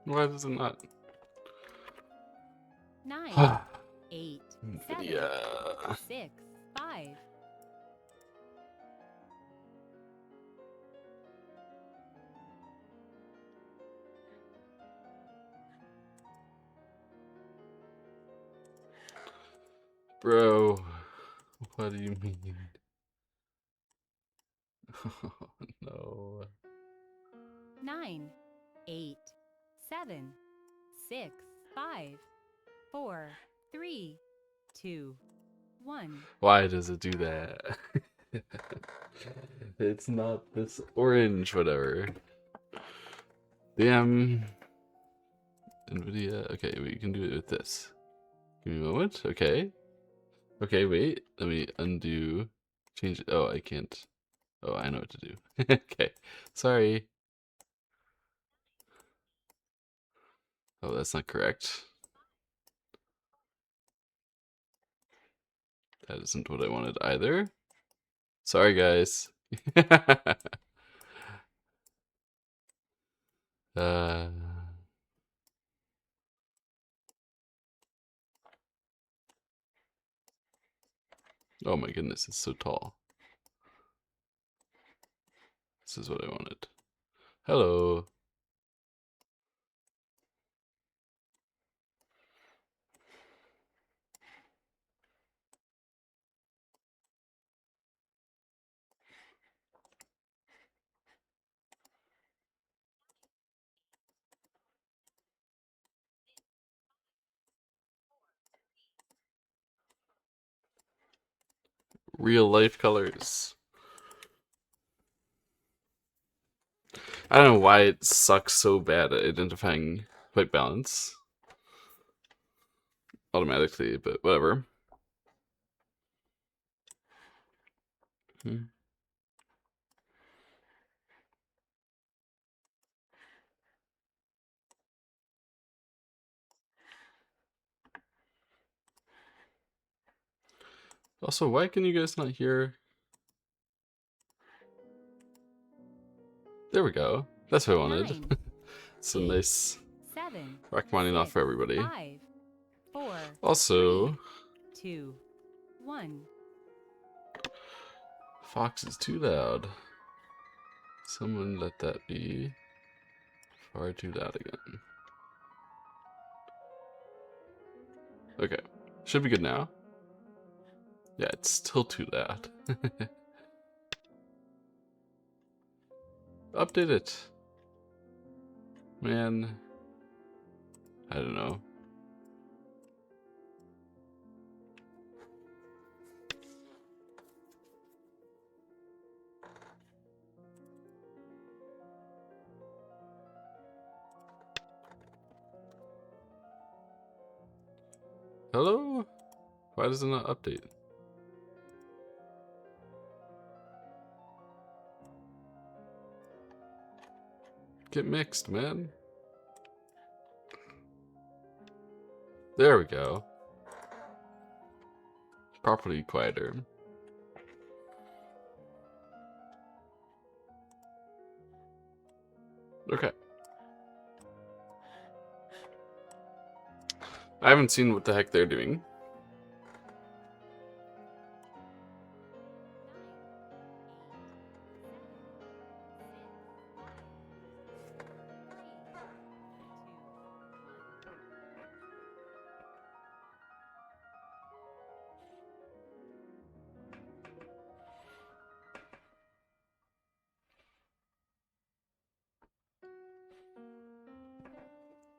Why does it not? 9, 8, 7, Yeah. 6, 5. Bro, what do you mean? Oh, no. 9, 8, 7, 6, 5, 4, 3, 2, 1. Why does it do that? It's not this orange, whatever. Damn. NVIDIA. Okay, we can do it with this. Give me a moment. Okay. Okay, wait. Let me undo. Change it. Oh, I can't. Oh, I know what to do. Okay. Sorry. Oh, that's not correct. That isn't what I wanted either. Sorry, guys. uh, oh my goodness, it's so tall. This is what I wanted. Hello. Real life colors. I don't know why it sucks so bad at identifying white balance automatically, but whatever. Also, why can you guys not hear? There we go. That's what I wanted. 9, It's a 8, nice 7, Rachmaninoff 6, for everybody. 5, 4, Also, 3, 2, 1. Fox is too loud. Someone let that be far too loud again. Okay. Should be good now. Yeah, it's still too loud. Update it. Man. I don't know. Hello? Why does it not update? Get mixed, man. There we go. Properly quieter. Okay. I haven't seen what the heck they're doing.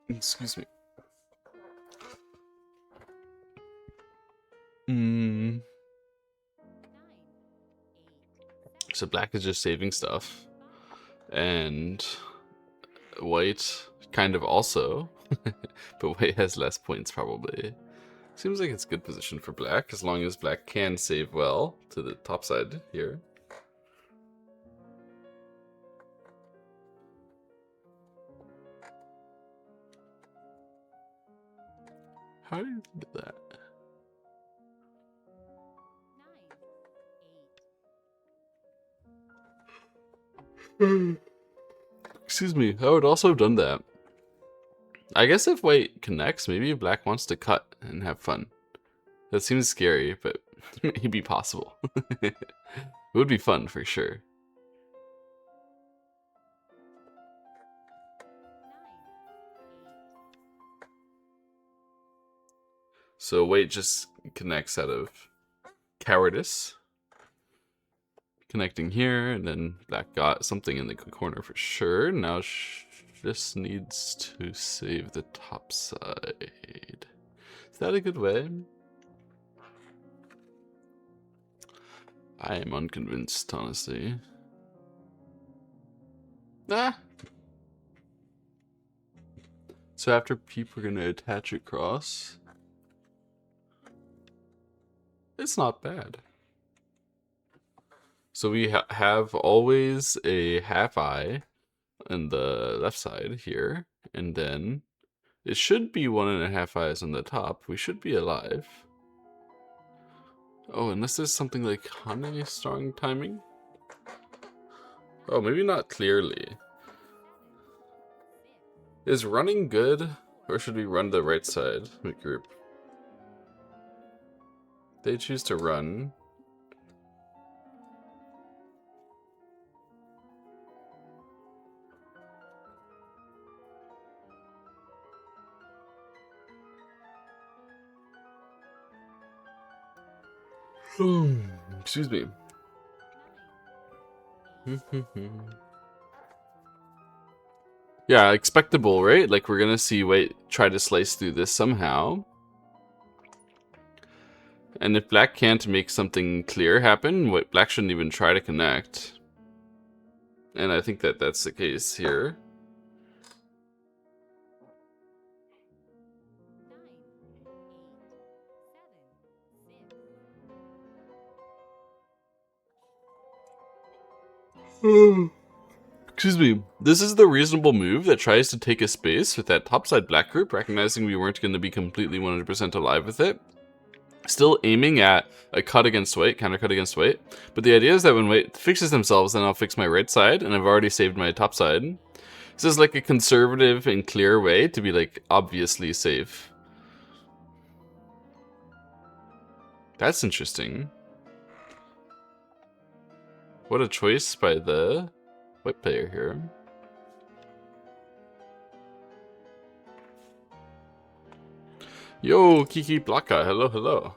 Excuse me. So black is just saving stuff. And white kind of also. But white has less points probably. Seems like it's good position for black, as long as black can save well to the top side here. How do you do that? 9, 8. Excuse me, I would also have done that. I guess if white connects, maybe black wants to cut and have fun. That seems scary, but maybe possible. It would be fun for sure. 9, 8. So white just connects out of cowardice. Connecting here, and then black got something in the corner for sure. Now just needs to save the top side. Is that a good way? I am unconvinced, honestly. Ah! So after peep, we're gonna attach across. It's not bad. So we have always a half eye on the left side here, and then it should be 1.5 eyes on the top. We should be alive. Oh, unless there's something like Hane strong timing? Oh, maybe not clearly. Is running good, or should we run the right side group? They choose to run. Excuse me. Yeah, expectable, right? Like we're gonna see white try to slice through this somehow. And if black can't make something clear happen, black shouldn't even try to connect. And I think that that's the case here. 9, 8, 7, 6. Excuse me. This is the reasonable move that tries to take a space with that topside black group, recognizing we weren't going to be completely 100% alive with it. Still aiming at a cut against white, counter cut against white. But the idea is that when white fixes themselves, then I'll fix my right side, and I've already saved my top side. This is like a conservative and clear way to be like obviously safe. That's interesting. What a choice by the white player here. Yo, Kiki Blaka, hello, hello.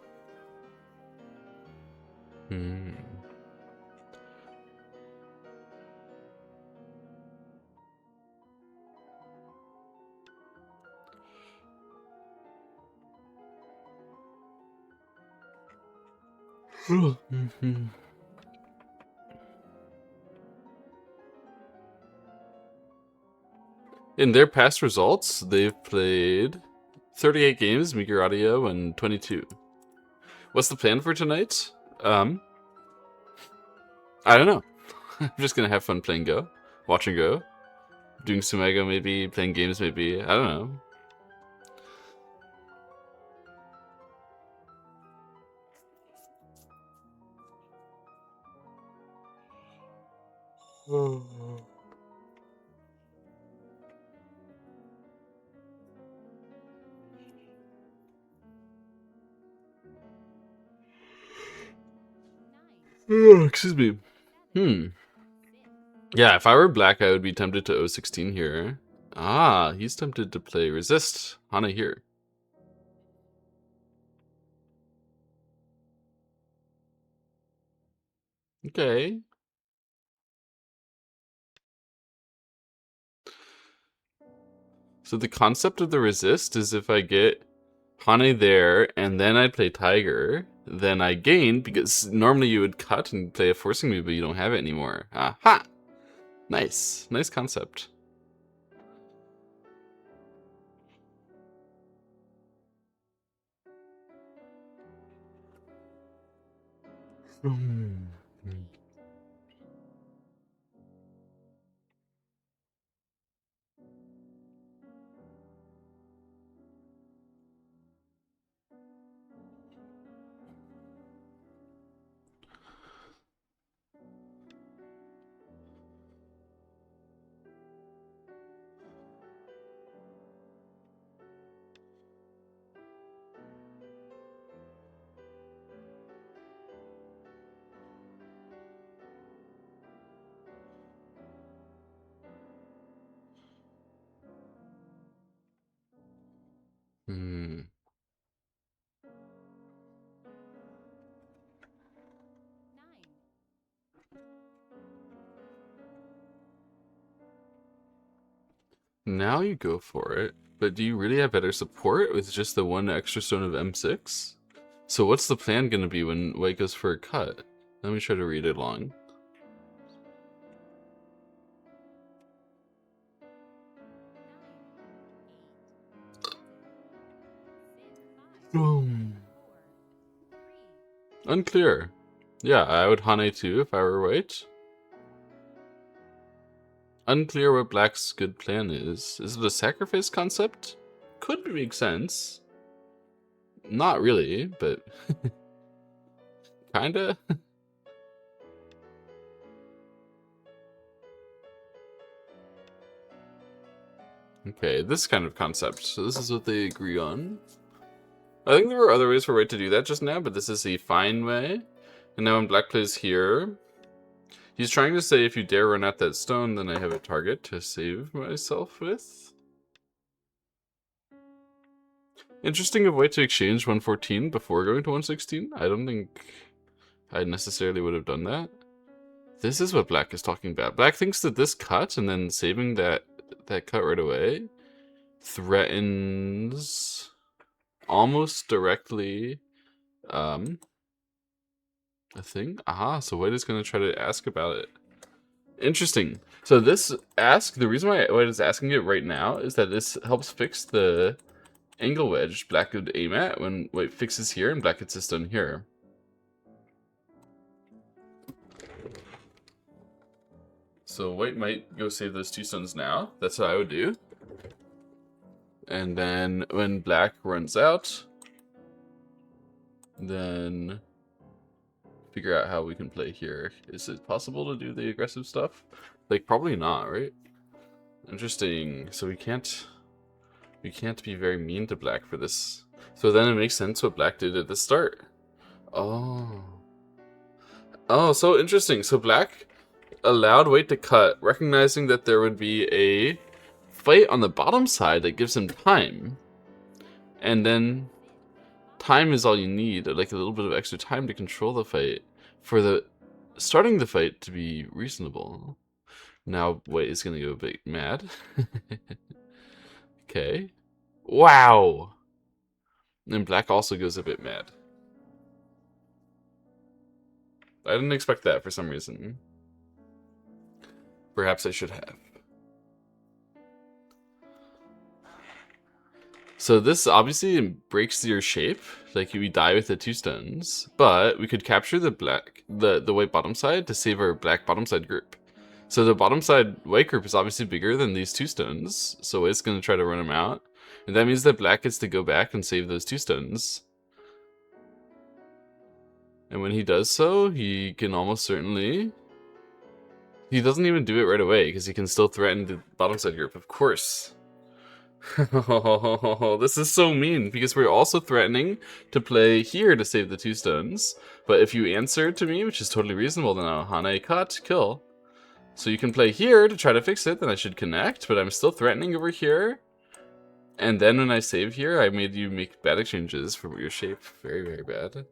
In their past results, they've played 38 games, Meager Audio, and 22. What's the plan for tonight? I don't know. I'm just gonna have fun playing Go, watching Go, doing Sumago maybe, playing games maybe. I don't know. Excuse me. Yeah, if I were black, I would be tempted to 016 here. Ah, he's tempted to play resist Hana here. Okay. So the concept of the resist is if I get Hane there and then I play Tiger, then I gain because normally you would cut and play a forcing move, but you don't have it anymore. Aha! Nice. Nice concept. Now you go for it. But do you really have better support with just the one extra stone of M6? So what's the plan gonna be when white goes for a cut? Let me try to read it along. Unclear. Yeah, I would Hane too if I were white. Unclear what black's good plan is. Is it a sacrifice concept? Could make sense. Not really, but kinda. Okay, this kind of concept. So this is what they agree on. I think there were other ways for white to do that just now, but this is a fine way. And now when black plays here, he's trying to say if you dare run at that stone, then I have a target to save myself with. Interesting of white to exchange 114 before going to 116. I don't think I necessarily would have done that. This is what black is talking about. Black thinks that this cut and then saving that cut right away threatens almost directly a thing. Aha, so white is going to try to ask about it. Interesting. So this ask, the reason why white is asking it right now is that this helps fix the angle wedge black could aim at when white fixes here and black gets this done here. So white might go save those 2 stones now. That's what I would do. And then when black runs out, then figure out how we can play here. Is it possible to do the aggressive stuff? Like, probably not, right? Interesting. So we can't be very mean to black for this. So then it makes sense what black did at the start. Oh, so interesting. So black allowed white to cut, recognizing that there would be a fight on the bottom side that gives him time. And then time is all you need, like a little bit of extra time to control the fight for the starting the fight to be reasonable. Now white is gonna go a bit mad. Okay. Wow. And black also goes a bit mad. I didn't expect that for some reason. Perhaps I should have. So this obviously breaks your shape, like we die with the 2 stones, but we could capture the white bottom side to save our black bottom side group. So the bottom side white group is obviously bigger than these 2 stones, so it's going to try to run them out. And that means that black gets to go back and save those 2 stones. And when he does so, he can almost certainly... He doesn't even do it right away, because he can still threaten the bottom side group, of course. This is so mean, because we're also threatening to play here to save the 2 stones. But if you answer to me, which is totally reasonable, then I'll Hane, cut, kill. So you can play here to try to fix it, then I should connect, but I'm still threatening over here. And then when I save here, I made you make bad exchanges for your shape. Very, very bad.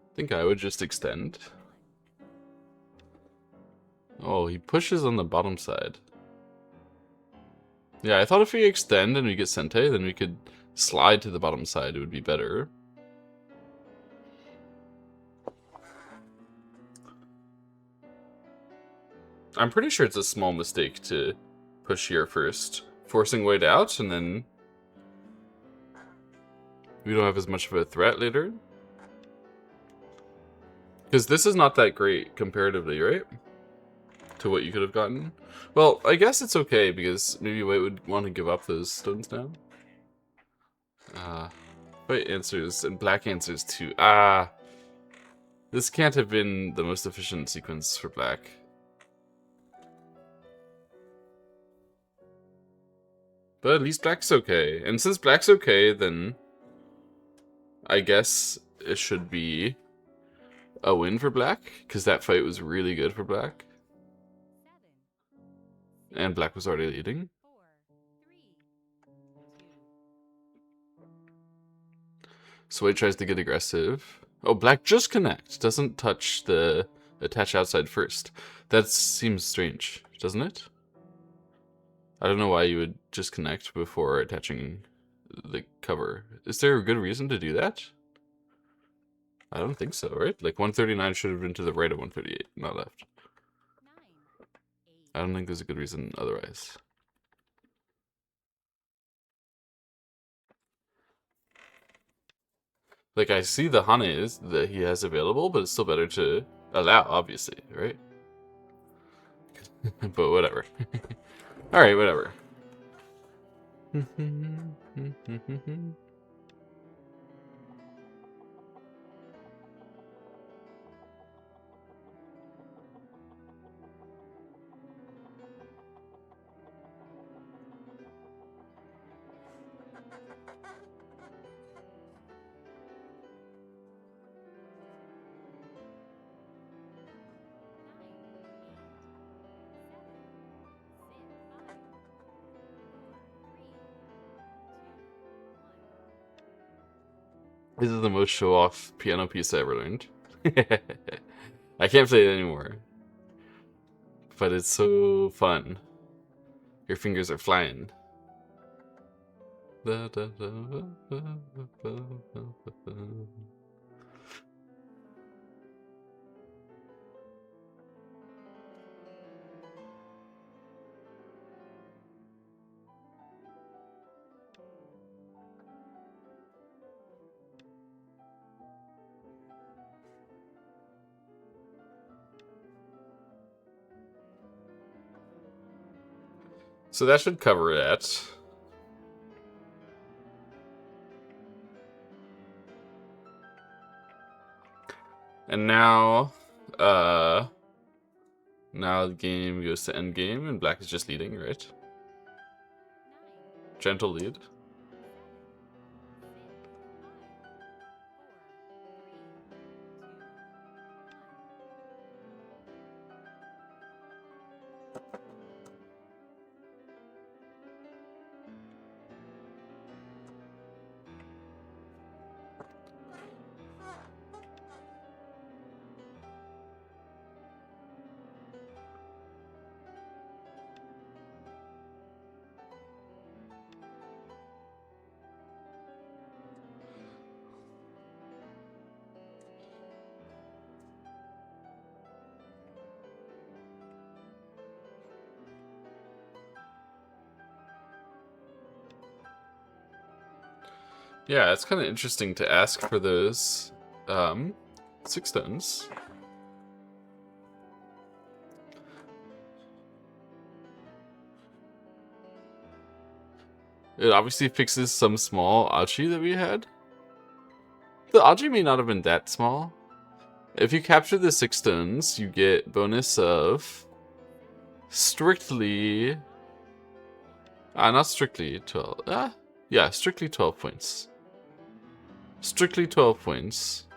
I think I would just extend. Oh, he pushes on the bottom side. Yeah, I thought if we extend and we get Sente, then we could slide to the bottom side. It would be better. I'm pretty sure it's a small mistake to push here first, forcing white out, and then we don't have as much of a threat later. Because this is not that great comparatively, right? to what you could have gotten. Well, I guess it's okay because maybe white would want to give up those stones now. White answers and black answers too. This can't have been the most efficient sequence for black. But at least black's okay. And since black's okay, then I guess it should be a win for black, because that fight was really good for black. And black was already leading. So white tries to get aggressive. Oh, black just connect. Doesn't touch the attach outside first. That seems strange, doesn't it? I don't know why you would just connect before attaching the cover. Is there a good reason to do that? I don't think so, right? Like 139 should have been to the right of 138, not left. I don't think there's a good reason otherwise. Like, I see the Hanes that he has available, but it's still better to allow, obviously, right? But whatever. Alright, whatever. This is the most show-off piano piece I ever learned. I can't play it anymore. But it's so fun. Your fingers are flying. So that should cover that. And now the game goes to end game, and black is just leading, right? Gentle lead. Yeah, it's kind of interesting to ask for those 6 stones. It obviously fixes some small Achi that we had. The Achi may not have been that small. If you capture the 6 stones, you get bonus of strictly... not strictly 12. Yeah, strictly 12 points. Strictly 12 points.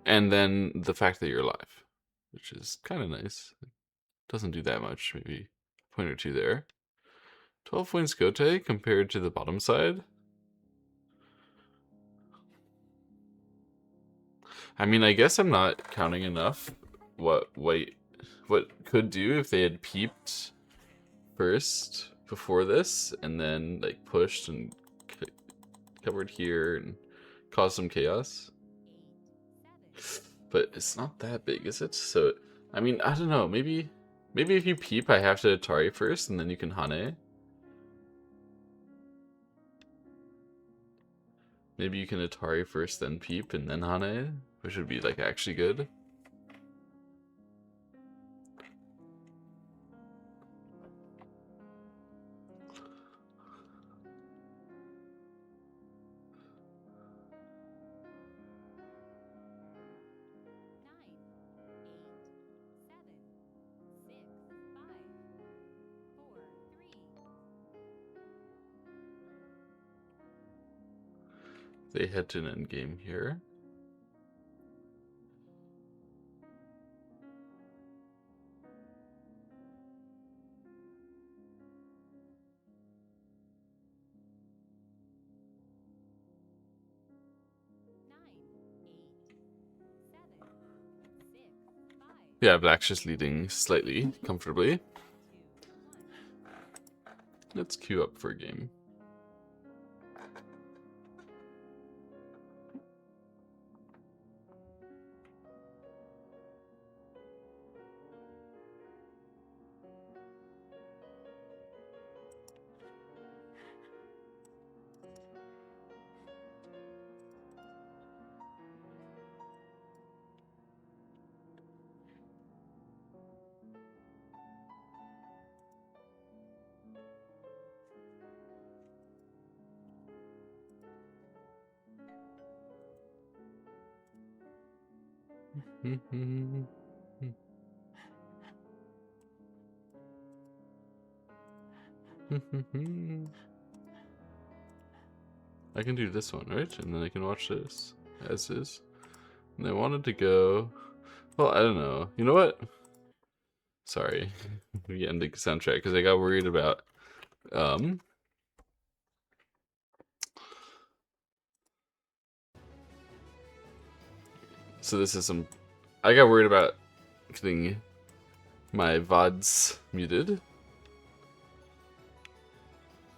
And then the fact that you're alive, which is kind of nice. Doesn't do that much, maybe a point or two there. 12 points Gote compared to the bottom side. I mean, I guess I'm not counting enough what could do if they had peeped first before this, and then like pushed and covered here and caused some chaos. But it's not that big, is it? So, I mean, I don't know. Maybe if you peep, I have to Atari first, and then you can Hane. Maybe you can Atari first, then peep, and then Hane, which would be like actually good. They head to an endgame here. Yeah, black's just leading slightly, comfortably. Let's queue up for a game. I can do this one, right? And then I can watch this as is. And I wanted to go... Well, I don't know. You know what? Sorry. The ending soundtrack, because I got worried about... So this is some... I got worried about getting my VODs muted.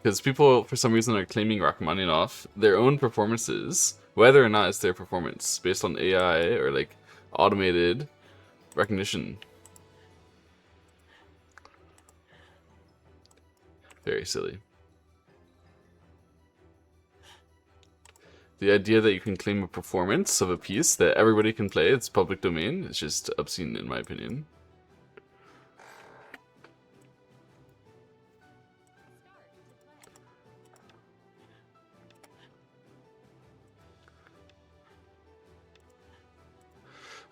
Because people, for some reason, are claiming Rachmaninoff their own performances, whether or not it's their performance, based on AI or, like, automated recognition. Very silly. The idea that you can claim a performance of a piece that everybody can play, it's public domain, is just obscene in my opinion.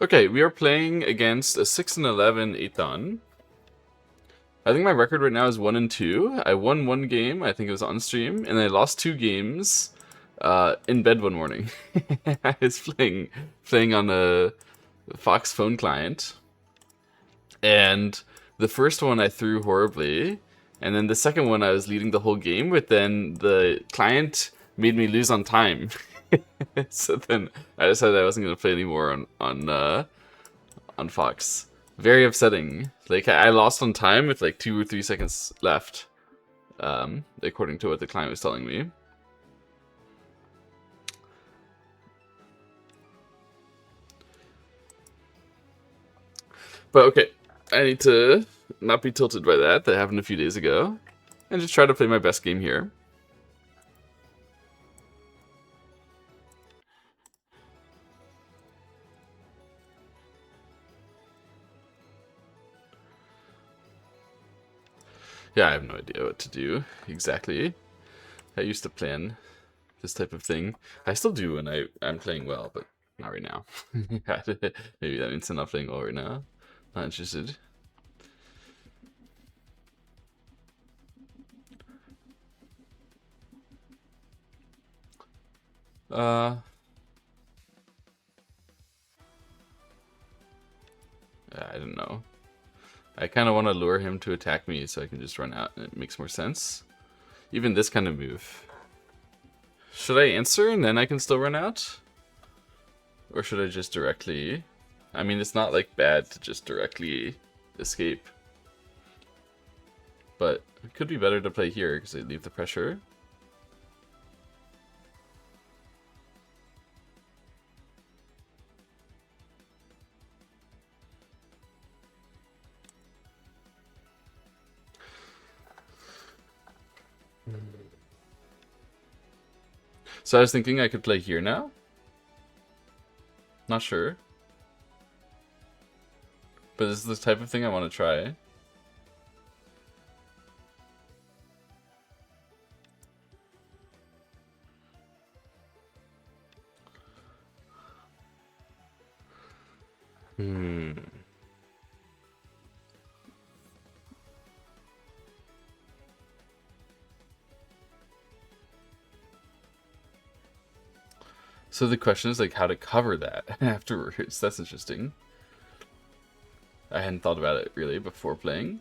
Okay, we are playing against a 6-11 Eitan. I think my record right now is 1-2. I won one game, I think it was on stream, and I lost 2 games in bed one morning. I was playing on a Fox phone client, and the first one I threw horribly, and then the second one I was leading the whole game, but then the client made me lose on time. So then I decided I wasn't gonna play anymore on Fox. Very upsetting. Like, I lost on time with like 2 or 3 seconds left, according to what the client was telling me. But okay, I need to not be tilted by that happened a few days ago, and just try to play my best game here. Yeah, I have no idea what to do exactly. I used to plan this type of thing. I still do when I'm playing well, but not right now. Maybe that means I'm not playing well right now. Not interested. I don't know. I kind of want to lure him to attack me so I can just run out, and it makes more sense. Even this kind of move. Should I answer and then I can still run out? Or should I just directly... I mean, it's not like bad to just directly escape. But it could be better to play here because they leave the pressure. So I was thinking I could play here now. Not sure. But this is the type of thing I want to try. So the question is like how to cover that afterwards. That's interesting. I hadn't thought about it really before playing.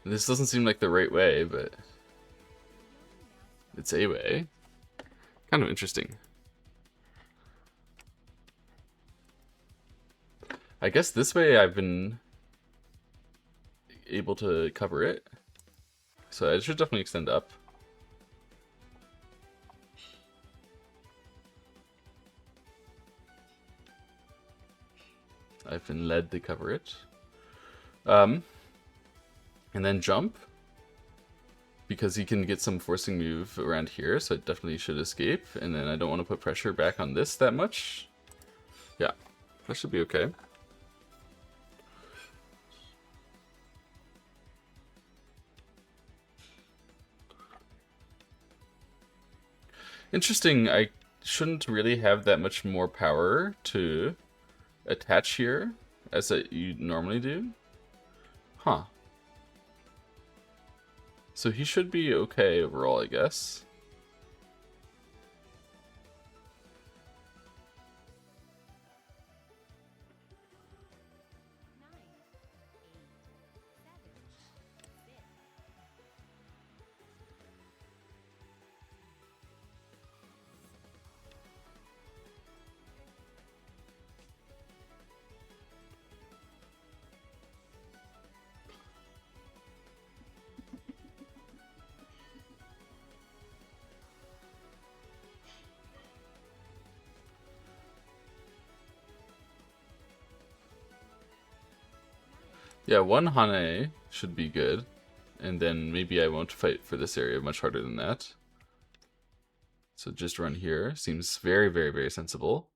This doesn't seem like the right way, but it's a way. Kind of interesting. I guess this way I've been able to cover it. So I should definitely extend up. I've been led to cover it. And then jump. Because he can get some forcing move around here, so I definitely should escape. And then I don't want to put pressure back on this that much. Yeah, that should be okay. Interesting, I shouldn't really have that much more power to attach here as you normally do. Huh. So he should be okay overall, I guess. Yeah, one Hane should be good. And then maybe I won't fight for this area much harder than that. So just run here. Seems very, very, very sensible.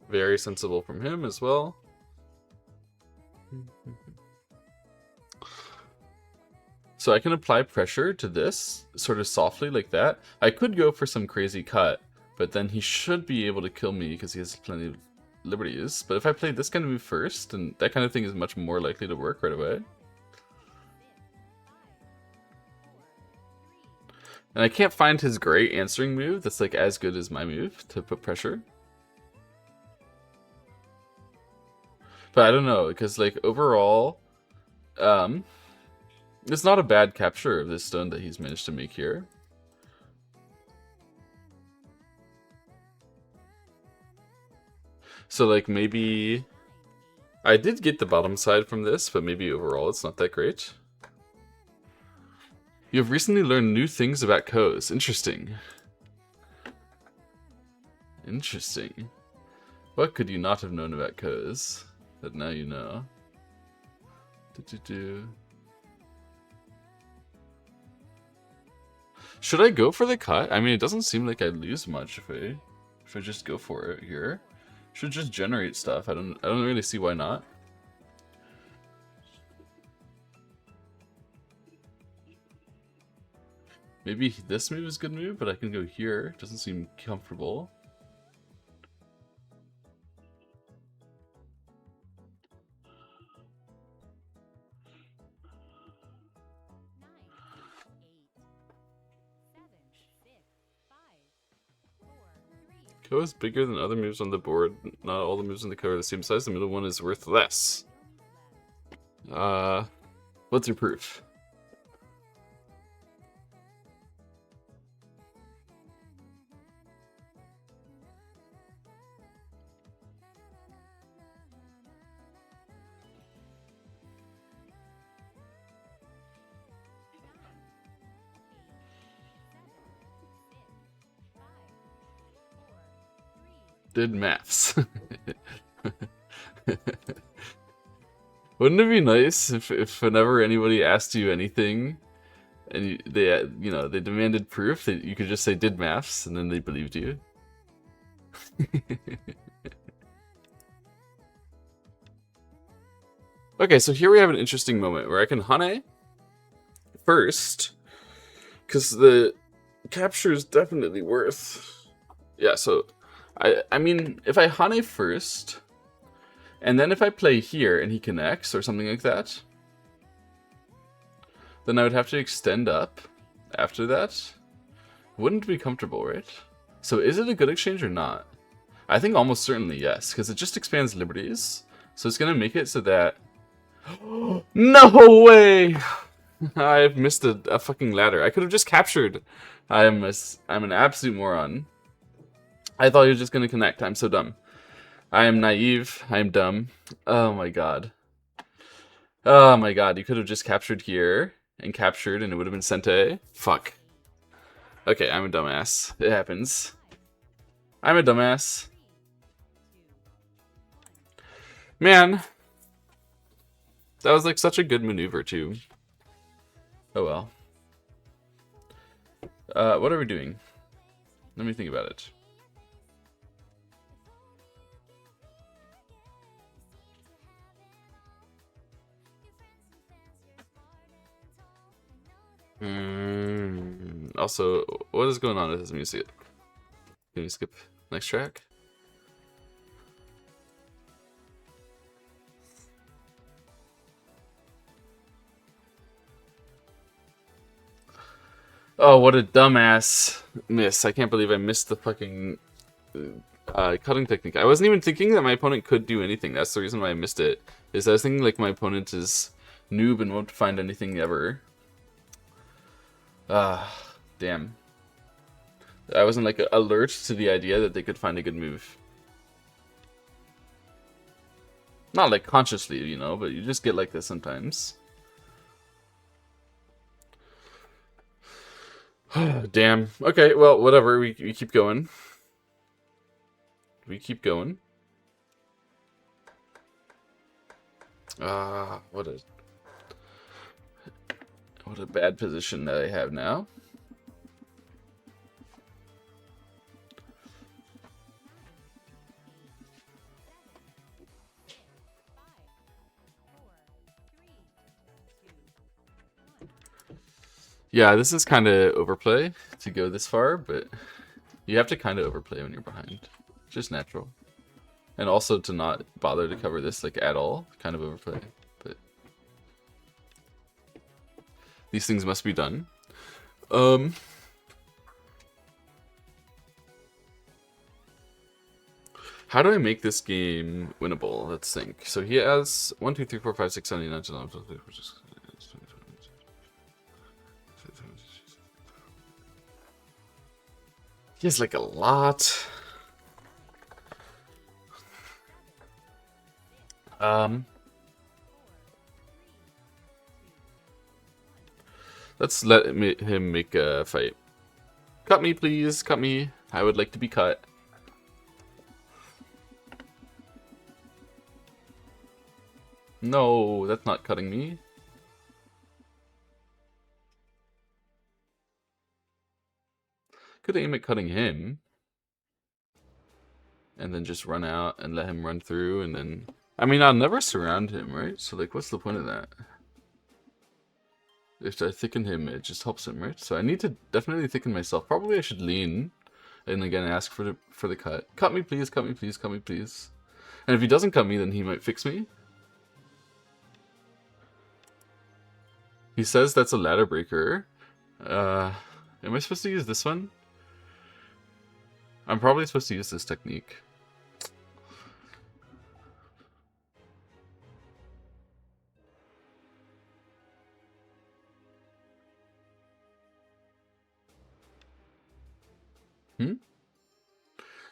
Very sensible from him as well. So I can apply pressure to this, sort of softly like that. I could go for some crazy cut, but then he should be able to kill me because he has plenty of liberties. But if I play this kind of move first, and that kind of thing is much more likely to work right away. And I can't find his great answering move that's like as good as my move to put pressure. But I don't know, because like overall, it's not a bad capture of this stone that he's managed to make here. So like maybe I did get the bottom side from this, but maybe overall it's not that great. You have recently learned new things about Ko's. Interesting. Interesting. What could you not have known about Ko's that now you know? Should I go for the cut? I mean, it doesn't seem like I'd lose much if I just go for it here. Should just generate stuff. I don't really see why not. Maybe this move is a good move, but I can go here. Doesn't seem comfortable. Ko is bigger than other moves on the board. Not all the moves in the co are the same size. The middle one is worth less. What's your proof? Did maths. Wouldn't it be nice if whenever anybody asked you anything and they demanded proof, that you could just say did maths and then they believed you? Okay, so here we have an interesting moment where I can Hane first, because the capture is definitely worth. Yeah, so I mean, if I Hane first, and then if I play here and he connects or something like that, then I would have to extend up after that. Wouldn't be comfortable, right? So is it a good exchange or not? I think almost certainly yes, because it just expands liberties. So it's going to make it so that... No way! I've missed a fucking ladder. I could have just captured. I'm an absolute moron. I thought he was just going to connect. I'm so dumb. I am naive. I am dumb. Oh my god. Oh my god. You could have just captured here and captured and it would have been Sente. Fuck. Okay, I'm a dumbass. It happens. I'm a dumbass. Man. That was like such a good maneuver too. Oh well. What are we doing? Let me think about it. Also, what is going on with this music? Can you skip next track? Oh, what a dumbass miss. I can't believe I missed the fucking cutting technique. I wasn't even thinking that my opponent could do anything. That's the reason why I missed it. Is I was thinking like my opponent is noob and won't find anything ever. Damn. I wasn't like alert to the idea that they could find a good move. Not like consciously, you know, but you just get like this sometimes. Damn. Okay, well, whatever. We keep going. We keep going. What a bad position that I have now. Yeah, this is kind of overplay to go this far, but you have to kind of overplay when you're behind. Just natural. And also to not bother to cover this like at all, kind of overplay. But these things must be done. How do I make this game winnable? Let's think. So he has 1, 2, 3, 4, 5, 6, 7, 8, 9, 10, 11, 12, 13, 14, 15, 16, he has like a lot. Let's let him make a fight. Cut me, please. Cut me. I would like to be cut. No, that's not cutting me. Could aim at cutting him. And then just run out and let him run through and then... I mean, I'll never surround him, right? So, like, what's the point of that? If I thicken him, it just helps him, right? So I need to definitely thicken myself. Probably I should lean and again ask for the cut. Cut me, please. Cut me, please. Cut me, please. And if he doesn't cut me, then he might fix me. He says that's a ladder breaker. Am I supposed to use this one? I'm probably supposed to use this technique.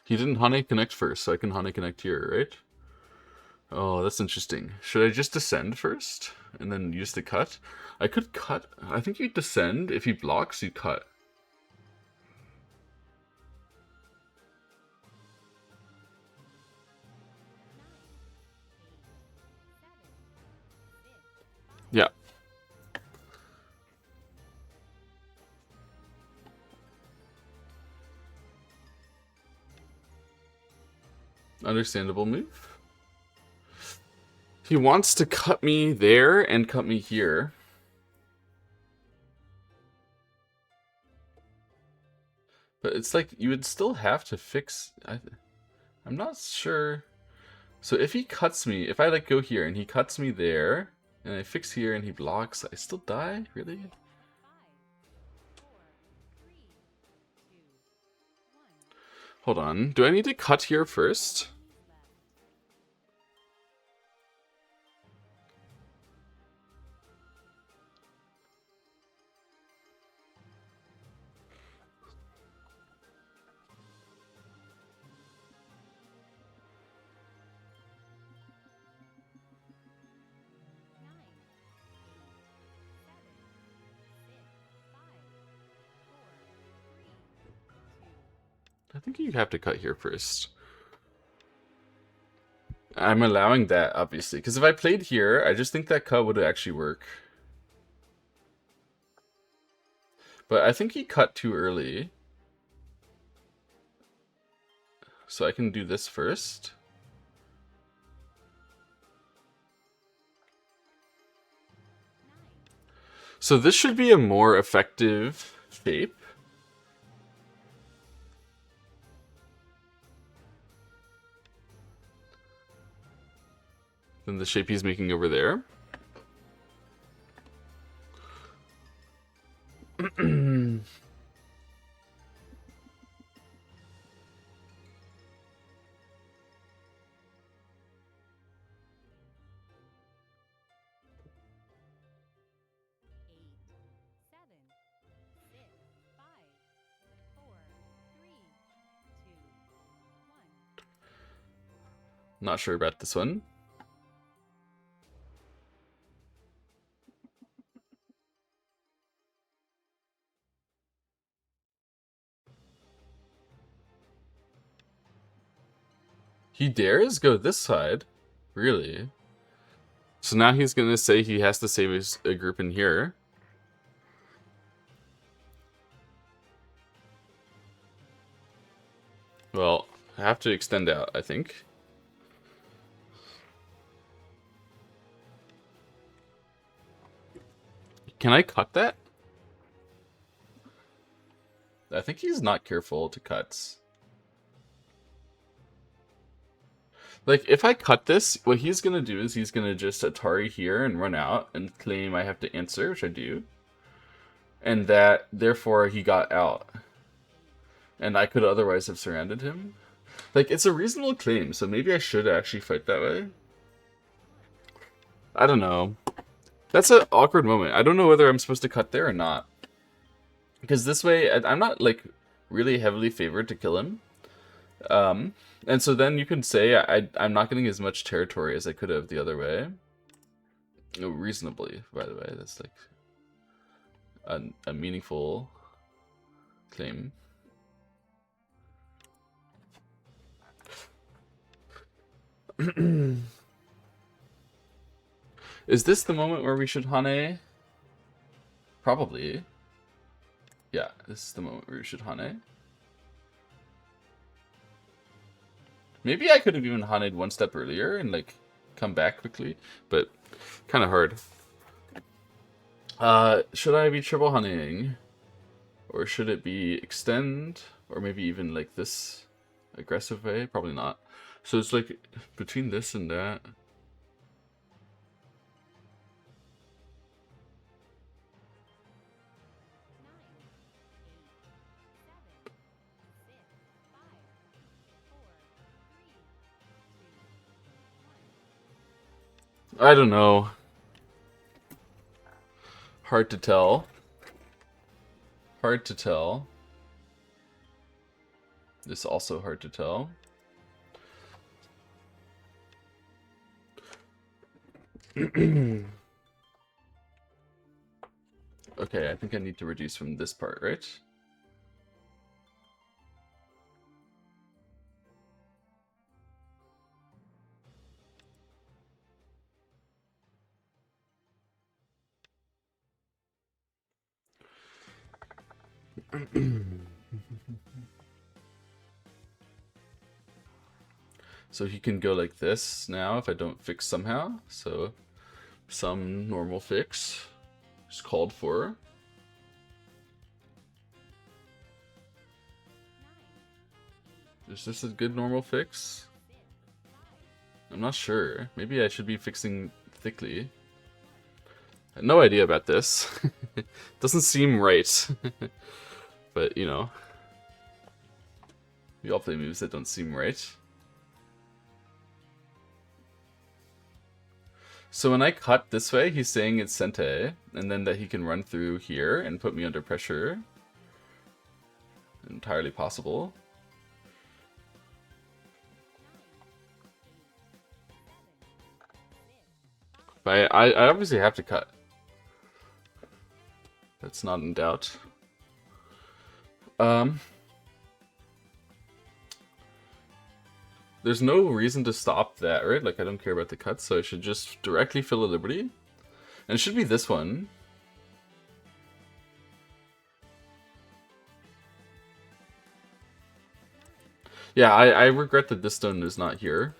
He didn't Hane connect first, so I can Hane connect here, right? Oh, that's interesting. Should I just descend first? And then use the cut? I could cut. I think you descend. If he blocks, you cut. Yeah. Understandable move. He wants to cut me there and cut me here. But it's like, you would still have to fix... I'm not sure. So if he cuts me, if I like go here and he cuts me there, and I fix here and he blocks, I still die? Really? 5, 4, 3, 2, 1. Hold on. Do I need to cut here first? I think you have to cut here first. I'm allowing that, obviously. Because if I played here, I just think that cut would actually work. But I think he cut too early. So I can do this first. So this should be a more effective shape. Than the shape he's making over there. Not sure about this one. He dares go this side? Really? So now he's gonna say he has to save a group in here. Well, I have to extend out, I think. Can I cut that? I think he's not careful to cuts. Like, if I cut this, what he's gonna do is he's gonna just Atari here and run out and claim I have to answer, which I do. And that, therefore, he got out. And I could otherwise have surrounded him. Like, it's a reasonable claim, so maybe I should actually fight that way. I don't know. That's an awkward moment. I don't know whether I'm supposed to cut there or not. Because this way, I'm not, like, really heavily favored to kill him. And so then you can say I'm not getting as much territory as I could have the other way. Oh, reasonably, by the way. That's, like, a meaningful claim. Is this the moment where we should Hane? Probably. Yeah, this is the moment where we should Hane. Maybe I could have even Haned one step earlier and, like, come back quickly, but kind of hard. Should I be triple Haneing? Or should it be extend? Or maybe even, like, this aggressive way? Probably not. So it's, like, between this and that. I don't know. Hard to tell. Hard to tell. This also hard to tell. Okay, I think I need to reduce from this part, right? So he can go like this now if I don't fix somehow. So some normal fix is called for. Is this a good normal fix? I'm not sure. Maybe I should be fixing thickly. I have no idea about this. Doesn't seem right. But, you know. We all play moves that don't seem right. So when I cut this way, he's saying it's Sente, and then that he can run through here and put me under pressure. Entirely possible. But I obviously have to cut. That's not in doubt. There's no reason to stop that, right? Like, I don't care about the cuts, so I should just directly fill a Liberty. And it should be this one. Yeah, I regret that this stone is not here.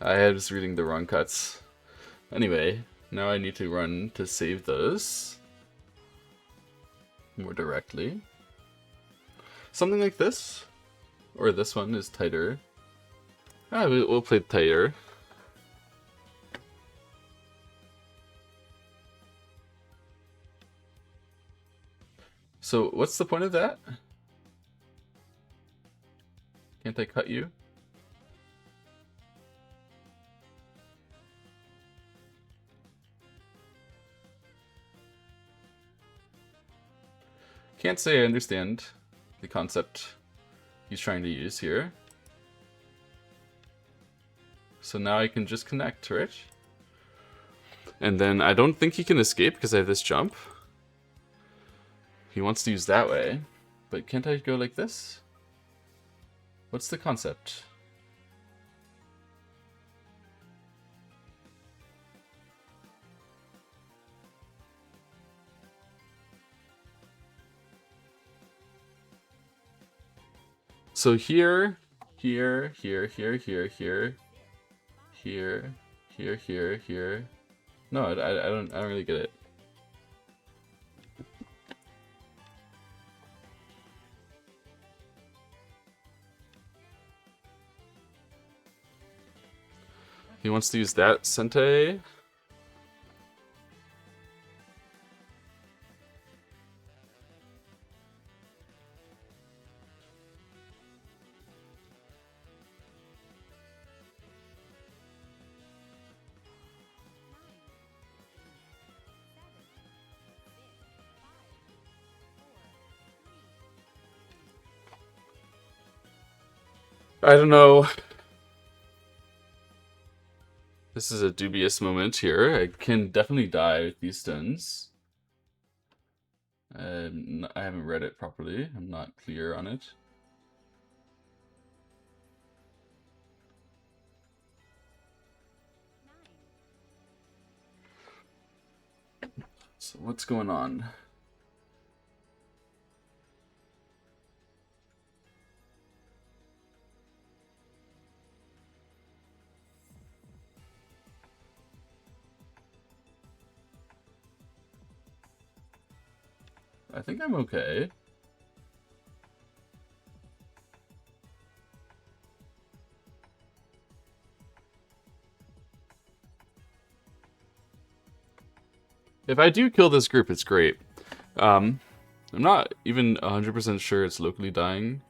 I was reading the wrong cuts. Anyway, now I need to run to save those. More directly. Something like this. Or this one is tighter. Ah, we'll play tighter. So, what's the point of that? Can't I cut you? Can't say I understand the concept he's trying to use here. So now I can just connect, right? And then I don't think he can escape because I have this jump. He wants to use that way. But can't I go like this? What's the concept? So here, here, here, here, here, here, here, here, here, here. No, I don't really get it. He wants to use that Sente. I don't know. This is a dubious moment here. I can definitely die with these stones. I haven't read it properly. I'm not clear on it. So what's going on? I think I'm okay. If I do kill this group, it's great. I'm not even 100% sure it's locally dying.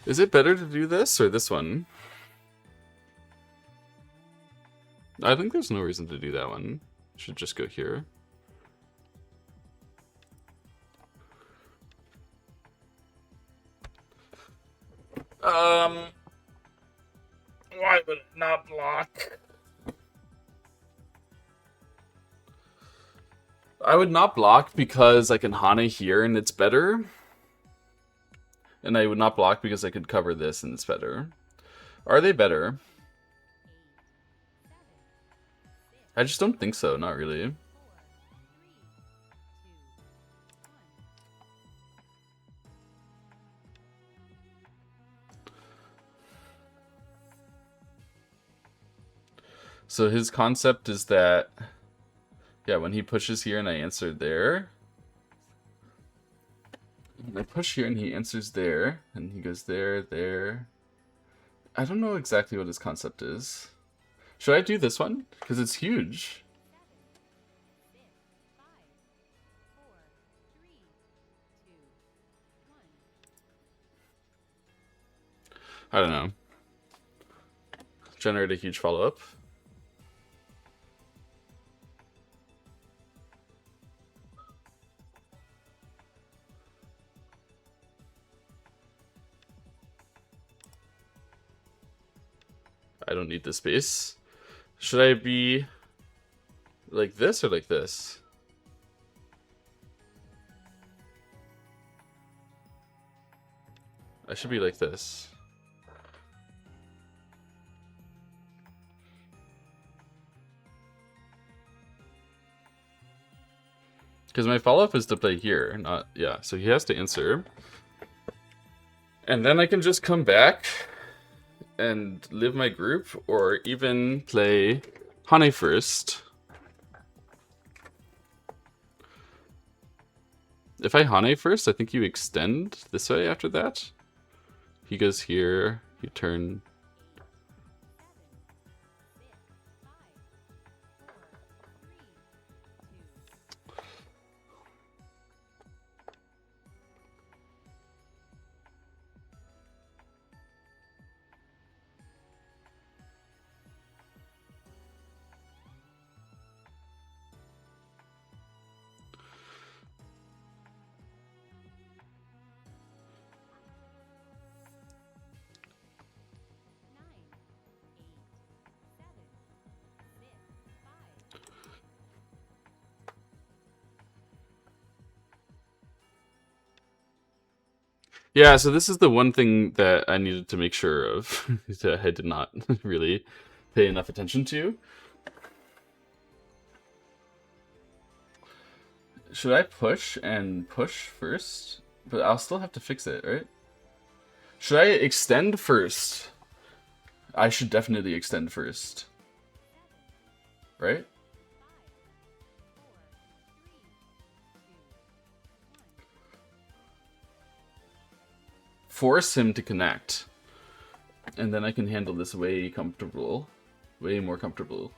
Is it better to do this or this one? I think there's no reason to do that one. Should just go here. Why would it not block? I would not block because I can Hana here and it's better. And I would not block because I could cover this and it's better. Are they better? I just don't think so, not really. So his concept is that, yeah, when he pushes here and I answer there, and I push here and he answers there, and he goes there, there. I don't know exactly what his concept is. Should I do this one? Because it's huge. I don't know. Generate a huge follow-up. I don't need this space. Should I be like this or like this? I should be like this. Because my follow-up is to play here, not, yeah, so he has to answer. And then I can just come back and live my group, or even play Hane first. If I Hane first, I think you extend this way after that. He goes here, you turn. Yeah, so this is the one thing that I needed to make sure of that I did not really pay enough attention to. Should I push and push first? But I'll still have to fix it, right? Should I extend first? I should definitely extend first. Right? Force him to connect. And then I can handle this way comfortable. Way more comfortable.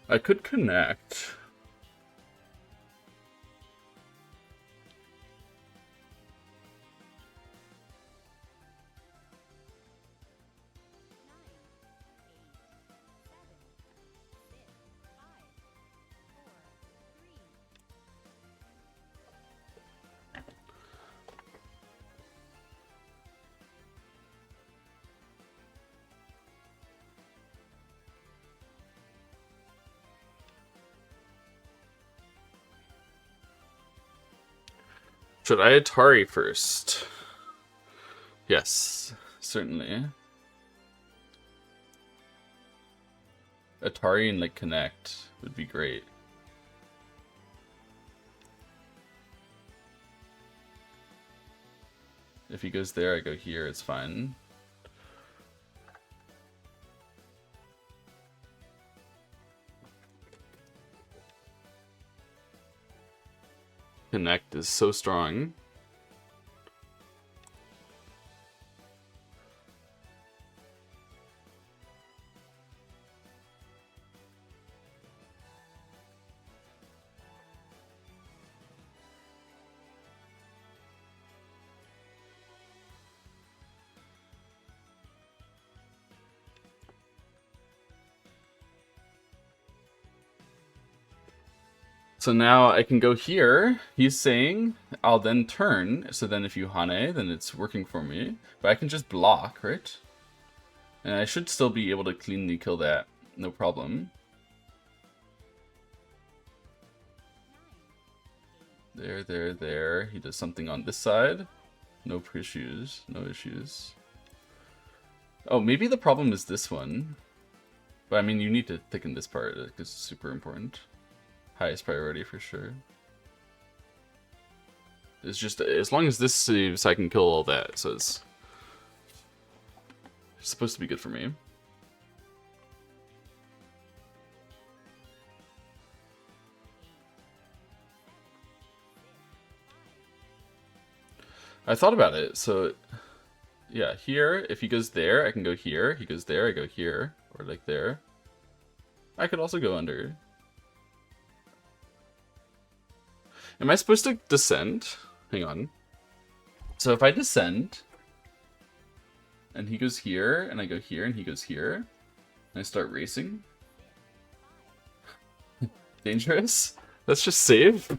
I could connect. Should I Atari first? Yes, certainly. Atari and like connect would be great. If he goes there, I go here, it's fine. Connect is so strong. So now I can go here. He's saying I'll then turn. So then if you Hane, then it's working for me. But I can just block, right? And I should still be able to cleanly kill that. No problem. There. He does something on this side. No issues. No issues. Oh, maybe the problem is this one. But I mean, you need to thicken this part because it's super important. Highest priority for sure. It's just, as long as this saves, I can kill all that. So it's supposed to be good for me. I thought about it. So, yeah, here, if he goes there, I can go here. He goes there, I go here. Or like there. I could also go under. Am I supposed to descend? Hang on. So if I descend, and he goes here, and I go here, and he goes here, and I start racing. Dangerous? Let's just save.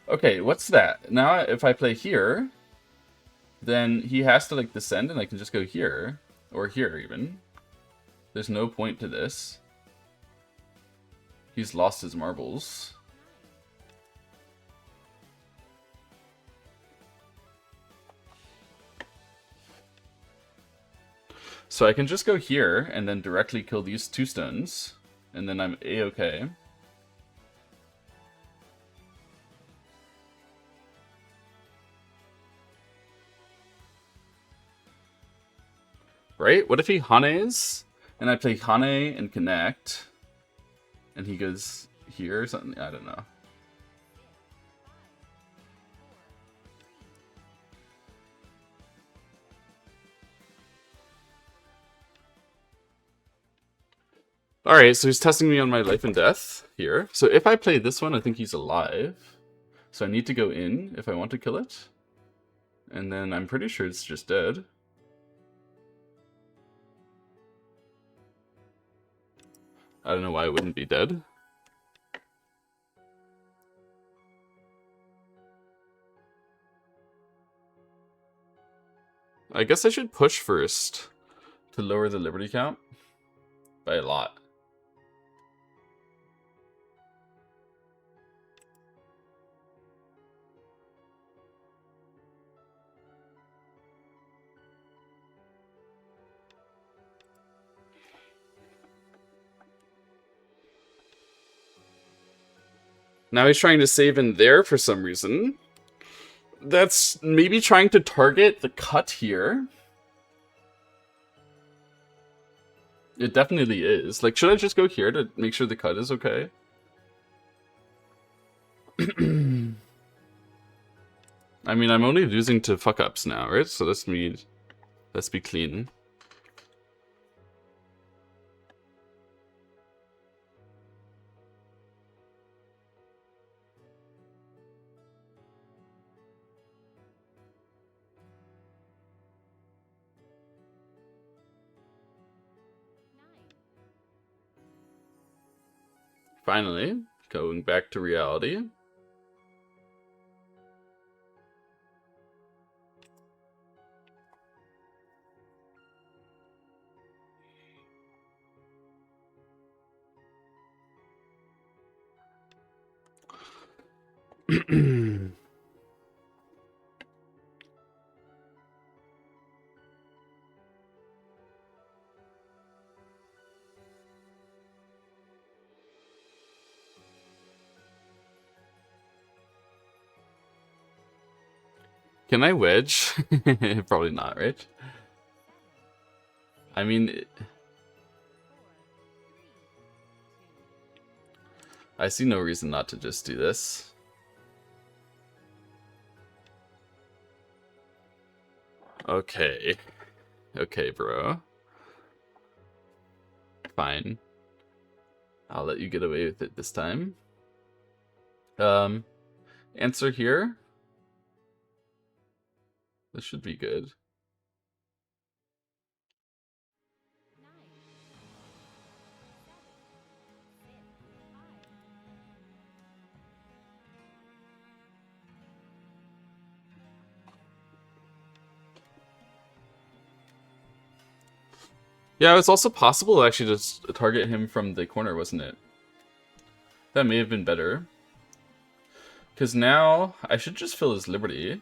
Okay, what's that? Now if I play here, then he has to like descend and I can just go here. Or here even. There's no point to this. He's lost his marbles. So I can just go here and then directly kill these 2 stones. And then I'm A-okay. Right? What if he Hanes? And I play Hane and connect. And he goes here or something? I don't know. Alright, so he's testing me on my life and death here. So if I play this one, I think he's alive. So I need to go in if I want to kill it. And then I'm pretty sure it's just dead. I don't know why it wouldn't be dead. I guess I should push first to lower the liberty count by a lot. Now he's trying to save in there for some reason. That's maybe trying to target the cut here. It definitely is. Like, should I just go here to make sure the cut is okay? I mean, I'm only losing to fuck-ups now, right? So let's be clean. Finally, going back to reality. Can I wedge? Probably not, right? I mean, I see no reason not to just do this. Okay. Okay, bro. Fine. I'll let you get away with it this time. Answer here. This should be good. Yeah, it's also possible to actually just target him from the corner, wasn't it? That may have been better. Because now I should just fill his liberty.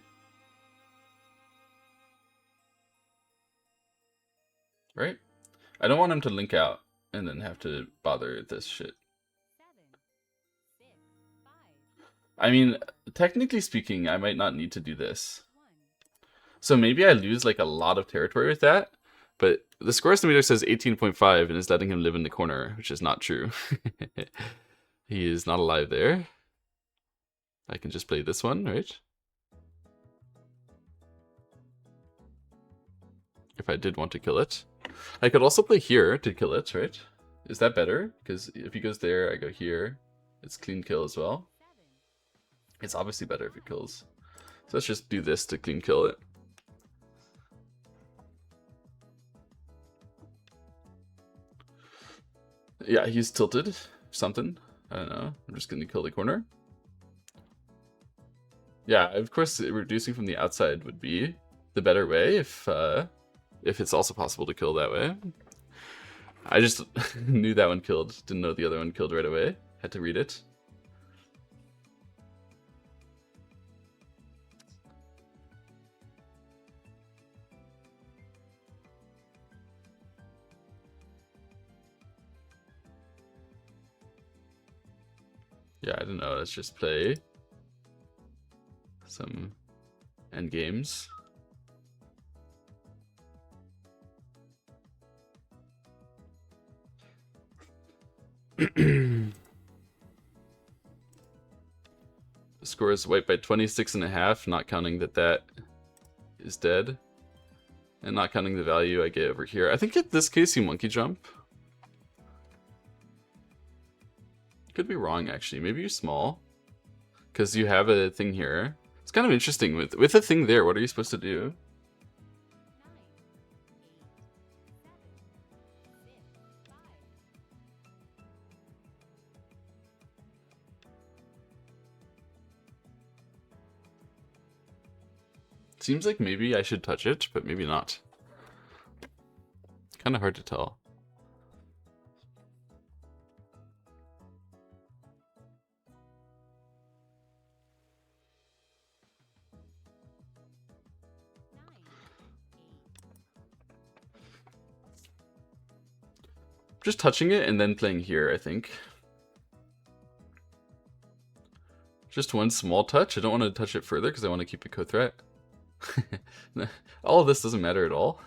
Right? I don't want him to link out and then have to bother this shit. 7, 6, 5, I mean, technically speaking, I might not need to do this. 1. So maybe I lose like a lot of territory with that. But the score estimator says 18.5 and is letting him live in the corner, which is not true. He is not alive there. I can just play this one, right? If I did want to kill it. I could also play here to kill it, right? Is that better? Because if he goes there, I go here. It's clean kill as well. 7, It's obviously better if it kills. So let's just do this to clean kill it. Yeah, he's tilted. Something. I don't know. I'm just gonna kill the corner. Yeah, of course, reducing from the outside would be the better way if it's also possible to kill that way. I just knew that one killed. Didn't know the other one killed right away. Had to read it. Yeah, I don't know. Let's just play some end games. The score is white by 26.5, not counting that is dead. And not counting the value I get over here. I think in this case you monkey jump. Could be wrong actually. Maybe you small. Because you have a thing here. It's kind of interesting. With a thing there, what are you supposed to do? 9, 8, 7, 6, 5. Seems like maybe I should touch it, but maybe not. Kind of hard to tell. Just touching it and then playing here, I think. Just one small touch. I don't want to touch it further because I want to keep a co-threat. All of this doesn't matter at all.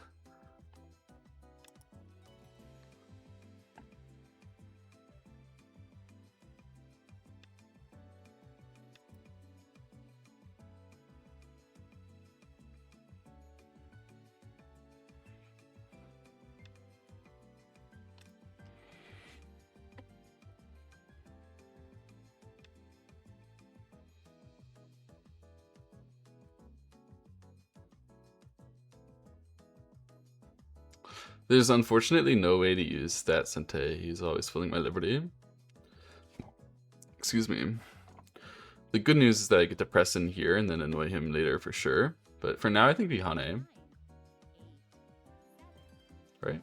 There's unfortunately no way to use that Sente. He's always filling my liberty. Excuse me. The good news is that I get to press in here and then annoy him later for sure. But for now, I think Vihane. 9, 8, 7, Right? 6, 5,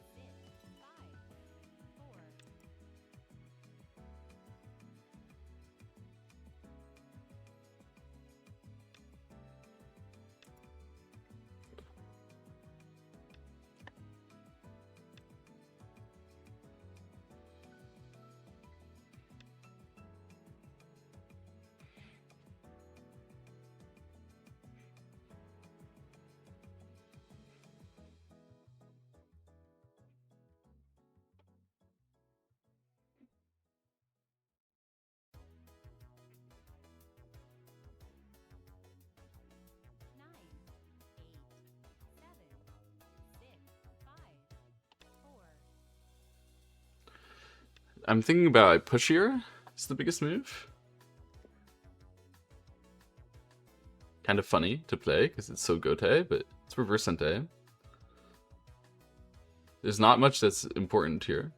4. I'm thinking about I push here. It's the biggest move. Kind of funny to play because it's so Gote, but it's reverse Sente. There's not much that's important here.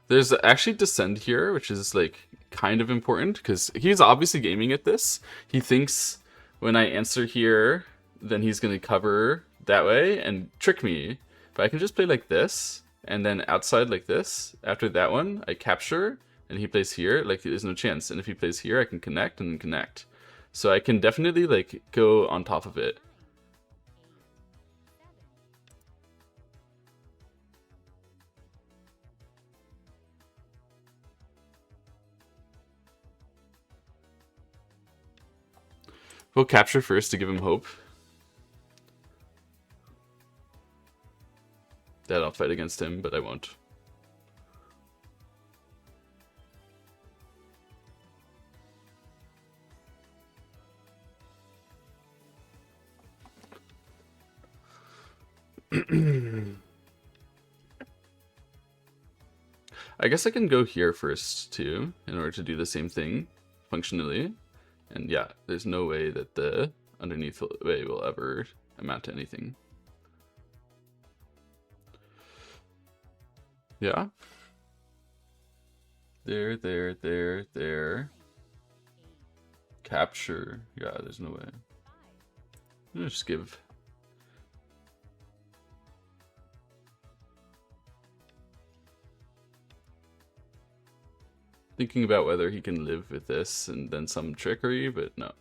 There's actually descend here, which is like kind of important because he's obviously gaming at this. He thinks when I answer here, then he's gonna cover that way and trick me. But I can just play like this, and then outside like this. After that one, I capture, and he plays here. Like there's no chance. And if he plays here, I can connect and connect. So I can definitely like go on top of it. We'll capture first to give him hope that I'll fight against him, but I won't. I guess I can go here first too, in order to do the same thing functionally. And yeah, there's no way that the underneath way will ever amount to anything. Yeah. There. Capture. Yeah, there's no way. I'm gonna just give. Thinking about whether he can live with this and then some trickery, but no.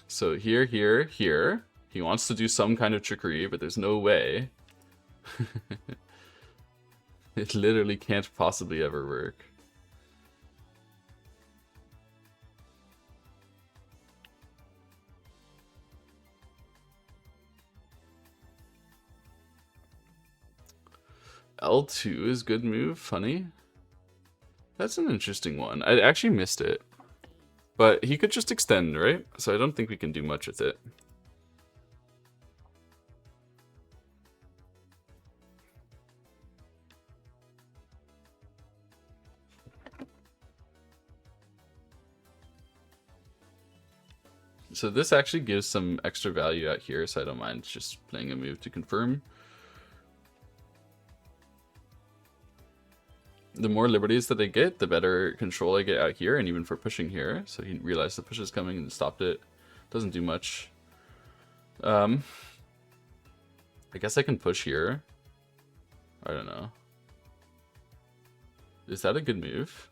So here. He wants to do some kind of trickery, but there's no way. It literally can't possibly ever work. L2 is good move, funny. That's an interesting one. I actually missed it. But he could just extend, right? So I don't think we can do much with it. So this actually gives some extra value out here, so I don't mind just playing a move to confirm. The more liberties that I get, the better control I get out here, and even for pushing here. So he realized the push is coming and stopped it. Doesn't do much. I guess I can push here. I don't know. Is that a good move?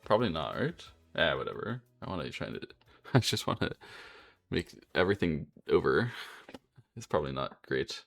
Probably not, right? Whatever. I want to try to... I just want to make everything over. It's probably not great.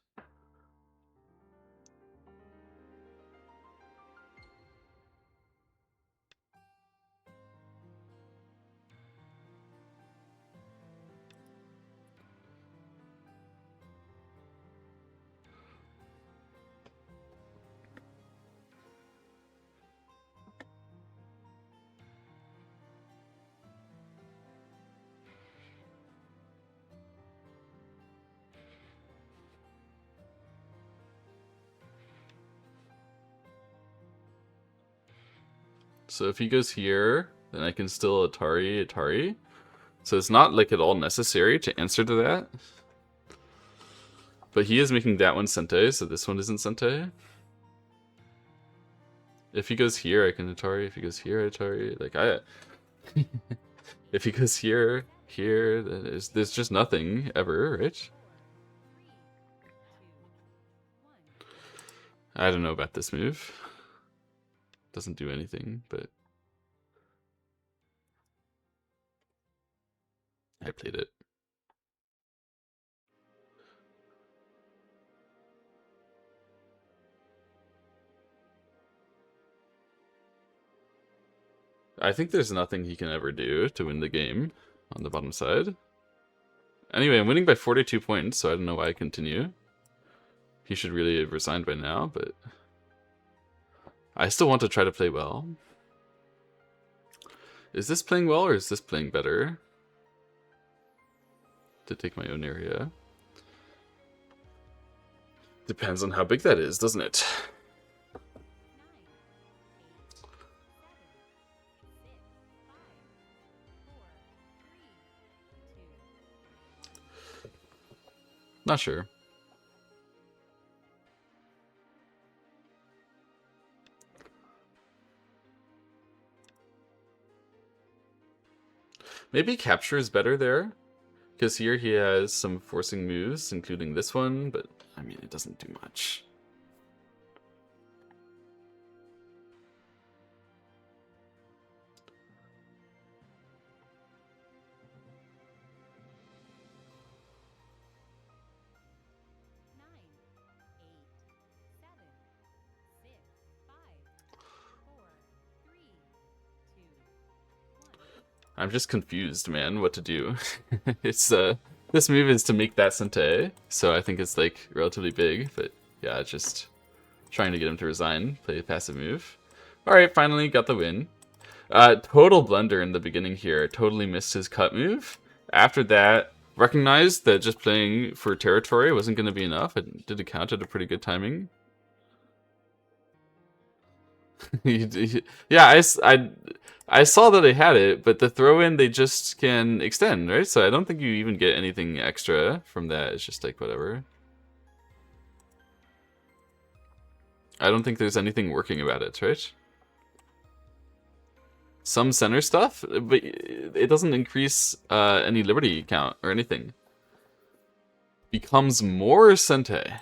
So if he goes here, then I can still Atari. So it's not like at all necessary to answer to that. But he is making that one Sente, so this one isn't Sente. If he goes here, I can Atari. If he goes here, Atari. Like if he goes here, then there's just nothing ever, right? I don't know about this move. Doesn't do anything, but I played it. I think there's nothing he can ever do to win the game on the bottom side. Anyway, I'm winning by 42 points, so I don't know why I continue. He should really have resigned by now, but I still want to try to play well. Is this playing well or is this playing better? To take my own area. Depends on how big that is, doesn't it? Not sure. Maybe capture is better there, because here he has some forcing moves, including this one, but I mean, it doesn't do much. I'm just confused, man, what to do. It's this move is to make that Sente, so I think it's like relatively big, but yeah, just trying to get him to resign, play a passive move. Alright, finally got the win. Total blunder in the beginning here, totally missed his cut move. After that, recognized that just playing for territory wasn't going to be enough. I did account at a pretty good timing. Yeah, I saw that they had it, but the throw-in, they just can extend, right? So I don't think you even get anything extra from that. It's just like, whatever. I don't think there's anything working about it, right? Some center stuff, but it doesn't increase any liberty count or anything. Becomes more Sente.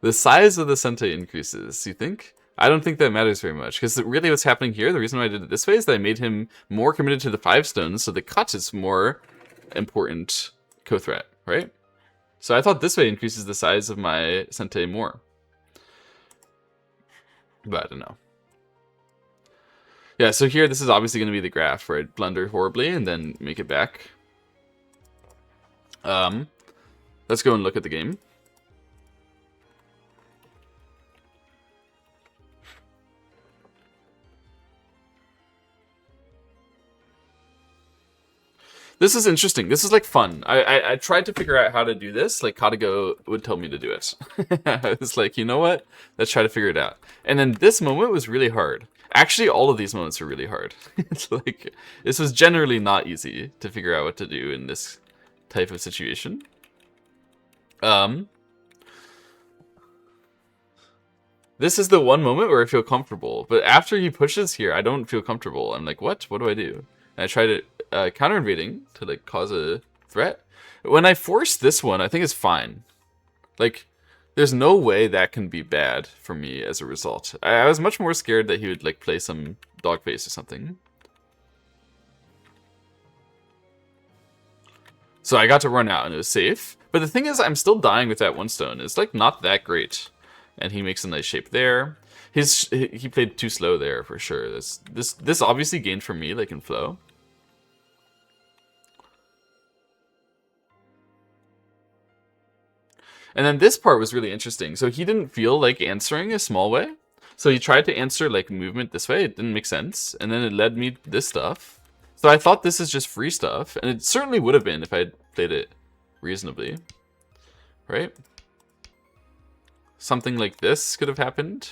The size of the Sente increases, you think? I don't think that matters very much, because really what's happening here, the reason why I did it this way is that I made him more committed to the 5 stones, so the cut is more important co-threat, right? So I thought this way increases the size of my Sente more. But I don't know. Yeah, so here this is obviously going to be the graph where I blunder horribly and then make it back. Let's go and look at the game. This is interesting. This is like fun. I tried to figure out how to do this. Like Katago would tell me to do it. I was like, you know what? Let's try to figure it out. And then this moment was really hard. Actually, all of these moments are really hard. It's like, this was generally not easy to figure out what to do in this type of situation. This is the one moment where I feel comfortable. But after he pushes here, I don't feel comfortable. I'm like, what? What do I do? And I try to counter invading to like cause a threat. When I force this one, I think it's fine. Like, there's no way that can be bad for me as a result. I was much more scared that he would like play some dog face or something. So I got to run out and it was safe. But the thing is, I'm still dying with that 1 stone. It's like not that great. And he makes a nice shape there. He played too slow there for sure. This obviously gained from me like in flow. And then this part was really interesting. So he didn't feel like answering a small way. So he tried to answer like movement this way. It didn't make sense. And then it led me to this stuff. So I thought this is just free stuff. And it certainly would have been if I had played it reasonably. Right? Something like this could have happened.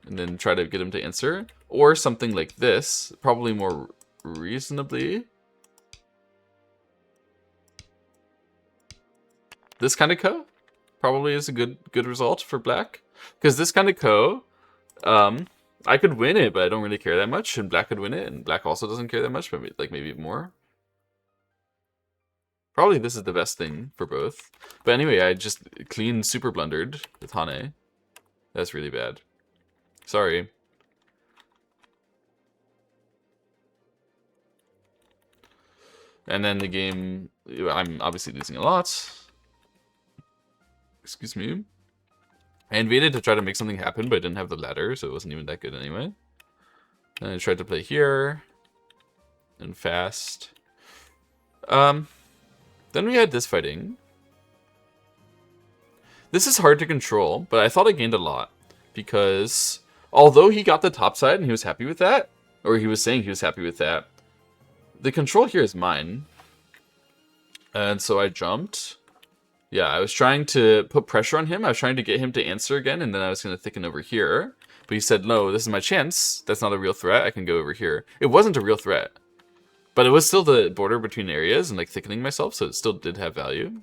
And then try to get him to answer. Or something like this. Probably more reasonably. This kind of co probably is a good result for black. Because this kind of co, I could win it, but I don't really care that much. And black could win it, and black also doesn't care that much, but like maybe more. Probably this is the best thing for both. But anyway, I just clean super blundered with Hane. That's really bad. Sorry. And then the game, I'm obviously losing a lot. Excuse me. I invaded to try to make something happen, but I didn't have the ladder, so it wasn't even that good anyway. Then I tried to play here. And fast. Then we had this fighting. This is hard to control, but I thought I gained a lot. Because although he got the top side and he was happy with that, or he was saying he was happy with that, the control here is mine. And so I jumped. Yeah, I was trying to put pressure on him. I was trying to get him to answer again, and then I was going to thicken over here. But he said, no, this is my chance. That's not a real threat. I can go over here. It wasn't a real threat. But it was still the border between areas and like thickening myself, so it still did have value.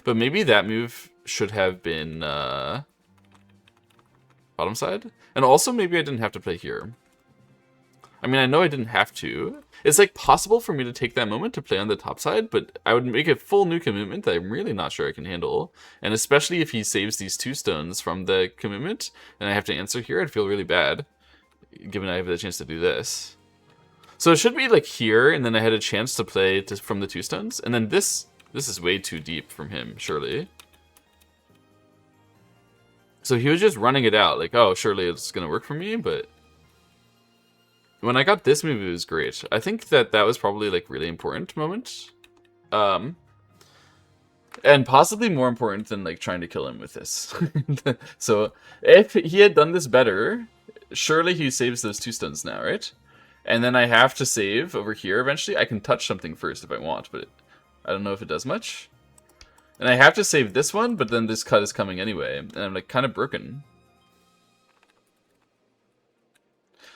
But maybe that move should have been bottom side. And also maybe I didn't have to play here. I mean, I know I didn't have to. It's like possible for me to take that moment to play on the top side, but I would make a full new commitment that I'm really not sure I can handle. And especially if he saves these 2 stones from the commitment, and I have to answer here, I'd feel really bad, given I have the chance to do this. So it should be like here, and then I had a chance to play from the 2 stones, and then this is way too deep from him, surely. So he was just running it out, like, oh, surely it's gonna work for me, but when I got this move, it was great. I think that was probably like really important moment. And possibly more important than like trying to kill him with this. So if he had done this better, surely he saves those 2 stones now, right? And then I have to save over here eventually. I can touch something first if I want, but I don't know if it does much. And I have to save this one, but then this cut is coming anyway. And I'm like kind of broken.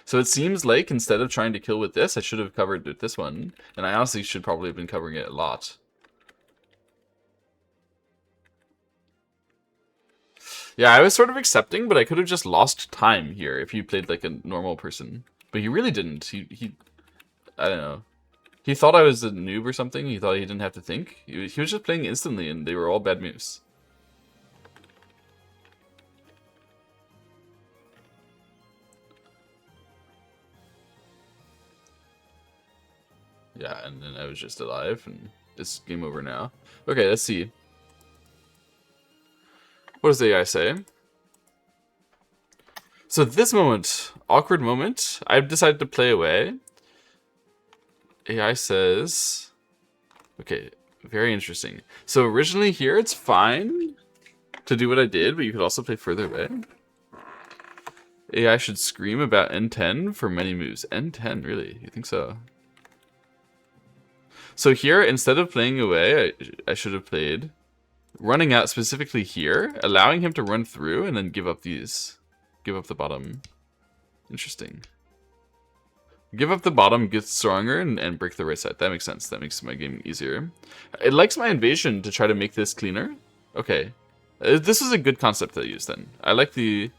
So it seems like instead of trying to kill with this, I should have covered with this one. And I honestly should probably have been covering it a lot. Yeah, I was sort of accepting, but I could have just lost time here if he played like a normal person. But he really didn't. He I don't know. He thought I was a noob or something. He thought he didn't have to think. He was just playing instantly, and they were all bad moves. Yeah, and then I was just alive, and it's game over now. Okay, let's see. What does the AI say? So this moment, awkward moment, I've decided to play away. AI says... Okay, very interesting. So originally here, it's fine to do what I did, but you could also play further away. AI should scream about N10 for many moves. N10, really? You think so? So here, instead of playing away, I should have played running out specifically here, allowing him to run through, and then give up these. Give up the bottom. Interesting. Give up the bottom, get stronger, and break the right side. That makes sense. That makes my game easier. It likes my invasion to try to make this cleaner. Okay. This is a good concept that I used then. I like the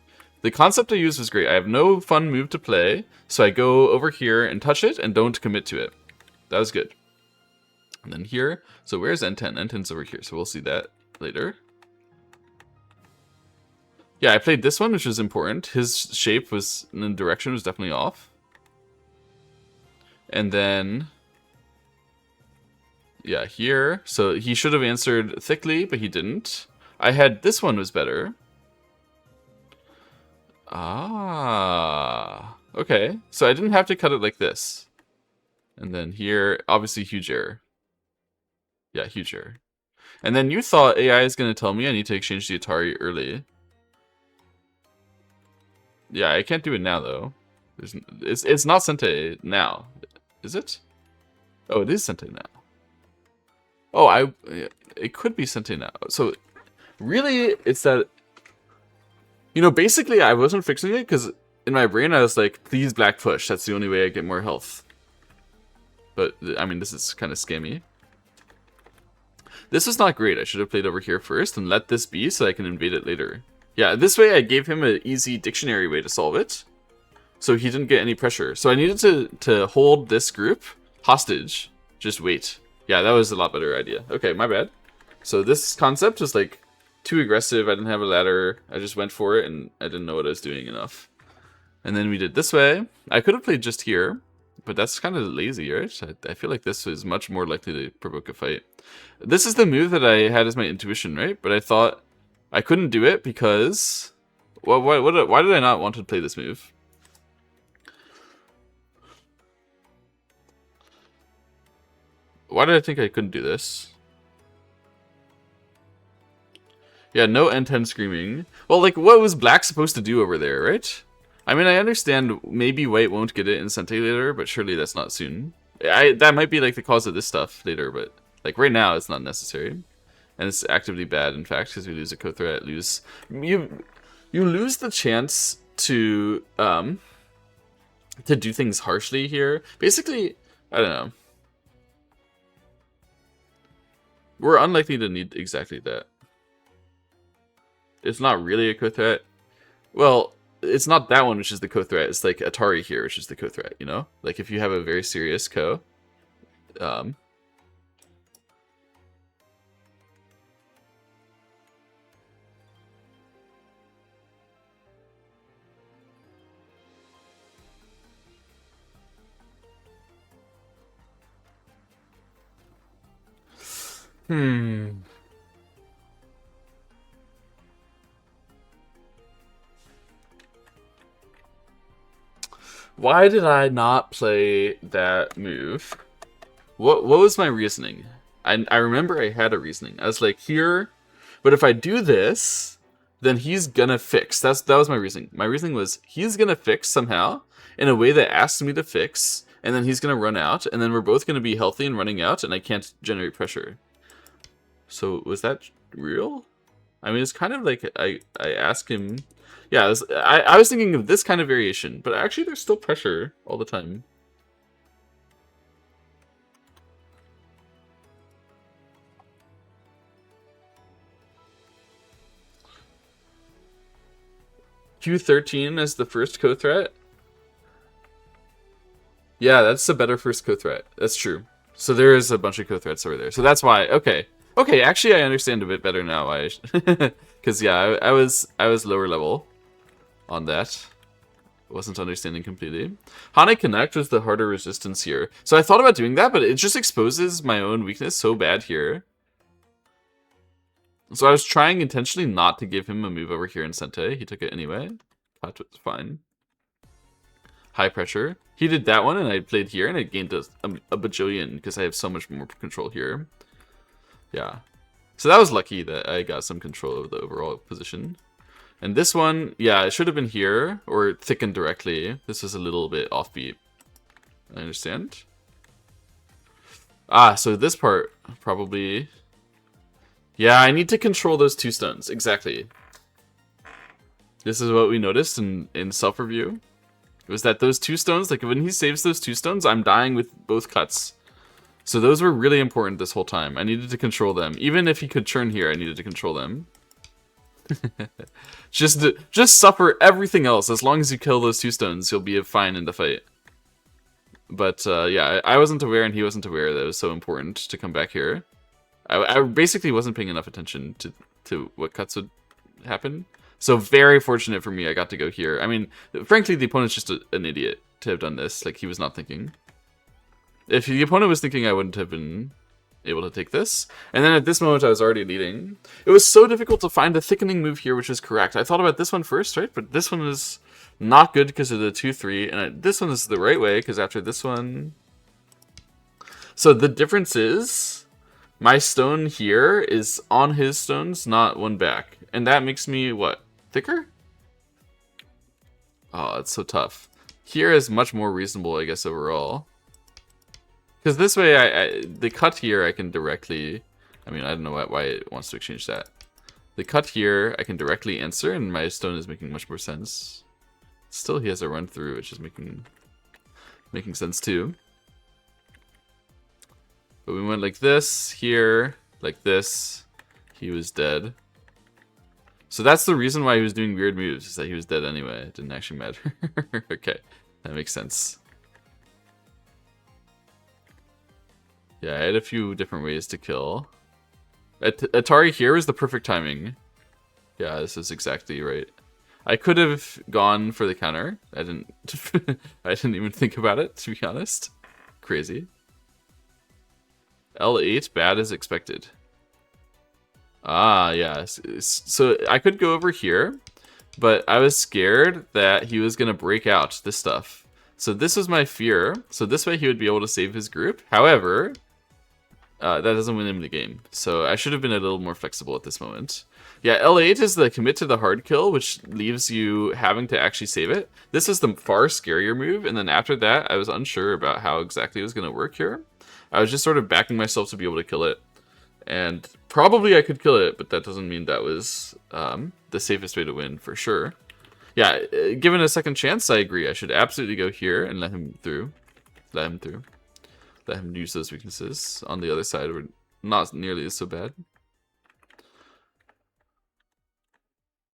concept I used was great. I have no fun move to play, so I go over here and touch it and don't commit to it. That was good. And then here, so where's N10? N10's over here, so we'll see that later. Yeah, I played this one, which was important. His shape was, in the direction was definitely off. And then, yeah, here. So he should have answered thickly, but he didn't. I had this one was better. Ah, okay. So I didn't have to cut it like this. And then here, obviously huge error. Yeah, huge error. And then you thought AI is going to tell me I need to exchange the Atari early. Yeah, I can't do it now, though. It's not Sente now. Is it? Oh, it is Sente now. Oh, it could be Sente now. So, really, it's that... You know, basically, I wasn't fixing it because in my brain, I was like, please black push. That's the only way I get more health. But, I mean, this is kind of scammy. This is not great. I should have played over here first and let this be so I can invade it later. Yeah, this way I gave him an easy dictionary way to solve it. So he didn't get any pressure. So I needed to hold this group hostage. Just wait. Yeah, that was a lot better idea. Okay, my bad. So this concept was like too aggressive. I didn't have a ladder. I just went for it and I didn't know what I was doing enough. And then we did this way. I could have played just here, but that's kind of lazy, right? I feel like this is much more likely to provoke a fight. This is the move that I had as my intuition, right? But I thought I couldn't do it because... Well, why did I not want to play this move? Why did I think I couldn't do this? Yeah, no N10 screaming. Well, like, what was black supposed to do over there, right? I mean, I understand maybe white won't get it in Sente later, but surely that's not soon. That might be, like, the cause of this stuff later, but, like, right now it's not necessary. And it's actively bad, in fact, because we lose a co-threat, you lose the chance to do things harshly here. Basically, I don't know. We're unlikely to need exactly that. It's not really a co-threat. Well, it's not that one which is the co-threat. It's like Atari here, which is the co-threat. You know, like if you have a very serious co. Um, Why did I not play that move? What was my reasoning? I remember I had a reasoning. I was like, here, but if I do this, then he's gonna fix. That was my reasoning. My reasoning was he's gonna fix somehow in a way that asks me to fix, and then he's gonna run out, and then we're both gonna be healthy and running out, and I can't generate pressure. So was that real? I mean, it's kind of like I ask him. Yeah, I was thinking of this kind of variation, but actually there's still pressure all the time. Q13 as the first co-threat? Yeah, that's a better first co-threat. That's true. So there is a bunch of co-threats over there. So that's why. Okay. Okay, actually I understand a bit better now. Because yeah, I was lower level on that. Wasn't understanding completely. Hane Connect was the harder resistance here. So I thought about doing that, but it just exposes my own weakness so bad here. So I was trying intentionally not to give him a move over here in Sente. He took it anyway. Cut was fine. High pressure. He did that one, and I played here, and I gained a bajillion because I have so much more control here. Yeah. So that was lucky that I got some control of the overall position. And this one, yeah, it should have been here, or thickened directly. This was a little bit offbeat. I understand. Ah, so this part, probably... Yeah, I need to control those two stuns, exactly. This is what we noticed in self-review. It was that those two stones, like when he saves those two stones, I'm dying with both cuts. So those were really important this whole time. I needed to control them. Even if he could churn here, I needed to control them. just suffer everything else. As long as you kill those two stones, you'll be fine in the fight. But yeah, I wasn't aware and he wasn't aware that it was so important to come back here. I basically wasn't paying enough attention to what cuts would happen. So very fortunate for me, I got to go here. I mean, frankly, the opponent's just an idiot to have done this. Like, he was not thinking. If the opponent was thinking, I wouldn't have been able to take this. And then at this moment, I was already leading. It was so difficult to find a thickening move here, which is correct. I thought about this one first, right? But this one is not good because of the 2-3. And this one is the right way, because after this one... So the difference is... My stone here is on his stones, not one back. And that makes me, what, thicker? Oh, it's so tough. Here is much more reasonable, I guess, overall. Because this way, the cut here, I can directly... I mean, I don't know why it wants to exchange that. The cut here, I can directly answer, and my stone is making much more sense. Still, he has a run through, which is making sense too. But we went like this, here, like this. He was dead. So that's the reason why he was doing weird moves, is that he was dead anyway. It didn't actually matter. Okay, that makes sense. Yeah, I had a few different ways to kill. Atari here was the perfect timing. Yeah, this is exactly right. I could have gone for the counter. I didn't I didn't even think about it, to be honest. Crazy. L8, bad as expected. Ah, yeah. So I could go over here, but I was scared that he was going to break out this stuff. So this was my fear. So this way he would be able to save his group. However, that doesn't win him the game. So I should have been a little more flexible at this moment. Yeah, L8 is the commit to the hard kill, which leaves you having to actually save it. This is the far scarier move. And then after that, I was unsure about how exactly it was going to work here. I was just sort of backing myself to be able to kill it. And probably I could kill it, but that doesn't mean that was the safest way to win, for sure. Yeah, given a second chance, I agree. I should absolutely go here and let him through. Let him through. Let him use those weaknesses. On the other side, we're not nearly so bad.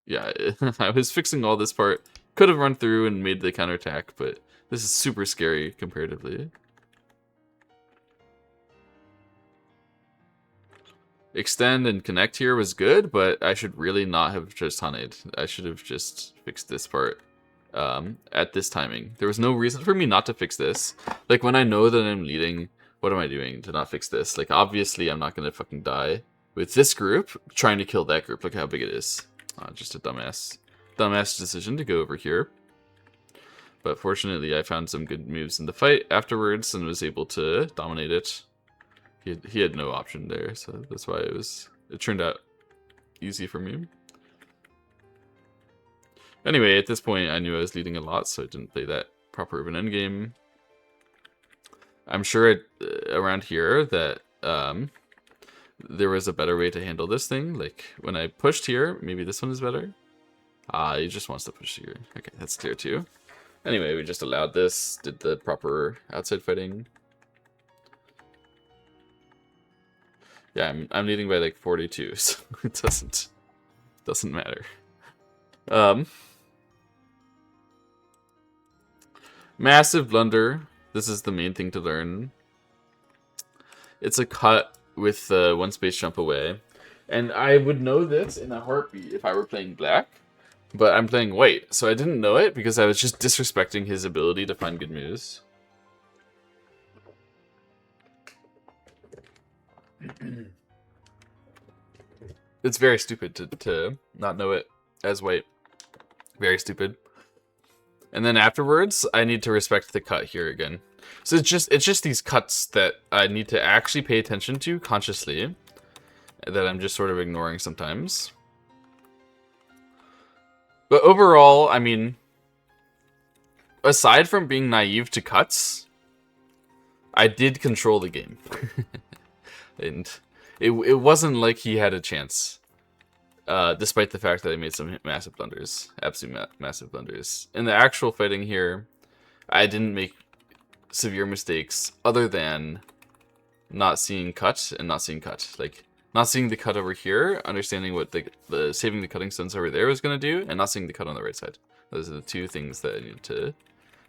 Yeah, I was fixing all this part Could have run through and made the counterattack, but this is super scary comparatively. Extend and connect here was good, but I should really not have just honeyed. I should have just fixed this part at this timing. There was no reason for me not to fix this. Like, when I know that I'm leading, what am I doing to not fix this? Like, obviously I'm not going to fucking die with this group trying to kill that group. Look how big it is. Just a dumbass decision to go over here. But fortunately I found some good moves in the fight afterwards and was able to dominate it. He had no option there, so that's why it turned out easy for me. Anyway, at this point I knew I was leading a lot, so I didn't play that proper of an endgame. I'm sure around here that there was a better way to handle this thing. Like, when I pushed here, maybe this one is better. He just wants to push here. Okay, that's clear too. Anyway, we just allowed this, did the proper outside fighting. Yeah, I'm leading by like 42, so it doesn't matter. Massive blunder. This is the main thing to learn. It's a cut with one space jump away. And I would know this in a heartbeat if I were playing black. But I'm playing white, so I didn't know it because I was just disrespecting his ability to find good moves. It's very stupid to not know it as white. Very stupid. And then afterwards, I need to respect the cut here again. So it's just these cuts that I need to actually pay attention to consciously, that I'm just sort of ignoring sometimes. But overall, I mean, aside from being naive to cuts, I did control the game. And it wasn't like he had a chance. Despite the fact that I made some massive blunders. Absolute massive blunders. In the actual fighting here, I didn't make severe mistakes other than not seeing cut and not seeing cut. Like, not seeing the cut over here, understanding what the saving the cutting stones over there was going to do, and not seeing the cut on the right side. Those are the two things that I needed to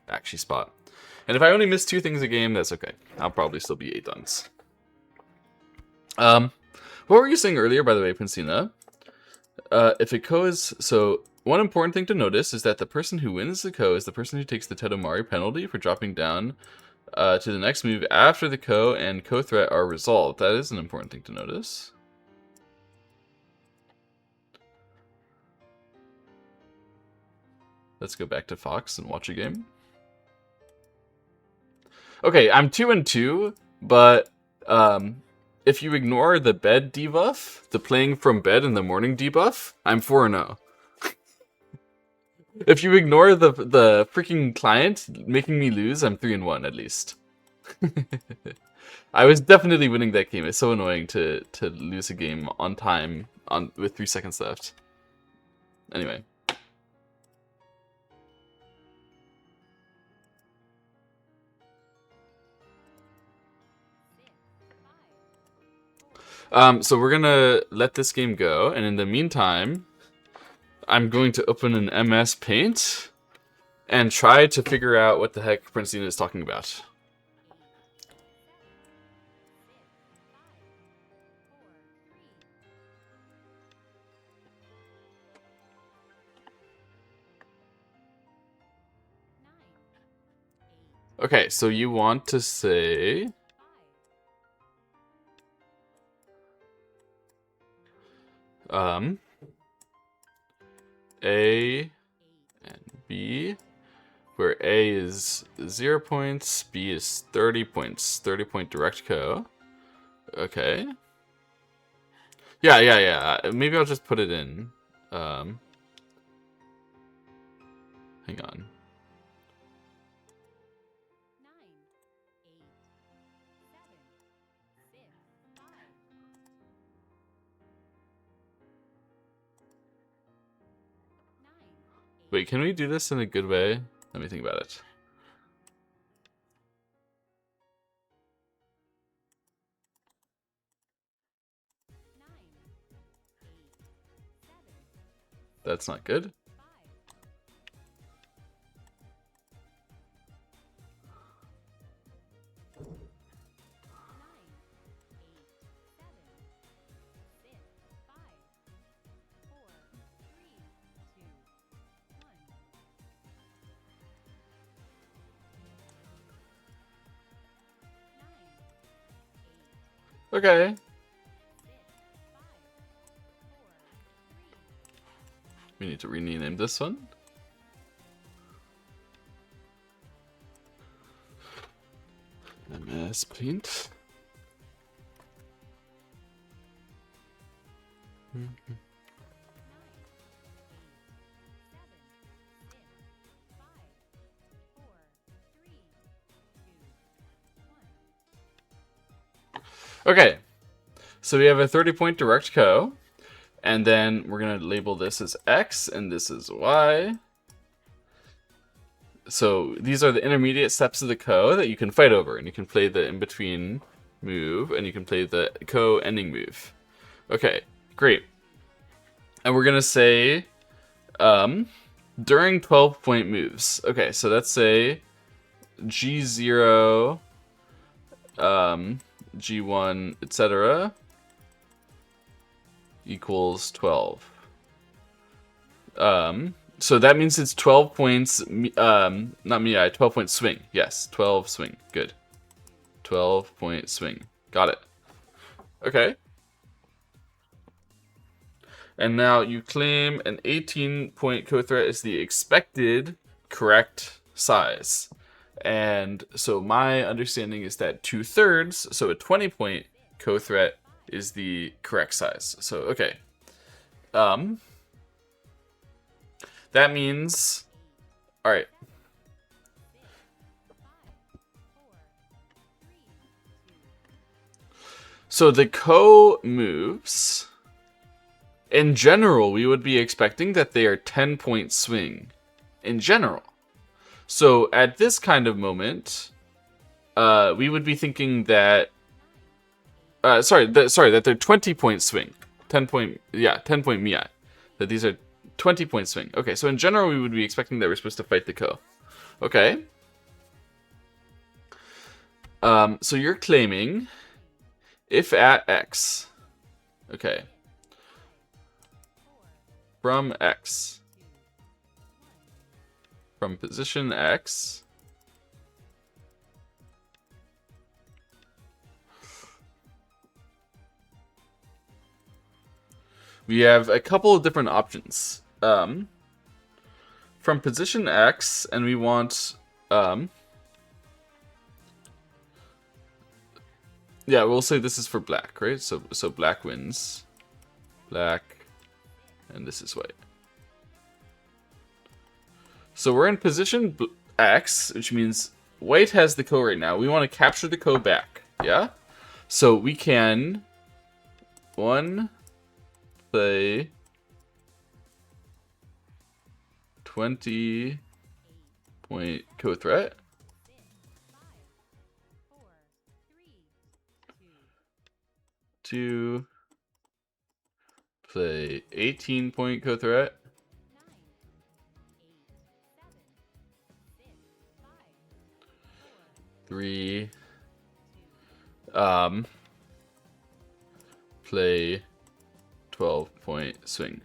actually spot. And if I only miss 2 things a game, that's okay. I'll probably still be 8 duns. What were you saying earlier, by the way, Princina? If a ko is... So, one important thing to notice is that the person who wins the ko is the person who takes the Tedomari penalty for dropping down to the next move after the ko and ko threat are resolved. That is an important thing to notice. Let's go back to Fox and watch a game. Okay, I'm 2-2, but if you ignore the bed debuff, the playing from bed in the morning debuff, I'm 4-0. If you ignore the freaking client making me lose, I'm 3-1 at least. I was definitely winning that game. It's so annoying to lose a game on time with 3 seconds left. Anyway. So we're gonna let this game go, and in the meantime, I'm going to open an MS Paint and try to figure out what the heck Princina is talking about. Okay, so you want to say... A and B, where A is 0 points, B is 30 points, 30 point direct co. Okay. Yeah. Maybe I'll just put it in. Hang on. Wait, can we do this in a good way? Let me think about it. That's not good. Okay. We need to rename this one. MS Paint. Okay, so we have a 30-point direct co, and then we're going to label this as X, and this is Y. So these are the intermediate steps of the co that you can fight over, and you can play the in-between move, and you can play the co ending move. Okay, great. And we're going to say during 12-point moves. Okay, so let's say G0, G1, etc. equals 12. So that means it's 12 points, not me, 12 point swing. Yes, 12 swing. Good. 12-point swing. Got it. Okay. And now you claim an 18-point co-threat is the expected correct size. And so my understanding is that 2/3, so a 20-point co-threat is the correct size. So, okay. That means, all right. So the co moves, in general, we would be expecting that they are 10-point swing. In general. So at this kind of moment, we would be thinking that, that they're 20-point swing. 10-point miai. That these are 20-point swing. Okay, so in general, we would be expecting that we're supposed to fight the ko. Okay. So you're claiming if at X. Okay. From X. From position X. We have a couple of different options. From position X, and we want, yeah, we'll say this is for black, right? So black wins. Black, and this is white. So we're in position X, which means white has the ko right now. We want to capture the ko back, yeah? So we can, play 20-point co-threat. 2, play 18-point co-threat. 3, play 12-point swing.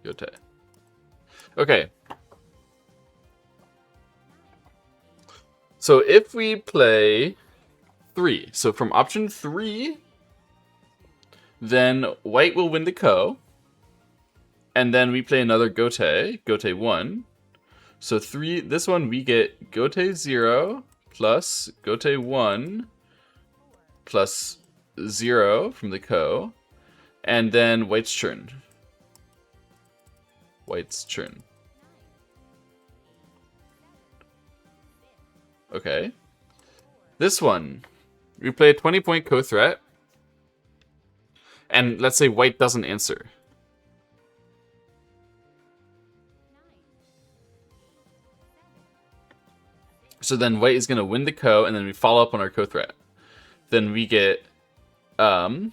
Gote. Okay. So if we play 3, so from option 3, then white will win the ko. And then we play another gote 1. So 3, this one we get gote 0 plus gote 1 plus 0 from the ko. And then white's turn. White's turn. Okay. This one, we play a 20-point co-threat. And let's say white doesn't answer. So then white is going to win the ko, and then we follow up on our co-threat. Then we get 20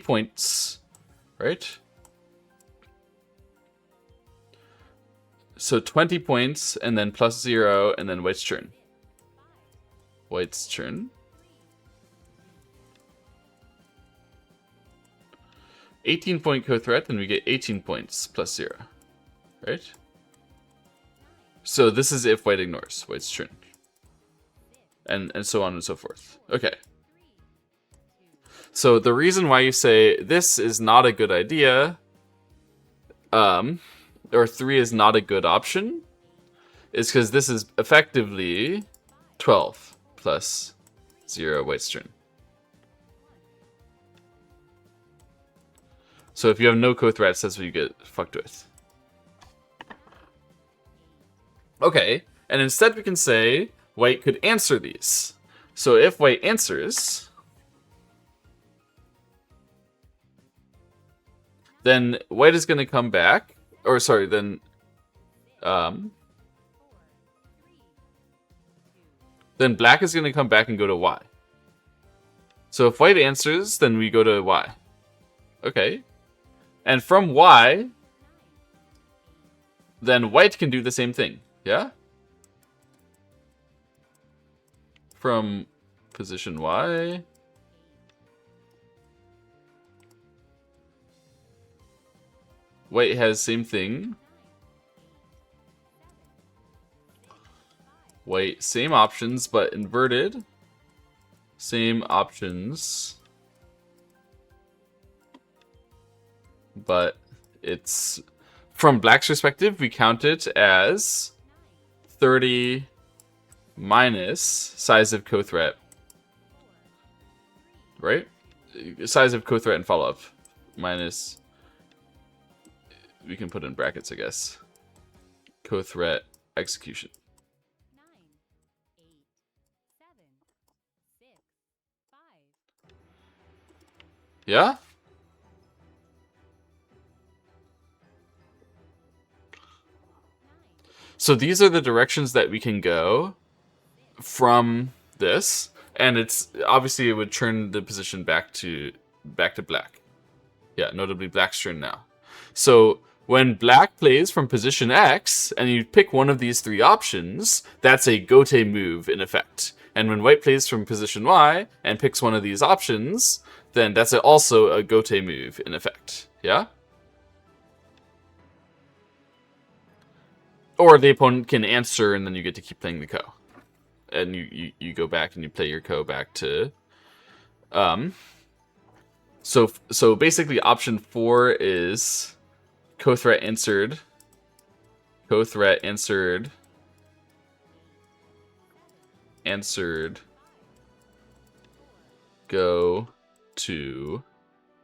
points, right? So 20 points, and then plus 0, and then white's turn. White's turn. 18-point co-threat, then we get 18 points plus 0, right? So this is if white ignores. White's turn. and so on and so forth. Okay. So the reason why you say this is not a good idea, or 3 is not a good option, is because this is effectively 12 plus 0 white string. So if you have no co-threats, that's what you get fucked with. Okay, and instead we can say white could answer these. So if white answers, then white is going to come back, or sorry, then black is going to come back and go to y. So if white answers, then we go to y. Okay. And from y, then white can do the same thing. Yeah? From position y. White has same thing. White, same options, but inverted. Same options. But it's, from black's perspective, we count it as 30 minus size of co-threat. Right? Size of co-threat and follow-up. Minus, we can put in brackets, I guess. Co-threat execution. 9, 8, 7, 6, 5. Yeah? So these are the directions that we can go from this, and it's obviously it would turn the position back to black. Yeah, notably black's turn now. So when black plays from position X and you pick one of these 3 options, that's a gote move in effect. And when white plays from position Y and picks one of these options, then that's also a gote move in effect. Yeah? Or the opponent can answer and then you get to keep playing the ko. And you go back and you play your ko back to... So basically option 4 is co-threat answered. Co-threat answered. Answered. Go to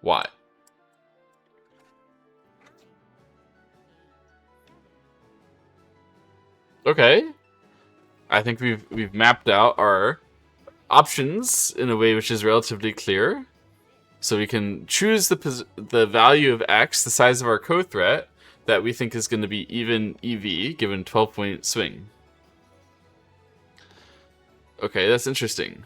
Y. Okay. I think we've mapped out our options in a way which is relatively clear. So we can choose the value of X, the size of our co-threat, that we think is going to be even EV, given 12-point swing. Okay, that's interesting.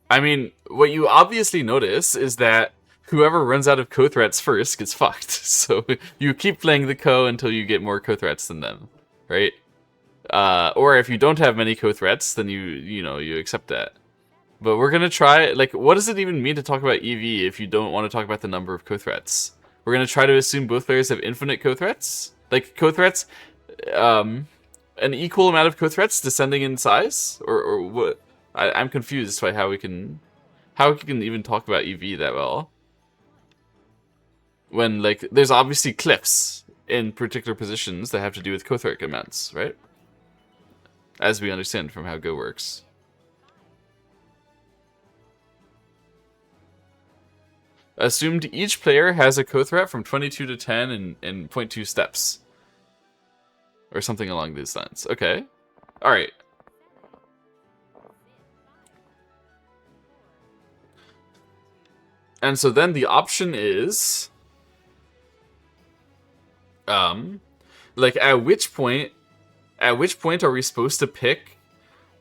I mean, what you obviously notice is that whoever runs out of co-threats first gets fucked. So you keep playing the ko until you get more co-threats than them, right? Or if you don't have many co-threats, then you accept that. But we're gonna try, like, what does it even mean to talk about EV if you don't want to talk about the number of co-threats? We're gonna try to assume both players have infinite co-threats? Like, co-threats, an equal amount of co-threats descending in size? Or what? I'm confused by how we can even talk about EV that well. When, like, there's obviously cliffs in particular positions that have to do with co-threat amounts, right? As we understand from how Go works. Assumed each player has a co-threat from 22 to 10 in 0.2 steps. Or something along these lines. Okay. Alright. And so then the option is... like, at which point are we supposed to pick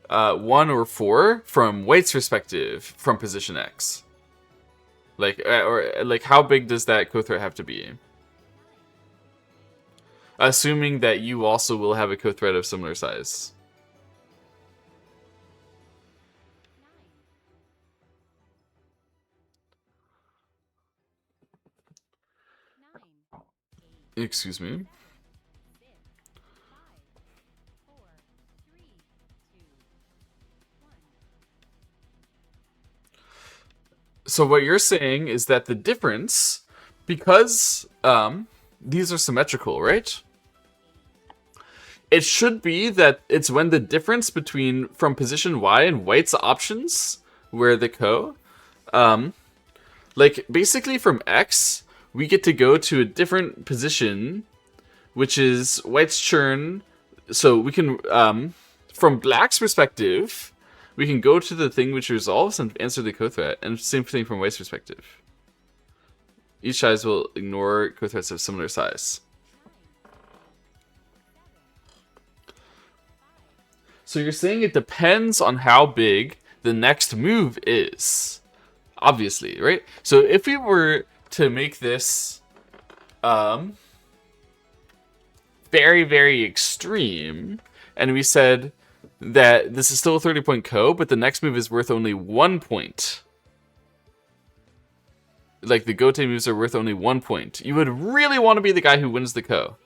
1 or 4 from white's perspective from position X? Like, or like, how big does that co-threat have to be? Assuming that you also will have a co-threat of similar size. Excuse me. 6, 5, 4, 3, 2, 1. So what you're saying is that the difference, because these are symmetrical, right? It should be that it's when the difference between from position Y and white's options, where the like basically from X, we get to go to a different position, which is white's turn. So we can, from black's perspective, we can go to the thing which resolves and answer the co-threat, and same thing from white's perspective. Each size will ignore co-threats of similar size. So you're saying it depends on how big the next move is. Obviously, right? So if we were to make this very, very extreme, and we said that this is still a 30-point co, but the next move is worth only 1 point. Like the gote moves are worth only 1 point. You would really want to be the guy who wins the co.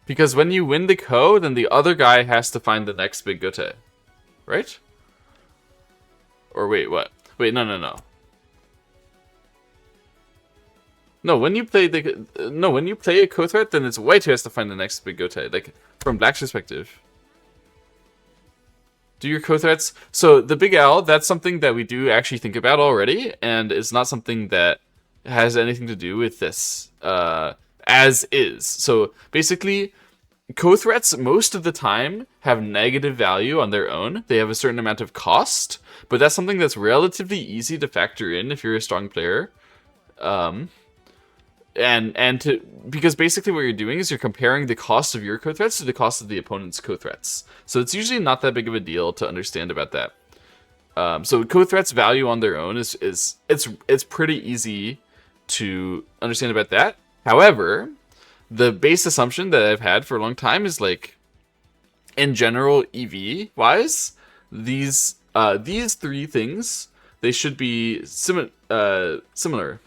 Because when you win the ko, then the other guy has to find the next big gote. Right? Or wait, what? Wait, no. No, when you play a co-threat, then it's white who has to find the next big gote. Like, from black's perspective. Do your co-threats... So, the big L, that's something that we do actually think about already, and it's not something that has anything to do with this. As is. So basically, co-threats most of the time have negative value on their own. They have a certain amount of cost, but that's something that's relatively easy to factor in if you're a strong player. Because basically what you're doing is you're comparing the cost of your co-threats to the cost of the opponent's co-threats. So it's usually not that big of a deal to understand about that. So co-threats value on their own it's pretty easy to understand about that. However, the base assumption that I've had for a long time is like, in general, EV wise, these three things, they should be similar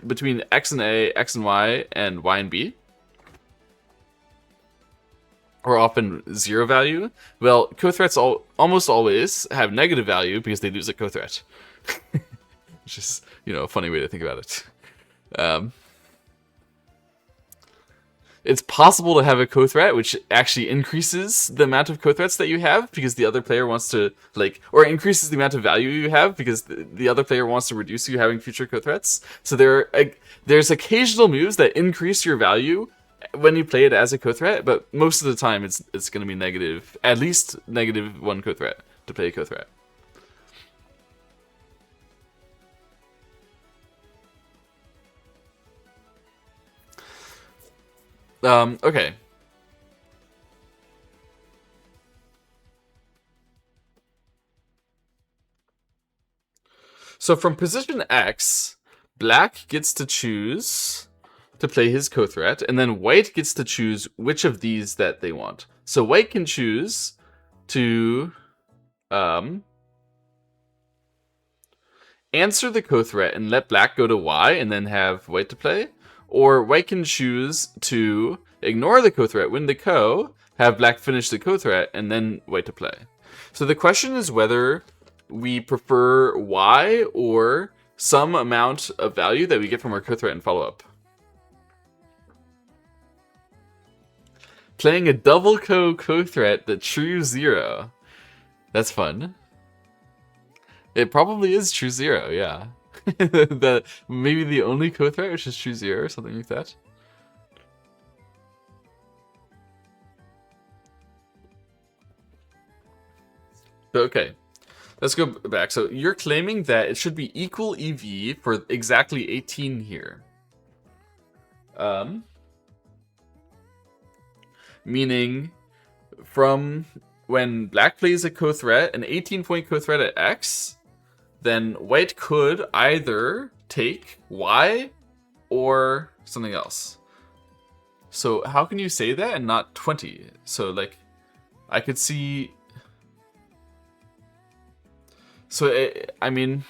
between X and A, X and Y, and Y and B, or often zero value. Well, co-threats almost always have negative value because they lose a co-threat, which is, a funny way to think about it. It's possible to have a co-threat which actually increases the amount of co-threats that you have because the other player wants to, or increases the amount of value you have because the other player wants to reduce you having future co-threats. So there's occasional moves that increase your value when you play it as a co-threat, but most of the time it's going to be negative, at least negative 1 co-threat to play a co-threat. Okay. So from position X, black gets to choose to play his co-threat, and then white gets to choose which of these that they want. So white can choose to answer the co-threat and let black go to Y and then have white to play. Or white can choose to ignore the co-threat, win the ko, have black finish the co-threat, and then white to play. So the question is whether we prefer Y or some amount of value that we get from our co-threat and follow-up. Playing a double co-threat that true 0. That's fun. It probably is true 0, yeah. Maybe the only co-threat which is true 0 or something like that. Okay, let's go back. So you're claiming that it should be equal EV for exactly 18 here. Meaning from when black plays a co-threat, an 18-point co-threat at X, then white could either take Y or something else. So how can you say that and not 20? So I could see... So, I mean,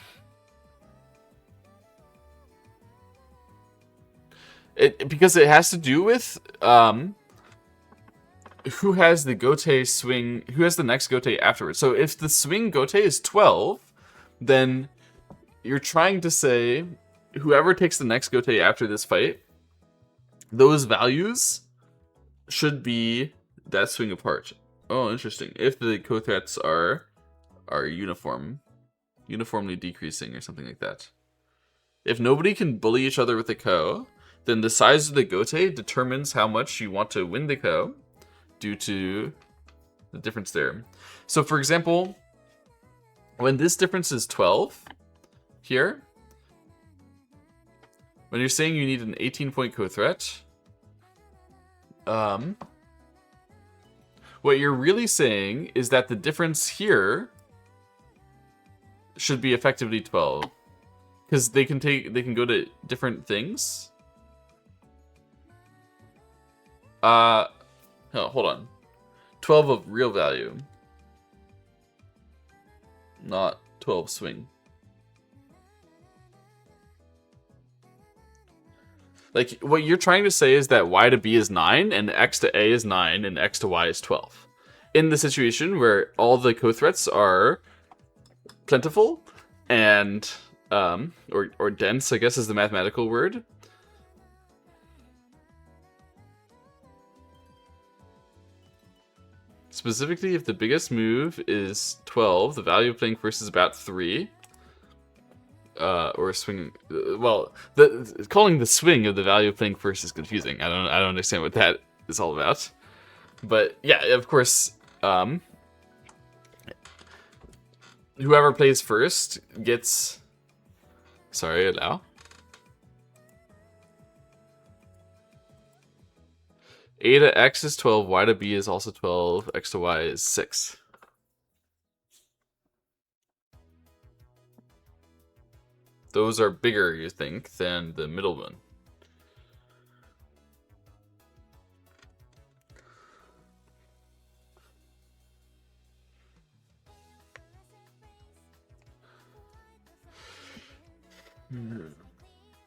because it has to do with who has the gote swing, who has the next gote afterwards. So if the swing gote is 12, then you're trying to say whoever takes the next gote after this fight, those values should be that swing apart. Oh, interesting. If the co-threats are uniformly decreasing or something like that. If nobody can bully each other with the ko, then the size of the gote determines how much you want to win the ko due to the difference there. So for example, when this difference is 12 here, when you're saying you need an 18-point co-threat, what you're really saying is that the difference here should be effectively 12. Because they can go to different things. Oh, hold on. 12 of real value. Not 12 swing. Like, what you're trying to say is that y to b is 9, and x to a is 9, and x to y is 12. In the situation where all the co-threats are plentiful, and, or dense, I guess is the mathematical word. Specifically, if the biggest move is 12, the value of playing first is about 3. Or swing. Well, calling the swing of the value of playing first is confusing. I don't understand what that is all about. But yeah, of course, whoever plays first gets. Sorry, allow. A to x is 12, y to b is also 12, x to y is 6. Those are bigger, you think, than the middle one.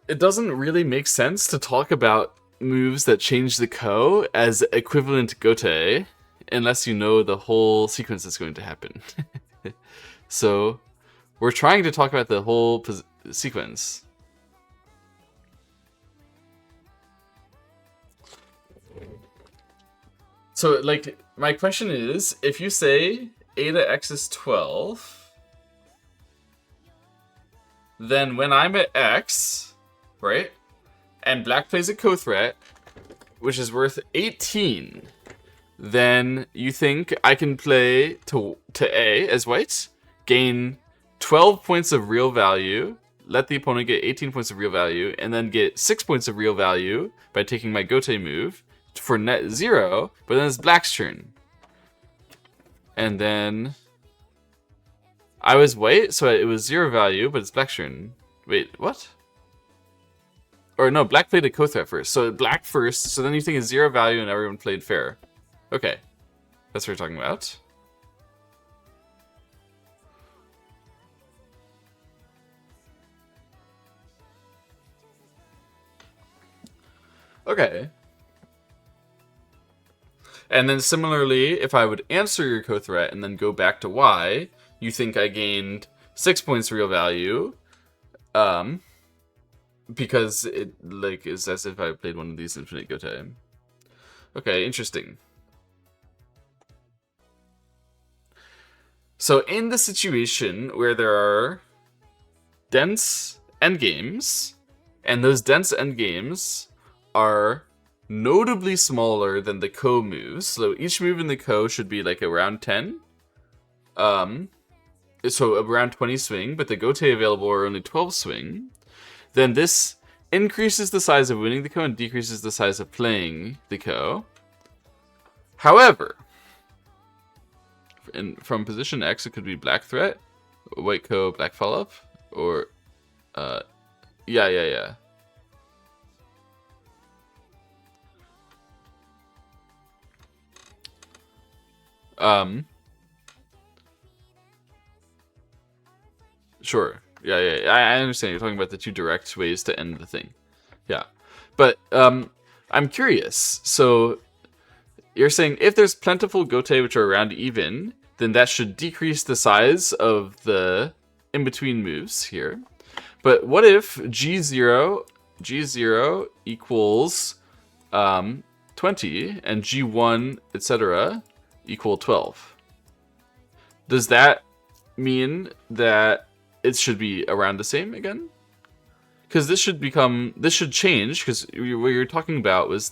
It doesn't really make sense to talk about moves that change the ko as equivalent gote unless you know the whole sequence that's going to happen. So we're trying to talk about the whole sequence. So, like, my question is, if you say a to x is 12, then when I'm at x, right, and black plays a co-threat, which is worth 18, then you think I can play to a as white, gain 12 points of real value, let the opponent get 18 points of real value, and then get 6 points of real value by taking my gote move for net 0, but then it's black's turn. And then I was white, so it was 0 value, but it's black's turn. Wait, what? Or no, black played a co-threat first. So black first, so then you think it's 0 value and everyone played fair. Okay. That's what we're talking about. Okay. And then similarly, if I would answer your co-threat and then go back to Y, you think I gained 6 points real value. Because it like is as if I played one of these infinite gote. Okay, interesting. So in the situation where there are dense endgames, and those dense endgames are notably smaller than the ko moves, so each move in the ko should be like around 10. So around 20 swing, but the gote available are only 12 swing. Then this increases the size of winning the ko and decreases the size of playing the ko. However, from position X, it could be black threat, white ko, black follow-up, or yeah. Sure. Yeah. I understand. You're talking about the two direct ways to end the thing. Yeah. But I'm curious. So you're saying if there's plentiful gote which are around even, then that should decrease the size of the in-between moves here. But what if G0 equals 20 and G1, etc. equal 12? Does that mean that it should be around the same again? Because this should change, because what you're talking about was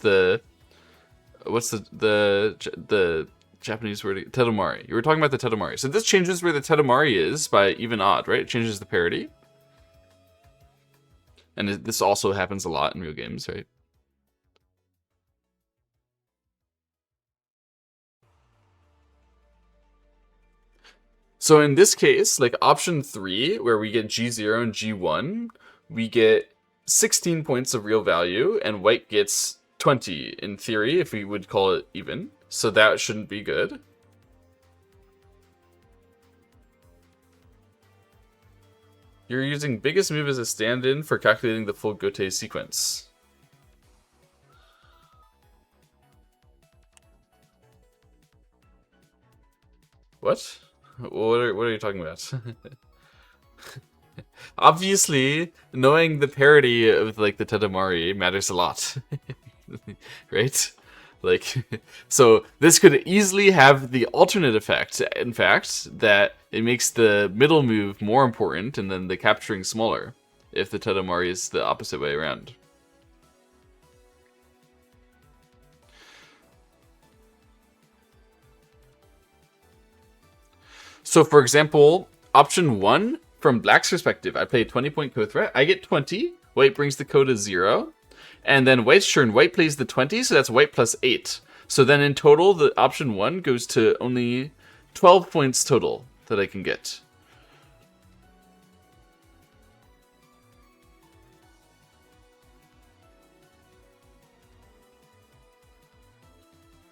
what's the Japanese word? Tetomari. You were talking about the Tetomari. So this changes where the Tetomari is by even odd, right? It changes the parity. And this also happens a lot in real games, right? So in this case, like option 3, where we get G0 and G1, we get 16 points of real value, and white gets 20, in theory, if we would call it even. So that shouldn't be good. You're using biggest move as a stand-in for calculating the full gote sequence. What? What are you talking about? Obviously, knowing the parity of like the Tetomari matters a lot. Right? Like, so this could easily have the alternate effect, in fact, that it makes the middle move more important and then the capturing smaller, if the Tetomari is the opposite way around. So for example, option 1, from black's perspective, I play a 20-point co-threat, I get 20, white brings the ko to 0, and then white's turn, white plays the 20, so that's white plus 8. So then in total, the option 1 goes to only 12 points total that I can get.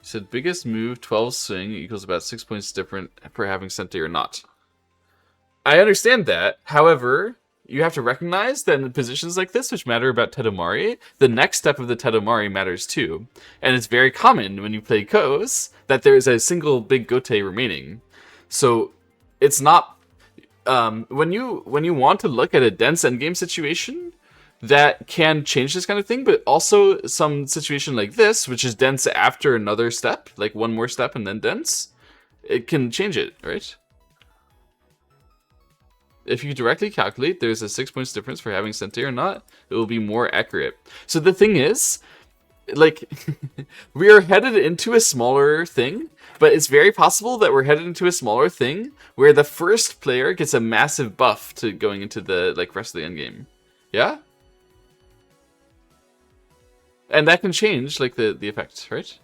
Said biggest move, 12 swing equals about 6 points different for having Sente or not. I understand that. However, you have to recognize that in positions like this, which matter about Tetomari, the next step of the Tetomari matters too. And it's very common when you play Ko's that there is a single big gote remaining. So it's not when you want to look at a dense endgame situation, that can change this kind of thing, but also some situation like this, which is dense after another step, like one more step and then dense, it can change it, right? If you directly calculate there's a 6 points difference for having Sente or not, it will be more accurate. So the thing is, like, we are headed into a smaller thing, but it's very possible that we're headed into a smaller thing where the first player gets a massive buff to going into the like rest of the endgame. Yeah? And that can change, like, the effect, right?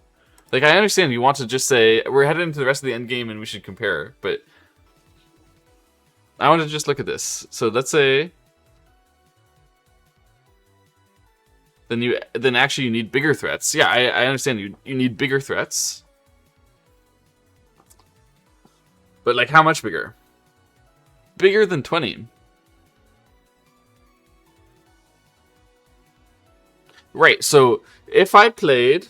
Like, I understand you want to just say, we're headed into the rest of the end game and we should compare, but I want to just look at this. So let's say then actually you need bigger threats. Yeah, I understand you need bigger threats. But like how much bigger? Bigger than 20. Right, so if I did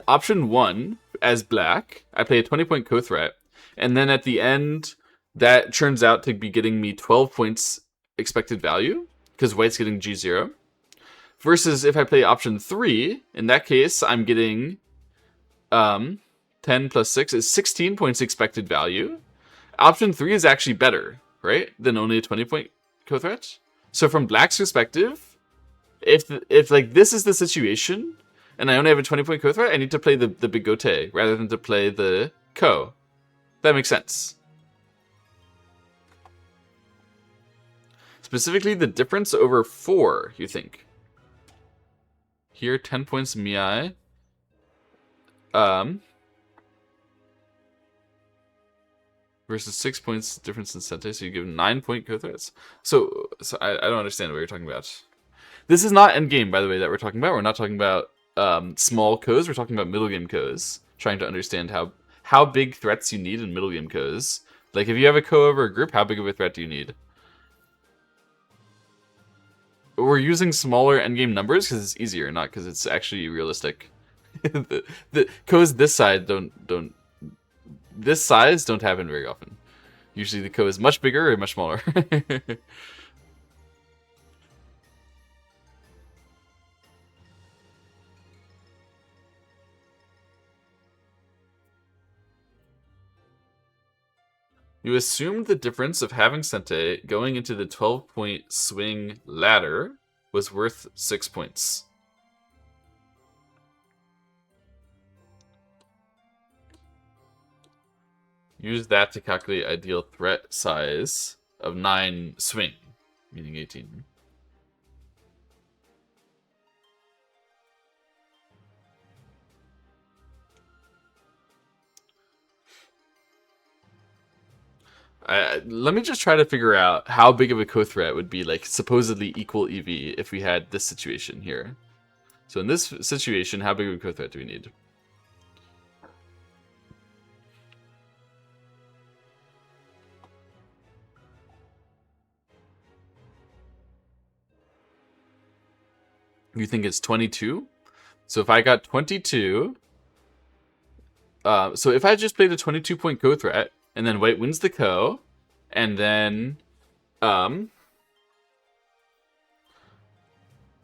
option 1 as black, I play a 20-point co-threat, and then at the end, that turns out to be getting me 12 points expected value, because white's getting G0. Versus if I play option 3, in that case, I'm getting 10 plus 6 is 16 points expected value. Option 3 is actually better, right, than only a 20-point co-threat. So from black's perspective, if like this is the situation, and I only have a 20-point co-threat, I need to play the big gote rather than to play the ko. That makes sense. Specifically, the difference over 4, you think? Here, 10 points Mii. Versus 6 points difference in Sente, so you give 9-point co-threats. So I don't understand what you're talking about. This is not endgame, by the way, that we're talking about. We're not talking about small co's. We're talking about middle game co's. Trying to understand how big threats you need in middle game co's. Like, if you have a ko over a group, how big of a threat do you need? we're using smaller endgame numbers because it's easier, not because it's actually realistic. the co's this size don't happen very often. Usually the co is much bigger or much smaller. You assumed the difference of having Sente going into the 12-point swing ladder was worth 6 points. Use that to calculate ideal threat size of 9 swing, meaning 18. Let me just try to figure out how big of a co-threat would be like supposedly equal EV if we had this situation here. So in this situation, how big of a co-threat do we need? You think it's 22? So if I got 22, so if I just played a 22-point co-threat, and then white wins the co, and then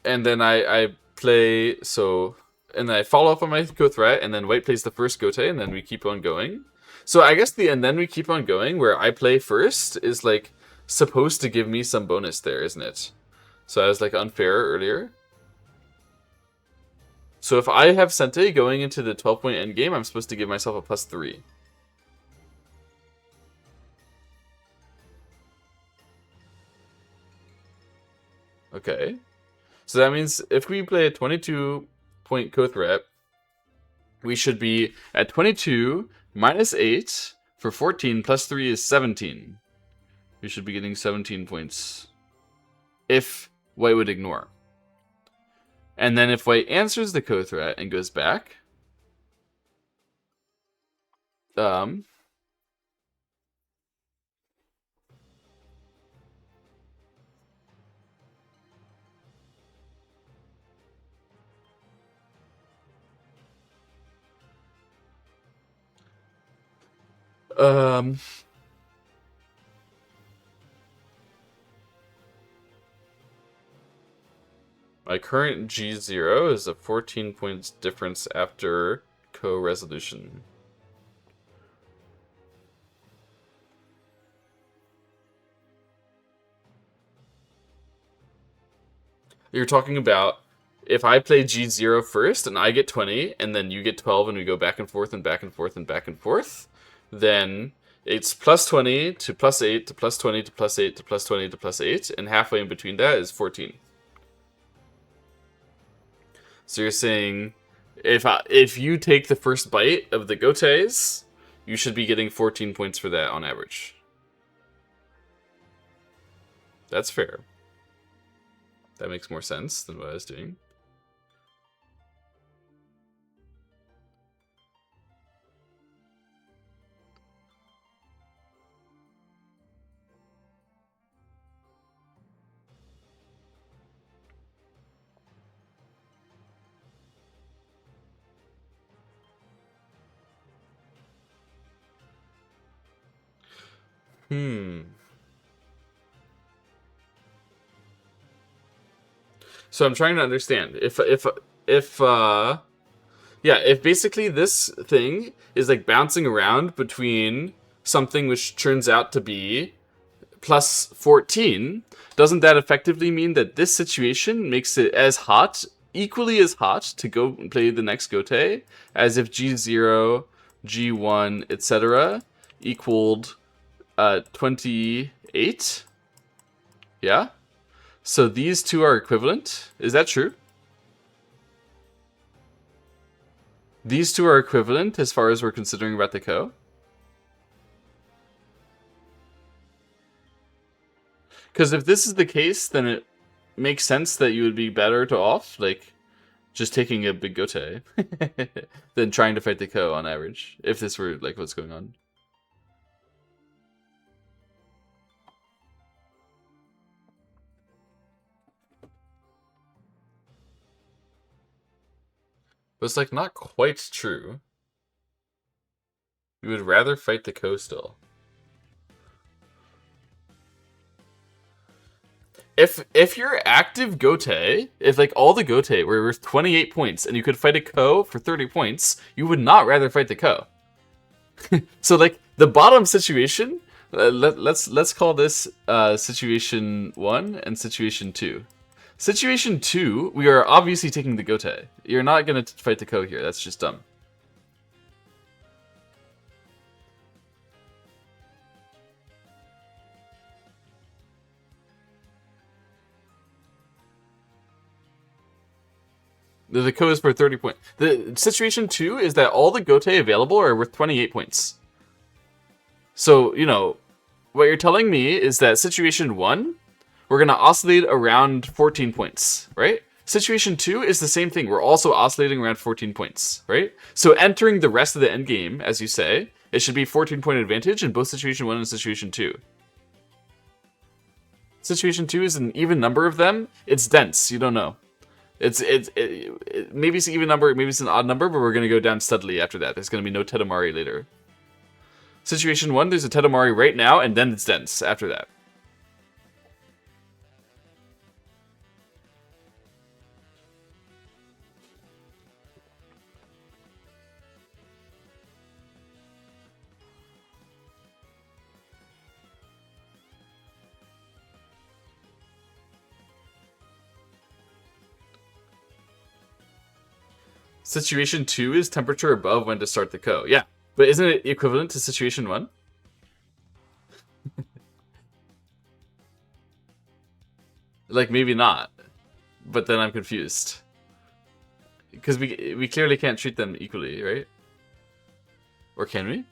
I play, so, and then I follow up on my co-threat, and then white plays the first gote, and then we keep on going. So I guess the and then we keep on going, where I play first, is like supposed to give me some bonus there, isn't it? So I was like unfair earlier. So if I have Sente going into the 12-point endgame, I'm supposed to give myself a +3. Okay. So that means if we play a 22-point co-threat, we should be at 22 minus 8 for 14 plus 3 is 17. We should be getting 17 points. If white would ignore. And then if white answers the co-threat and goes back, my current G0 is a 14 points difference after co-resolution. You're talking about if I play G0 first and I get 20 and then you get 12 and we go back and forth and back and forth and back and forth, then it's +20 to +8 to +20 to +8 to +20 to +8, and halfway in between that is 14. So you're saying if you take the first bite of the gotes, you should be getting 14 points for that on average. That's fair. That makes more sense than what I was doing. So I'm trying to understand if basically this thing is like bouncing around between something which turns out to be +14, doesn't that effectively mean that this situation makes it as hot, equally as hot, to go play the next gote as if G0, G1, etc. equaled 28? Yeah? So these two are equivalent? Is that true? These two are equivalent as far as we're considering about the co? Because if this is the case, then it makes sense that you would be better to off, like, just taking a big gote than trying to fight the ko on average, if this were, like, what's going on. But it's like not quite true. You would rather fight the Ko still. If your active Gote, if like all the Gote were worth 28 points and you could fight a Ko for 30 points, you would not rather fight the Ko. So like the bottom situation, let's call this situation 1 and situation 2. Situation 2, we are obviously taking the Gote. You're not gonna fight the Ko here. That's just dumb. The Ko is for 30 points. The situation 2 is that all the Gote available are worth 28 points. So, you know, what you're telling me is that situation 1, we're going to oscillate around 14 points, right? Situation 2 is the same thing. We're also oscillating around 14 points, right? So entering the rest of the endgame, as you say, it should be 14-point advantage in both situation 1 and situation 2. Situation 2 is an even number of them. It's dense. You don't know. Maybe it's an even number, maybe it's an odd number, but we're going to go down steadily after that. There's going to be no Tedamari later. Situation 1, there's a Tedamari right now, and then it's dense after that. Situation 2 is temperature above when to start the Ko. Yeah, but isn't it equivalent to situation 1? Like, maybe not. But then I'm confused. Because we clearly can't treat them equally, right? Or can we?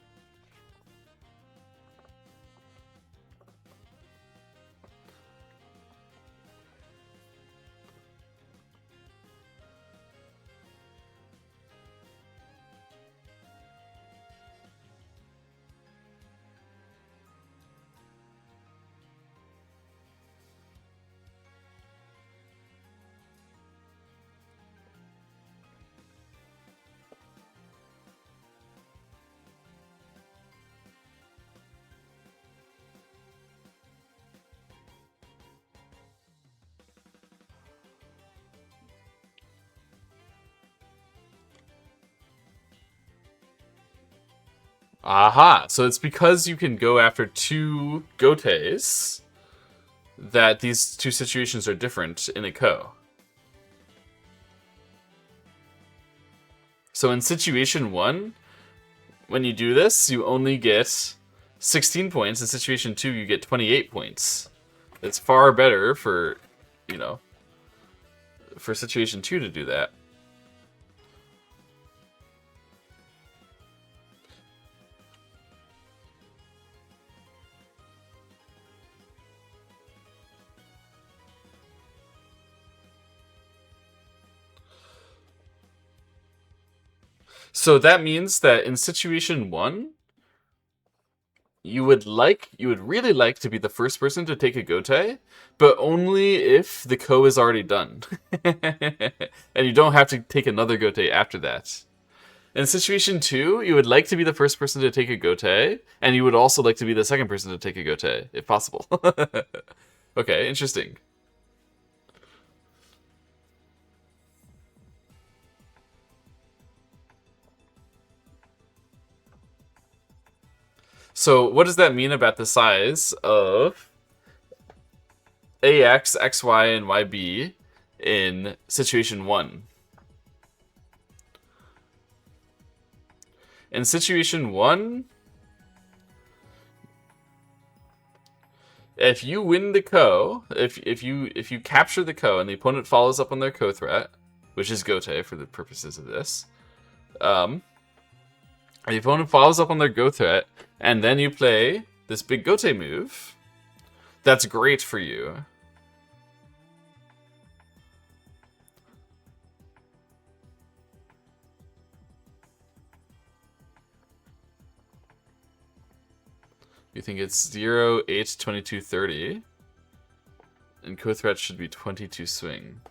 Aha! So it's because you can go after 2 Gotes that these 2 situations are different in a Ko. So in situation 1, when you do this, you only get 16 points. In situation 2, you get 28 points. It's far better for, you know, for situation 2 to do that. So that means that in situation 1, you would really like to be the first person to take a Gote, but only if the Ko is already done. And you don't have to take another Gote after that. In situation 2, you would like to be the first person to take a Gote, and you would also like to be the second person to take a Gote, if possible. Okay, interesting. So what does that mean about the size of AX, XY, and YB in situation 1? In situation 1, if you win the Ko, if you capture the Ko and the opponent follows up on their Ko threat, which is Gote for the purposes of this, the opponent follows up on their Go threat, and then you play this big Gote move, that's great for you. You think it's 0, 8, 22, 30. And Ko threat should be 22 swing.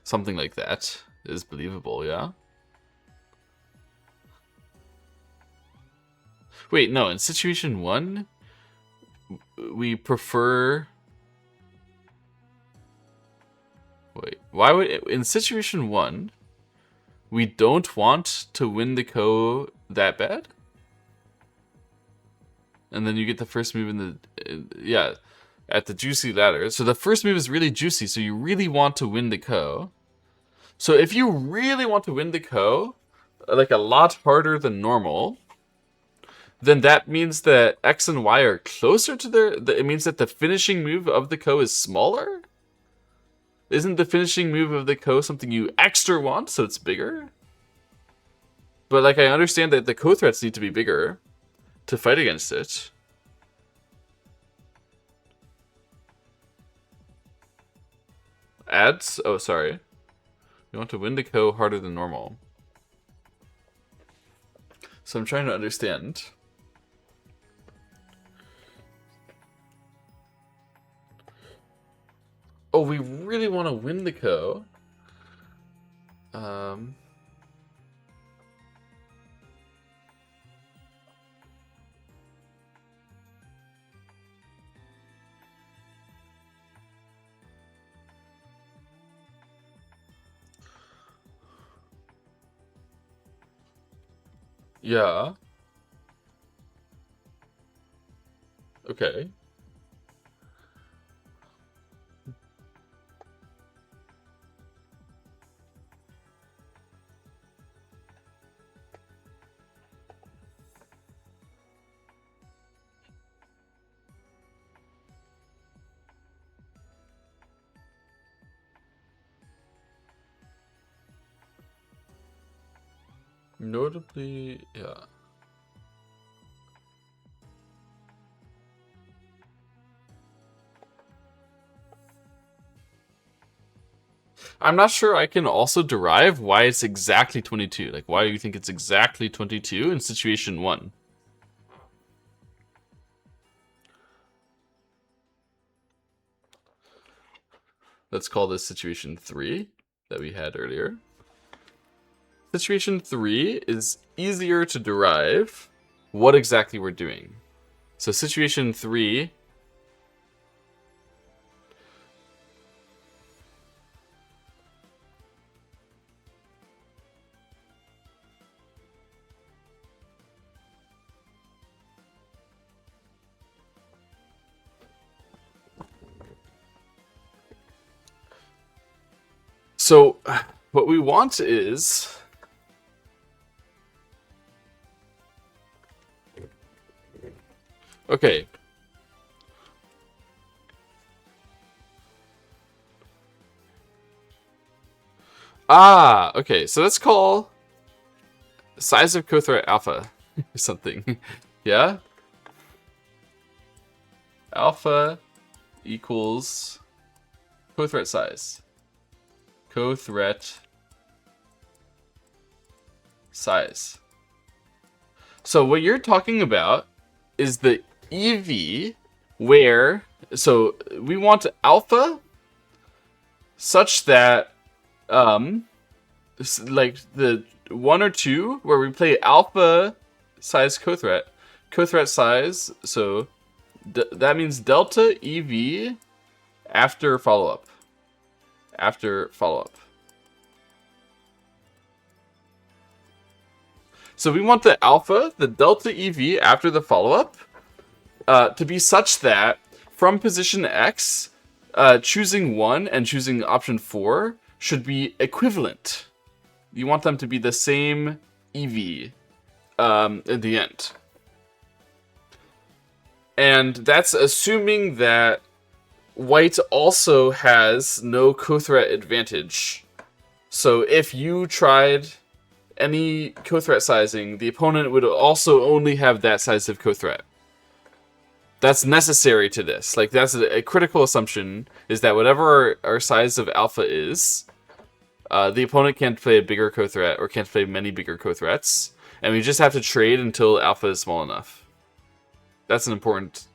Something like that is believable, yeah? Wait, no, in situation 1, we prefer... Wait, why would... In situation 1, we don't want to win the ko that bad? And then you get the first move in the... yeah, at the juicy ladder. So the first move is really juicy, so you really want to win the ko. So if you really want to win the ko, like a lot harder than normal, then that means that X and Y are closer to it means that the finishing move of the ko is smaller? Isn't the finishing move of the ko something you extra want, so it's bigger? But like I understand that the ko threats need to be bigger to fight against it. Ads? Oh, sorry. You want to win the ko harder than normal. So I'm trying to understand. Oh, we really want to win the ko. Yeah. Okay. Notably, yeah. I'm not sure I can also derive why it's exactly 22. Like, why do you think it's exactly 22 in situation 1? Let's call this situation 3 that we had earlier. Situation 3 is easier to derive what exactly we're doing. So situation 3... So, what we want is... Okay. Ah, okay. So let's call size of cothreat alpha or something. Yeah? Alpha equals cothreat size. Cothreat size. So what you're talking about is the EV where, so we want alpha such that, like the 1 or 2 where we play alpha size cothreat size, so that means delta EV after follow-up. So we want the alpha, the delta EV after the follow-up, to be such that from position X, choosing 1 and choosing option 4 should be equivalent. You want them to be the same EV at the end. And that's assuming that white also has no cothreat advantage. So if you tried any cothreat sizing, the opponent would also only have that size of cothreat. That's necessary to this. Like, that's a critical assumption, is that whatever our size of alpha is, the opponent can't play a bigger cothreat or can't play many bigger cothreats, and we just have to trade until alpha is small enough. That's an important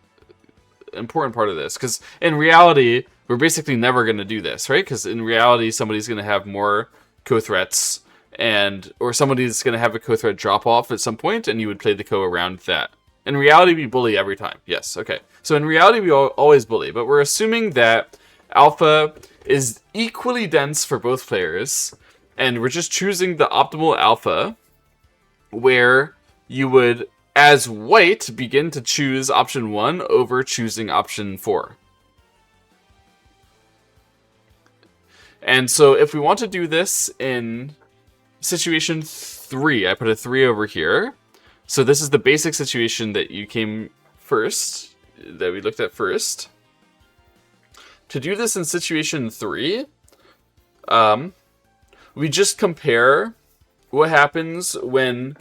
part of this, because in reality, we're basically never going to do this, right? Because in reality, somebody's going to have more co-threats, or somebody's going to have a co-threat drop off at some point, and you would play the co around that. In reality, we bully every time. Yes, okay. So in reality, we always bully, but we're assuming that alpha is equally dense for both players, and we're just choosing the optimal alpha, where you would, as white, begin to choose option 1 over choosing option 4. And so if we want to do this in situation 3, I put a 3 over here. So this is the basic situation that you came first, that we looked at first. To do this in situation 3, we just compare what happens when,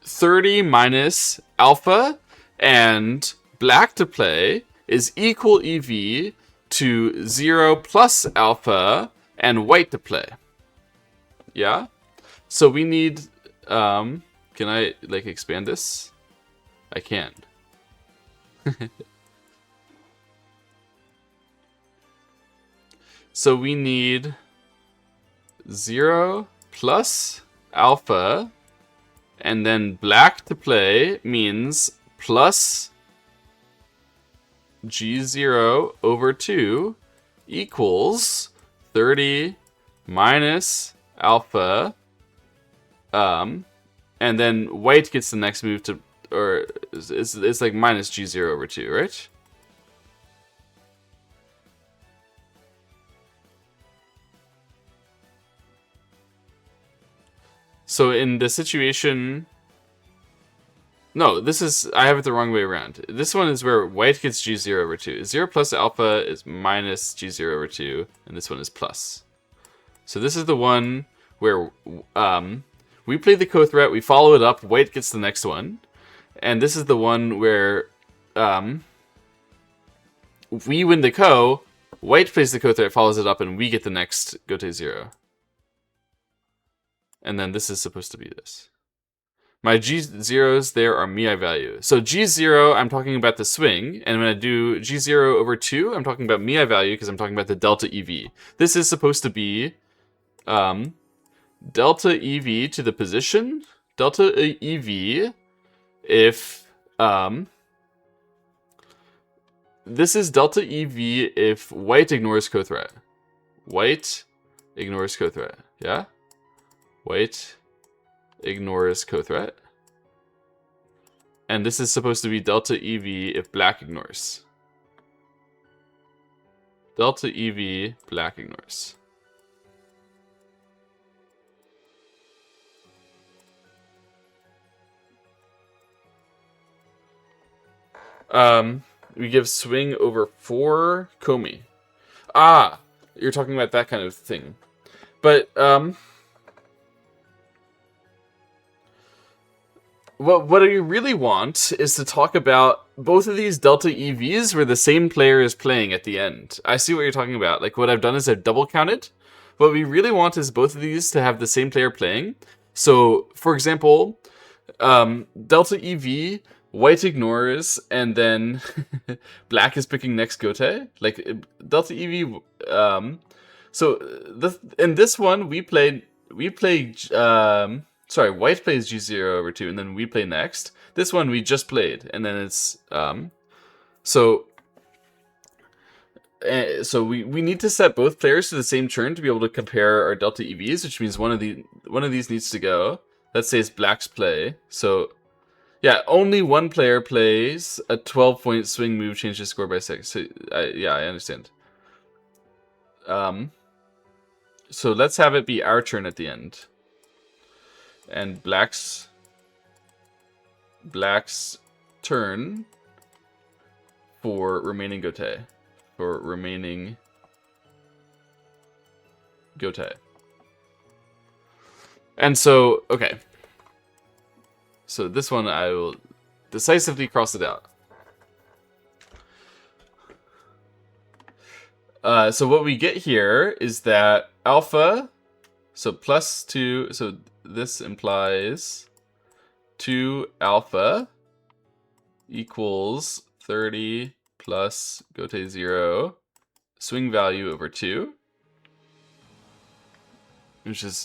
30 minus alpha and black to play is equal EV to 0 plus alpha and white to play. Yeah? So we need, can I, like, expand this? I can. So we need 0 plus alpha, and then black to play means plus G0 over 2 equals 30 minus alpha, and then white gets the next move to, or it's like minus G0 over 2, right? So in the situation... No, this is... I have it the wrong way around. This one is where white gets G0 over 2. 0 plus alpha is minus G0 over 2, and this one is plus. So this is the one where we play the co-threat, we follow it up, white gets the next one. And this is the one where we win the co, white plays the co-threat, follows it up, and we get the next Gote 0. And then this is supposed to be this. My G0s there are mi value. So G0, I'm talking about the swing. And when I do G0 over 2, I'm talking about mi value because I'm talking about the delta EV. This is supposed to be delta EV to the position. Delta EV if... this is delta EV if white ignores co-threat. White ignores co-threat. Yeah? White ignores co-threat. And this is supposed to be delta EV if black ignores. Delta EV, black ignores. We give swing over 4 Komi. Ah, you're talking about that kind of thing. But, what I really want is to talk about both of these delta EVs where the same player is playing at the end. I see what you're talking about. Like, what I've done is I've double counted. What we really want is both of these to have the same player playing. So, for example, delta EV, white ignores, and then black is picking next Gote. Like, delta EV, in this one, sorry, white plays G0 over 2, and then we play next. This one we just played, and then it's... So we need to set both players to the same turn to be able to compare our delta EVs, which means one of these needs to go. Let's say it's black's play. So, yeah, only one player plays a 12-point swing move, changes score by 6. So, yeah, I understand. So let's have it be our turn at the end. And black's turn for remaining Gote. And so, okay. So this one I will decisively cross it out. So what we get here is that alpha, so plus 2, so this implies 2 alpha equals 30 plus gote 0 swing value over 2, which is,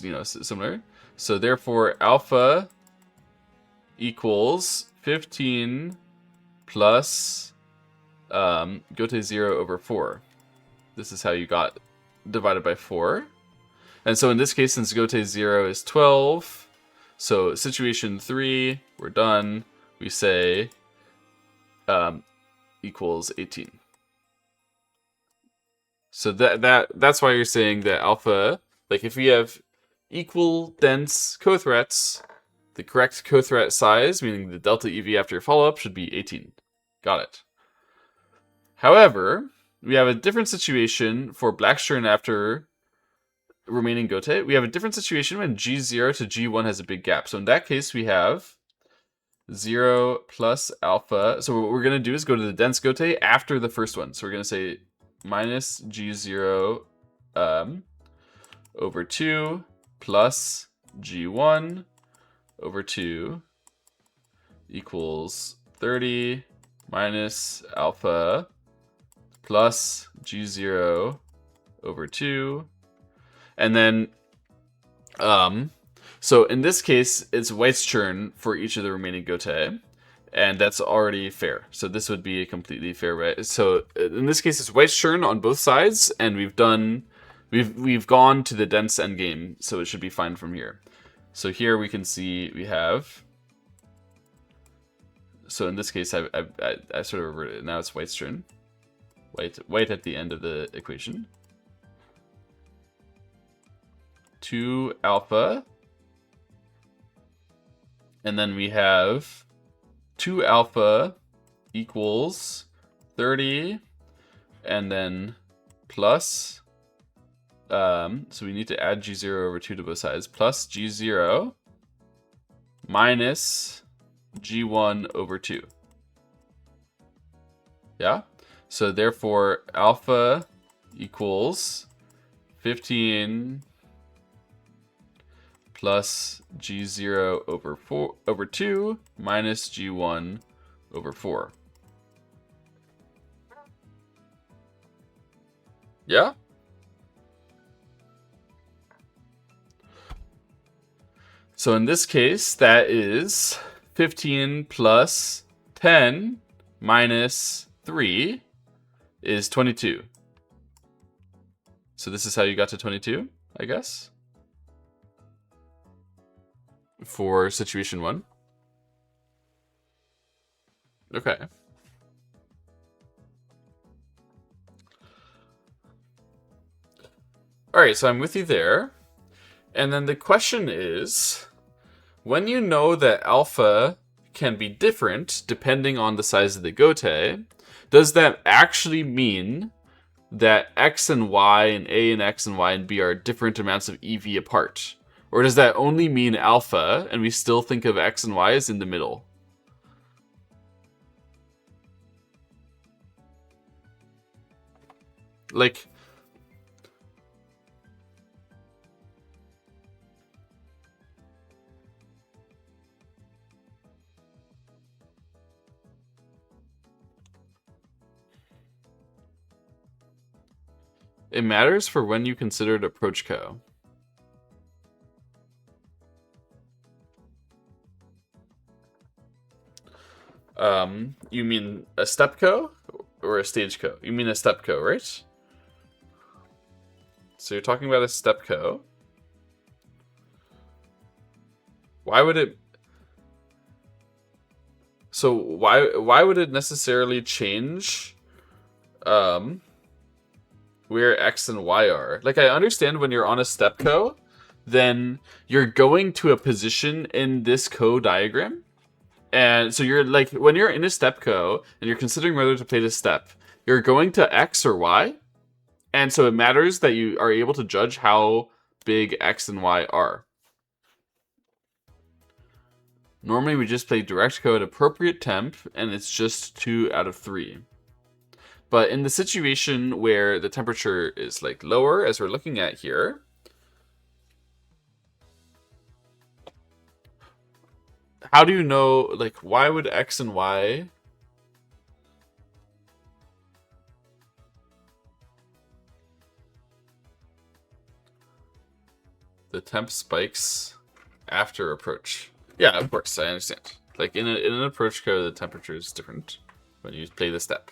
similar. So therefore, alpha equals 15 plus gote 0 over 4. This is how you got divided by 4. And so in this case, since gote 0 is 12, so situation 3, we're done. We say equals 18. So that's why you're saying that alpha, like if we have equal dense cothreats, the correct cothreat size, meaning the delta EV after your follow-up, should be 18. Got it. However, we have a different situation for Blackstern after remaining gote. We have a different situation when G0 to G1 has a big gap. So in that case, we have 0 plus alpha. So what we're going to do is go to the dense gote after the first one. So we're going to say minus G0 over 2 plus G1 over 2 equals 30 minus alpha plus G0 over 2. And then, so in this case, it's White's turn for each of the remaining gote, and that's already fair. So this would be a completely fair way. So in this case, it's White's turn on both sides, and we've gone to the dense endgame, so it should be fine from here. So here we can see we have. So in this case, I sort of reverted it. Now it's White's turn. White at the end of the equation. 2 alpha. And then we have 2 alpha equals 30. And then plus. So we need to add G0 over 2 to both sides. Plus G0 minus G1 over 2. Yeah? So therefore, alpha equals 15 plus G0 over 2 minus G1 over 4. Yeah? So in this case, that is 15 plus 10 minus 3 is 22. So this is how you got to 22, I guess, for situation 1. Okay. All right, so I'm with you there. And then the question is, when you know that alpha can be different depending on the size of the gote, does that actually mean that X and Y and A and X and Y and B are different amounts of EV apart? Or does that only mean alpha and we still think of X and Y as in the middle? Like, it matters for when you consider it approach co. You mean a step co or a stage co? You mean a step co, right? So you're talking about a step co. Why would it? So why would it necessarily change? Where X and Y are. Like, I understand when you're on a step co, then you're going to a position in this co diagram. And so you're like, when you're in a step co and you're considering whether to play this step, you're going to X or Y. And so it matters that you are able to judge how big X and Y are. Normally we just play direct co at appropriate temp, and it's just 2 out of 3. But in the situation where the temperature is like lower, as we're looking at here, how do you know, like, why would X and Y? temp spikes after approach. Yeah, of course, I understand. Like in an approach code, the temperature is different when you play the step.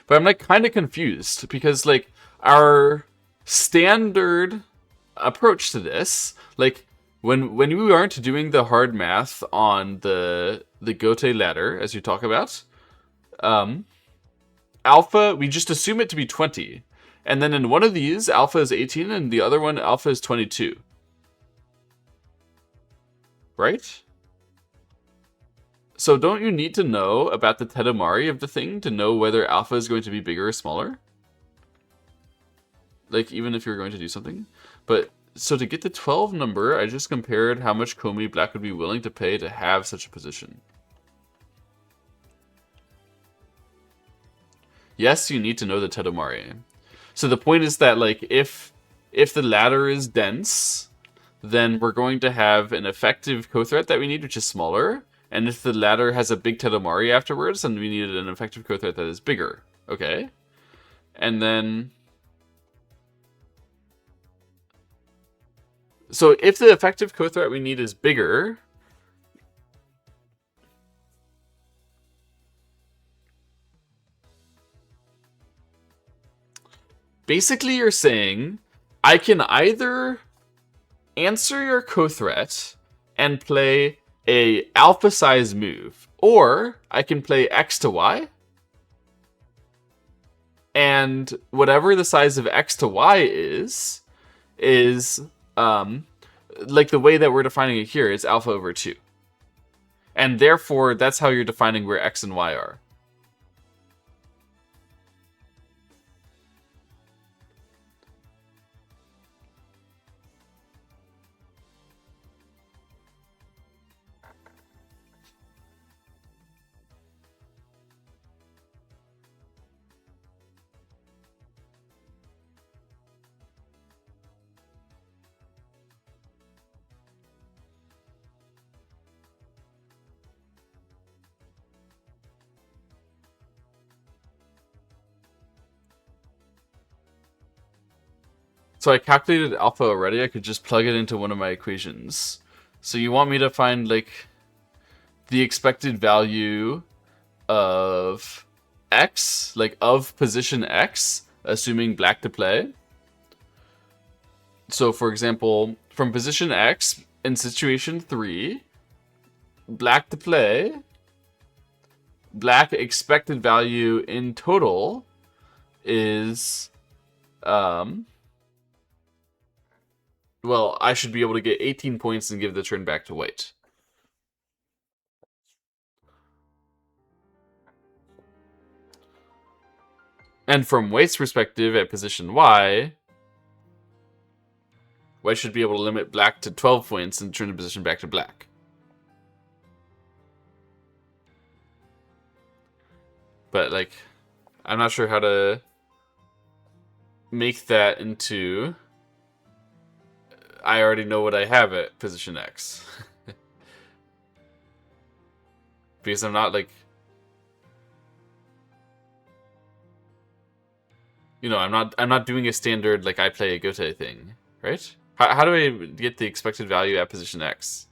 But I'm like kind of confused because like our standard approach to this, like when we aren't doing the hard math on the Gote ladder as you talk about, alpha we just assume it to be 20, and then in one of these alpha is 18 and the other one alpha is 22, right? So don't you need to know about the Tedamari of the thing to know whether alpha is going to be bigger or smaller? Like, even if you're going to do something? But, so to get the 12 number, I just compared how much Komi Black would be willing to pay to have such a position. Yes, you need to know the Tedamari. So the point is that, like, if the ladder is dense, then we're going to have an effective co-threat that we need, which is smaller. And if the ladder has a big Tedamari afterwards, then we need an effective co-threat that is bigger. Okay? And then... So if the effective co-threat we need is bigger... Basically, you're saying, I can either answer your co-threat and play a alpha size move, or I can play X to Y, and whatever the size of X to Y is like the way that we're defining it here is alpha over 2. And therefore, that's how you're defining where X and Y are. So I calculated alpha already, I could just plug it into one of my equations. So you want me to find, like, the expected value of X, like, of position X, assuming black to play. So, for example, from position X, in situation 3, black to play, black expected value in total is, well, I should be able to get 18 points and give the turn back to white. And from white's perspective, at position Y, white should be able to limit black to 12 points and turn the position back to black. But, like, I'm not sure how to make that into... I already know what I have at position X. Because I'm not, like... You know, I'm not doing a standard, like, I play a Gote thing, right? How do I get the expected value at position X?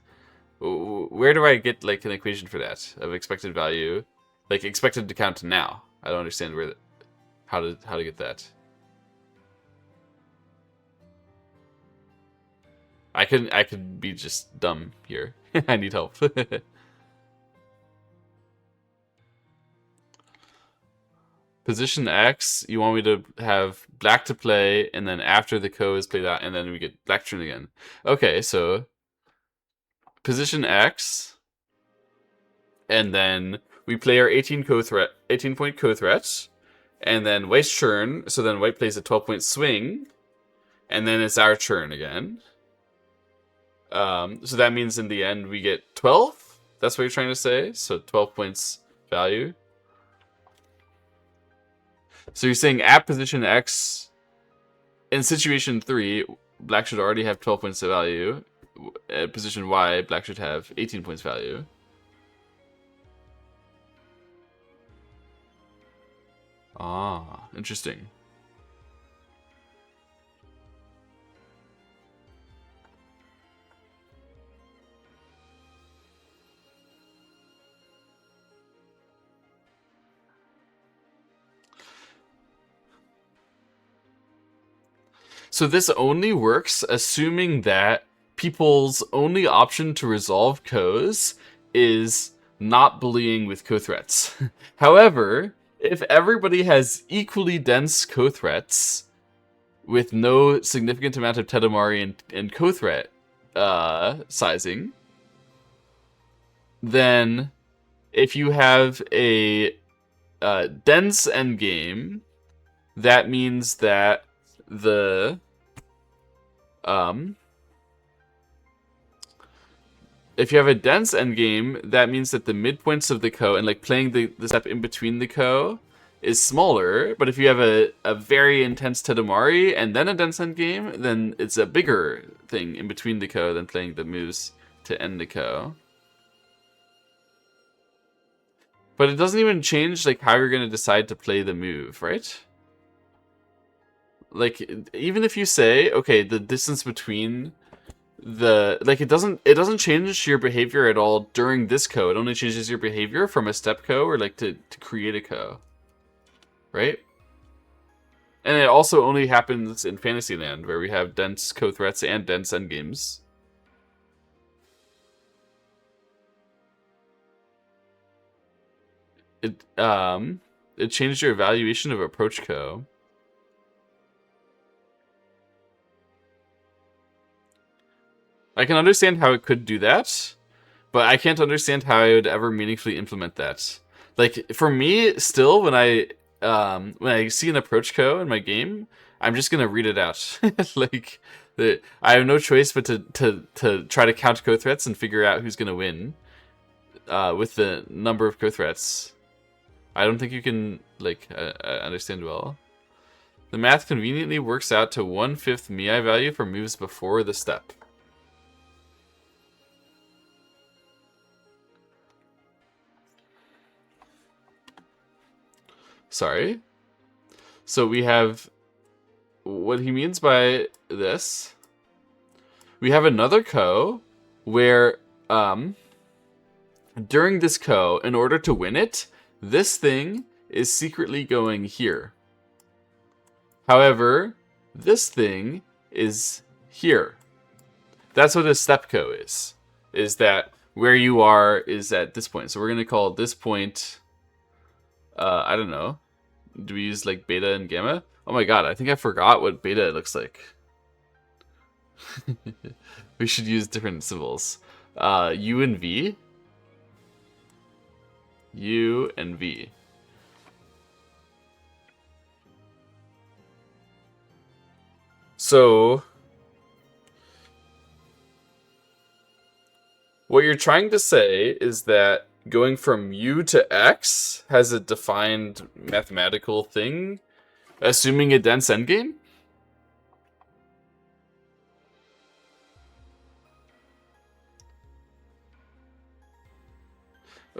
Where do I get, like, an equation for that? Of expected value? Like, expected to count to now. I don't understand where how to get that. I could be just dumb here. I need help. Position X, you want me to have black to play, and then after the ko is played out, and then we get black turn again. Okay, so position X, and then we play our 18 point co-threat, and then white's turn, so then white plays a 12-point swing, and then it's our turn again. So that means in the end we get 12? That's what you're trying to say? So 12 points value. So you're saying at position X, in situation 3, black should already have 12 points of value. At position Y, black should have 18 points value. Ah, interesting. So this only works assuming that people's only option to resolve co's is not bullying with co-threats. However, if everybody has equally dense co-threats with no significant amount of Tedamari and co-threat sizing, then if you have a dense endgame, that means that the if you have a dense endgame, that means that the midpoints of the ko and like playing the step in between the ko is smaller. But if you have a very intense Tedamari and then a dense endgame, then it's a bigger thing in between the ko than playing the moves to end the ko. But it doesn't even change like how you're gonna decide to play the move, right? Like even if you say, okay, the distance between the like it doesn't change your behavior at all during this ko. It only changes your behavior from a step ko or like to create a ko. Right? And it also only happens in Fantasyland where we have dense ko threats and dense endgames. It changed your evaluation of approach ko. I can understand how it could do that, but I can't understand how I would ever meaningfully implement that. Like for me, still when I see an approach ko in my game, I'm just gonna read it out. Like I have no choice but to try to count ko threats and figure out who's gonna win with the number of ko threats. I don't think you can like understand well. The math conveniently works out to 1/5 Mii value for moves before the step. Sorry. So we have what he means by this. We have another ko where during this ko, in order to win it, this thing is secretly going here. However, this thing is here. That's what a step ko is. Is that where you are is at this point. So we're gonna call this point I don't know. Do we use like beta and gamma? Oh my god, I think I forgot what beta looks like. We should use different symbols. U and V. U and V. So, what you're trying to say is that going from U to X has a defined mathematical thing, assuming a dense endgame?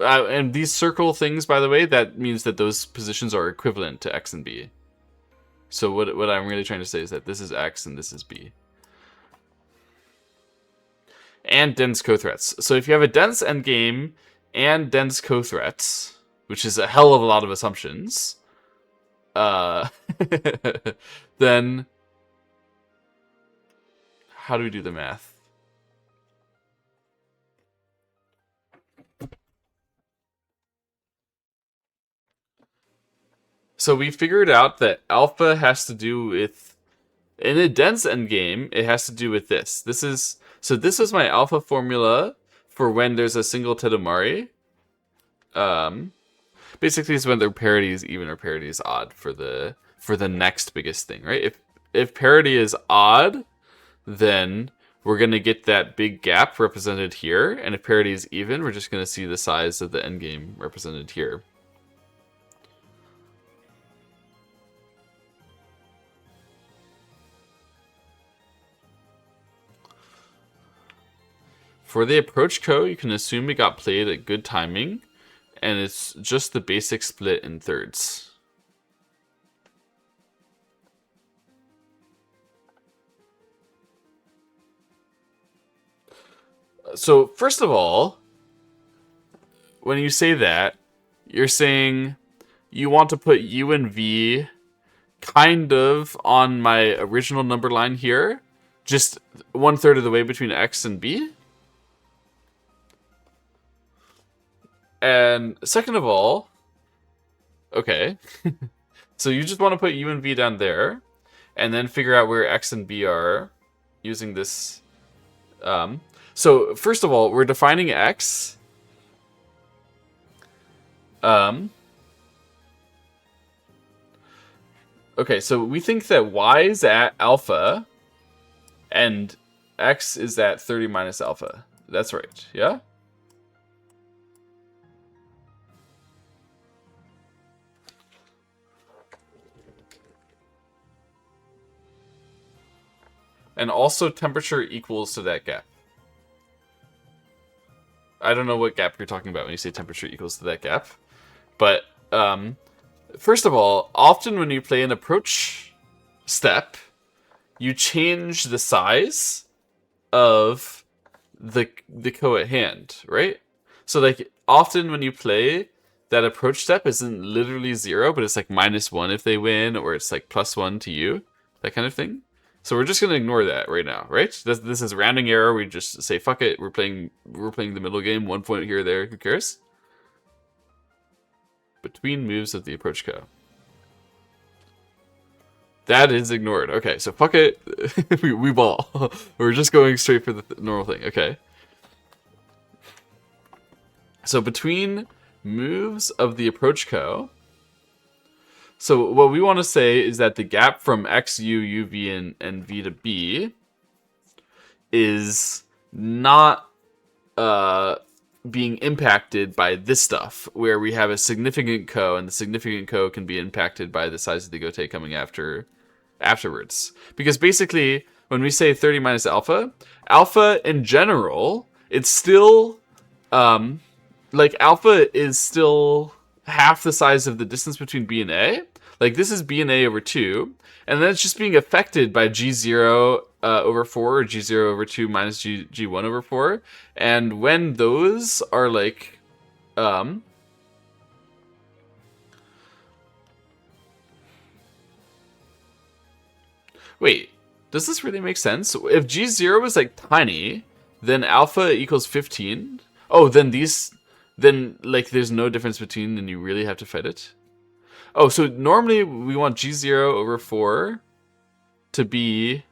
And these circle things, by the way, that means that those positions are equivalent to X and B. So what I'm really trying to say is that this is X and this is B. And dense co-threats. So if you have a dense endgame and dense co-threats, which is a hell of a lot of assumptions, then how do we do the math? So we figured out that alpha has to do with, in a dense endgame, it has to do with this. This is my alpha formula for when there's a single Tedamari. Basically, it's when their parity is even or parity is odd for the next biggest thing, right? If parity is odd, then we're gonna get that big gap represented here, and if parity is even, we're just gonna see the size of the endgame represented here. For the approach ko, you can assume it got played at good timing, and it's just the basic split in thirds. So first of all, when you say that, you're saying you want to put u and v kind of on my original number line here, just 1/3 of the way between x and b. And second of all, okay, so you just want to put u and v down there, and then figure out where x and b are using this. So first of all, we're defining x. Okay, so we think that y is at alpha, and x is at 30 minus alpha. That's right, yeah? And also temperature equals to that gap. I don't know what gap you're talking about when you say temperature equals to that gap. But, first of all, often when you play an approach step, you change the size of the co at hand, right? So, like, often when you play, that approach step isn't literally 0, but it's like -1 if they win, or it's like +1 to you, that kind of thing. So we're just gonna ignore that right now, right? This is rounding error. We just say fuck it. We're playing the middle game. 1 point here or there. Who cares? Between moves of the approach co. That is ignored. Okay, so fuck it. we ball. We're just going straight for the normal thing. Okay. So between moves of the approach co. So what we want to say is that the gap from x, u, u, v, and v to b is not being impacted by this stuff, where we have a significant co, and the significant co can be impacted by the size of the gote coming afterwards. Because basically, when we say 30 minus alpha, alpha in general, it's still, like alpha is still half the size of the distance between b and a. Like, this is b and a over 2, and then it's just being affected by g0 over 4, or g0 over 2 minus g1 over 4. And when those are, like, wait, does this really make sense? If g0 is, like, tiny, then alpha equals 15. Oh, then like, there's no difference between, and you really have to fight it? Oh, so normally we want g0 over 4 to be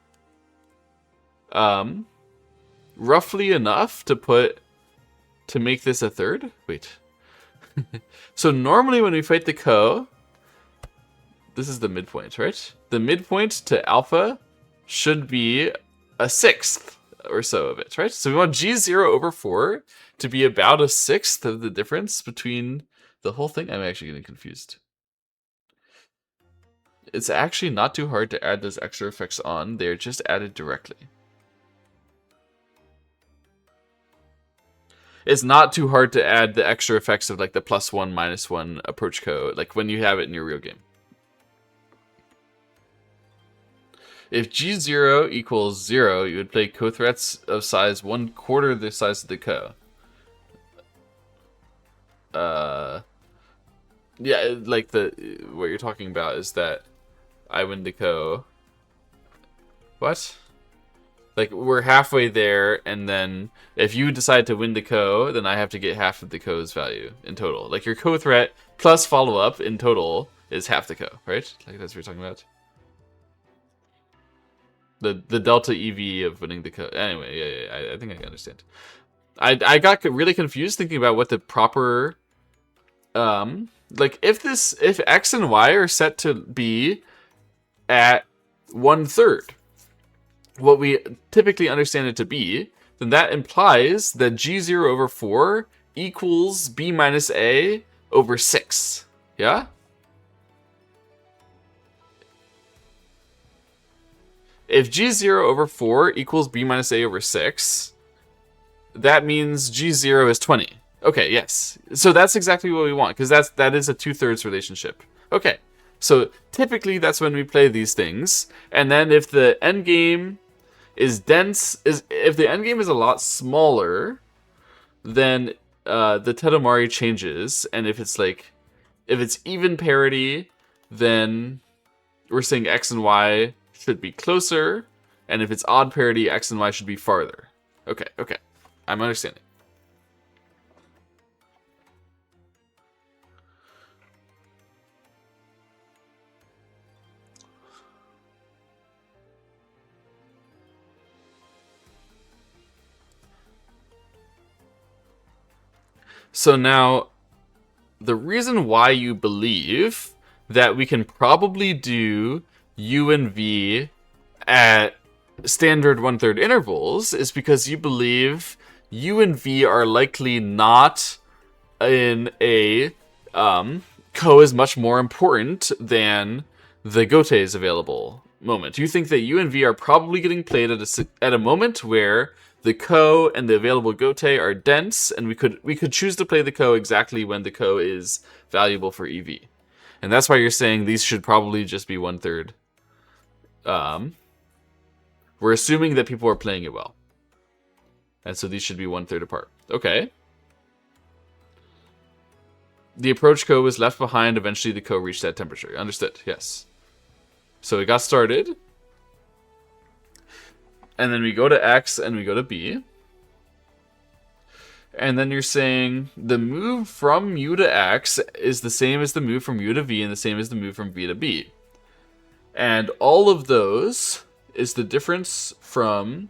roughly enough to make this a third? Wait. So normally when we fight the co, this is the midpoint, right? The midpoint to alpha should be a sixth or so of it, right? So we want g0 over 4 to be about a sixth of the difference between the whole thing. I'm actually getting confused. It's actually not too hard to add those extra effects on. They're just added directly. It's not too hard to add the extra effects of, like, the +1, -1 approach code, like when you have it in your real game. If g0 equals 0, you would play co-threats of size 1/4 the size of the co. Yeah, like what you're talking about is that I win the co. What? Like, we're halfway there, and then if you decide to win the co, then I have to get half of the co's value in total. Like, your co-threat plus follow-up in total is half the co, right? Like, that's what you're talking about. The delta EV of winning the co. Anyway, yeah, I think I understand. I got really confused thinking about what the proper, like, if x and y are set to be at 1/3, what we typically understand it to be, then that implies that g0 over 4 equals b minus a over 6. Yeah? If g0 over 4 equals b minus a over 6, that means g0 is 20. Okay, yes. So that's exactly what we want, because that is a 2/3 relationship. Okay. So typically that's when we play these things. And then if the endgame is dense. Is if the endgame is a lot smaller, then the Tetomari changes, and if it's even parity, then we're saying X and Y should be closer, and if it's odd parity, X and Y should be farther. Okay, I'm understanding. So now, the reason why you believe that we can probably do U and V at standard 1/3 intervals is because you believe U and V are likely not in a ko is much more important than the gote's available moment. You think that U and V are probably getting played at a moment where the ko and the available gote are dense, and we could choose to play the ko exactly when the ko is valuable for EV. And that's why you're saying these should probably just be 1/3. We're assuming that people are playing it well. And so these should be 1/3 apart. Okay. The approach ko was left behind. Eventually the ko reached that temperature. Understood. Yes. So it got started. And then we go to X and we go to B. And then you're saying the move from U to X is the same as the move from U to V and the same as the move from V to B. And all of those is the difference from...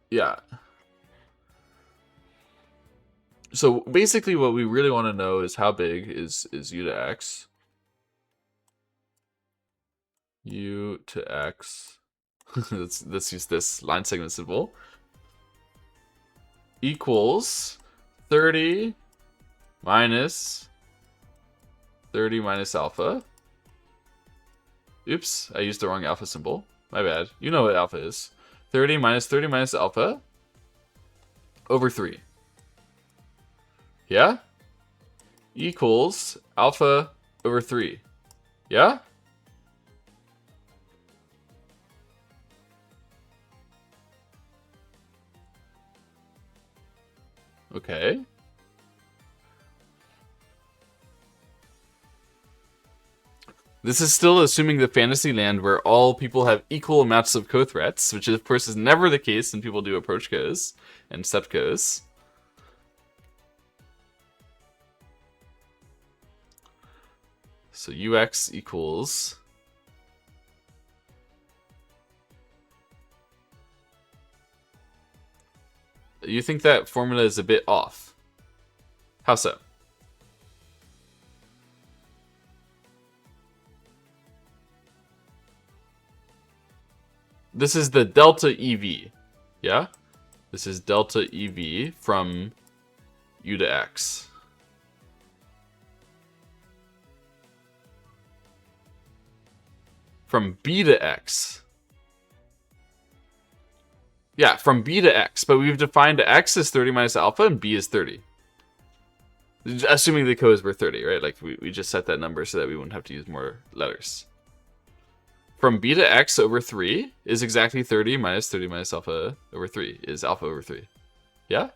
Yeah. So basically what we really want to know is how big is U to X. U to X. let's use this line segment symbol. Equals 30 minus alpha. Oops, I used the wrong alpha symbol. My bad. You know what alpha is. 30 minus alpha over 3. Yeah? Equals alpha over 3. Yeah? Okay. This is still assuming the fantasy land where all people have equal amounts of co-threats, which of course is never the case when people do approach co's and step co's. So UX equals... You think that formula is a bit off. How so? This is the delta EV. Yeah? This is delta EV from U to X. From B to X. Yeah, from B to X, but we've defined X as 30 minus alpha and B is 30. Assuming the co's were 30, right? Like, we just set that number so that we wouldn't have to use more letters. From B to X over 3 is exactly 30 minus alpha over 3 is alpha over 3. Yeah?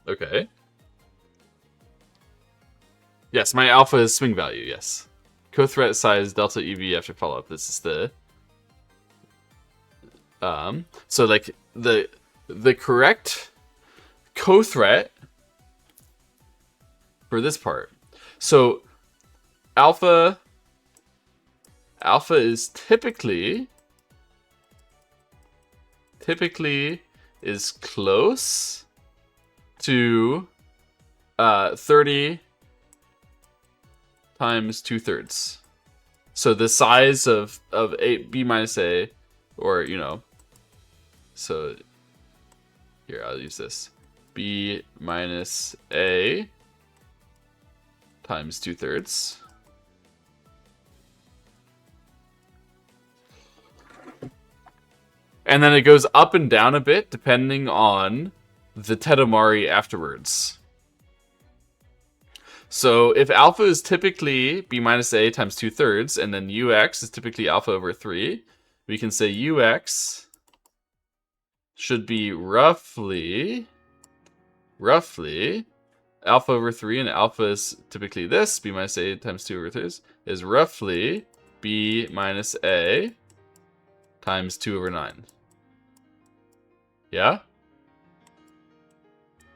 Okay. Yes, my alpha is swing value, yes. Co-threat size delta EV after follow-up. This is the... So, like, the correct co-threat for this part. So, alpha is typically is close to 30 times 2/3. So the size of a B minus A, or, you know, so here, I'll use this. B minus A times 2/3. And then it goes up and down a bit depending on the tetomari afterwards. So if alpha is typically b minus a times 2/3, and then ux is typically alpha over 3, we can say ux should be roughly alpha over 3, and alpha is typically this, b minus a times 2 over 3, is roughly b minus a times 2 over 9. Yeah?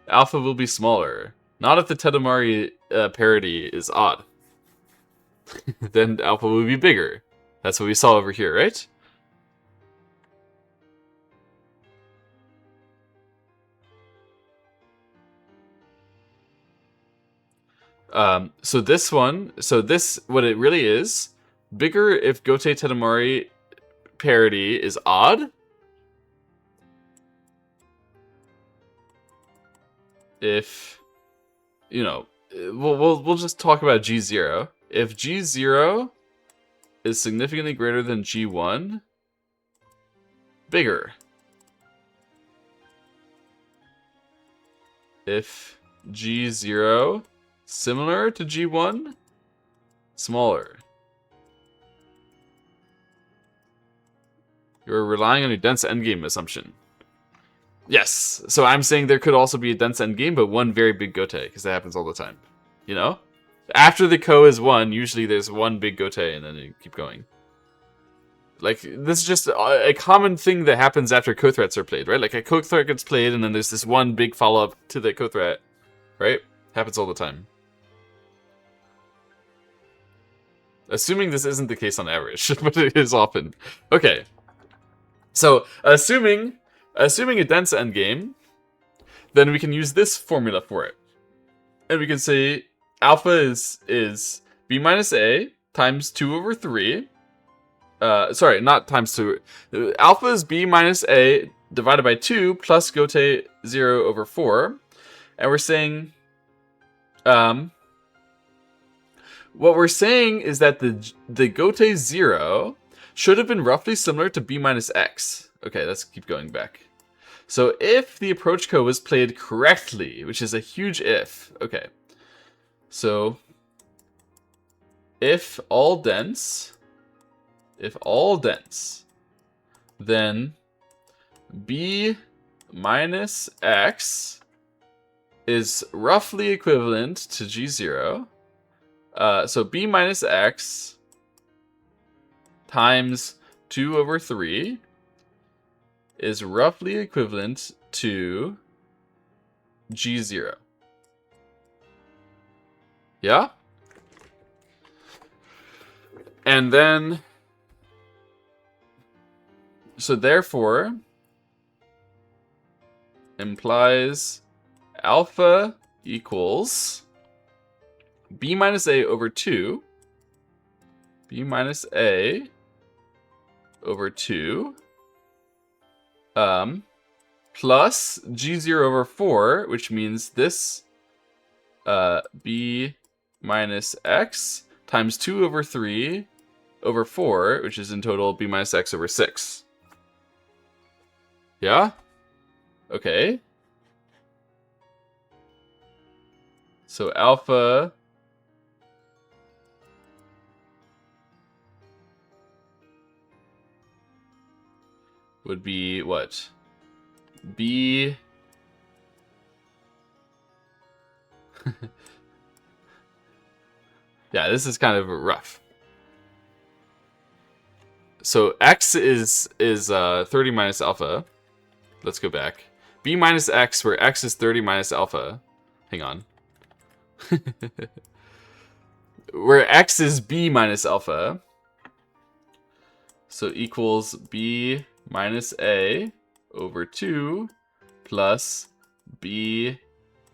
Alpha will be smaller. Not if the tetomari parity is odd. Then alpha will be bigger. That's what we saw over here, right? So this one, what it really is, bigger if Gote Tetomari parity is odd. If, you know, we'll just talk about G0. If G0 is significantly greater than G1, bigger. If G0 similar to G1, smaller. You're relying on your dense endgame assumption. Yes, so I'm saying there could also be a dense endgame, but one very big gote, because that happens all the time. You know? After the ko is 1, usually there's one big gote, and then you keep going. Like, this is just a common thing that happens after ko-threats are played, right? Like, a ko-threat gets played, and then there's this one big follow-up to the ko-threat, right? Happens all the time. Assuming this isn't the case on average, but it is often. Okay. So, assuming a dense endgame, then we can use this formula for it. And we can say alpha is b minus a times 2 over 3. Sorry, not times 2. Alpha is b minus a divided by 2 plus gote 0 over 4. And we're saying... what we're saying is that the gote 0 should have been roughly similar to b minus x. Okay, let's keep going back. So if the approach code was played correctly, which is a huge if. Okay. So if all dense, then b minus x is roughly equivalent to G0. So b minus x times 2 over 3 is roughly equivalent to G0. Yeah? And then, so therefore, implies alpha equals b minus a over 2, b minus a over 2, plus G0 over 4, which means this b minus x times 2 over 3 over 4, which is in total b minus x over 6. Yeah? Okay. So alpha would be what? B... yeah, this is kind of rough. So x is 30 minus alpha. Let's go back. B minus x, where x is 30 minus alpha. Hang on. Where x is b minus alpha. So equals b minus a over 2 plus b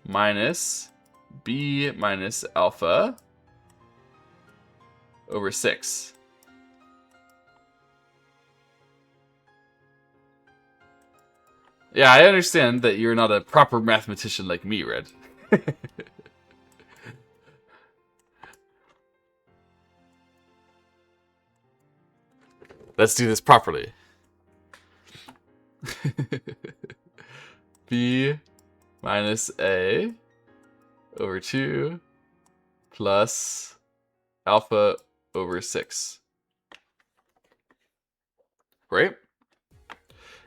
minus alpha over 6. Yeah, I understand that you're not a proper mathematician like me, Red. Let's do this properly. B minus A over 2 plus alpha over 6. Right?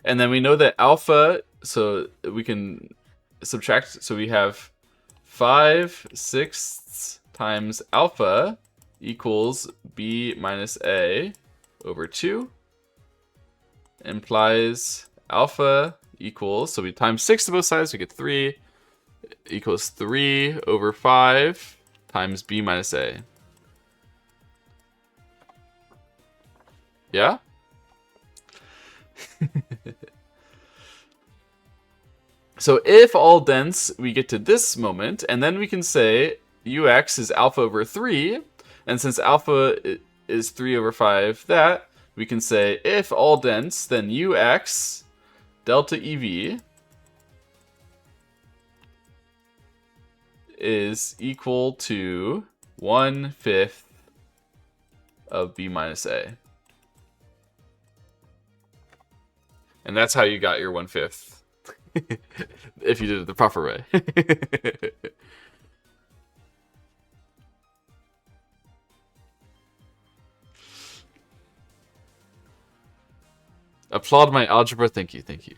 And then we know that alpha, so we can subtract, so we have 5/6 times alpha equals b minus a over 2. Implies alpha equals, so we times 6 to both sides, we get 3, equals 3 over 5 times b minus a. Yeah? So if all dense, we get to this moment, and then we can say ux is alpha over 3, and since alpha is 3 over 5 that, we can say if all dense, then ux delta ev is equal to 1/5 of b minus a. And that's how you got your 1/5. If you did it the proper way. Applaud my algebra. Thank you, thank you.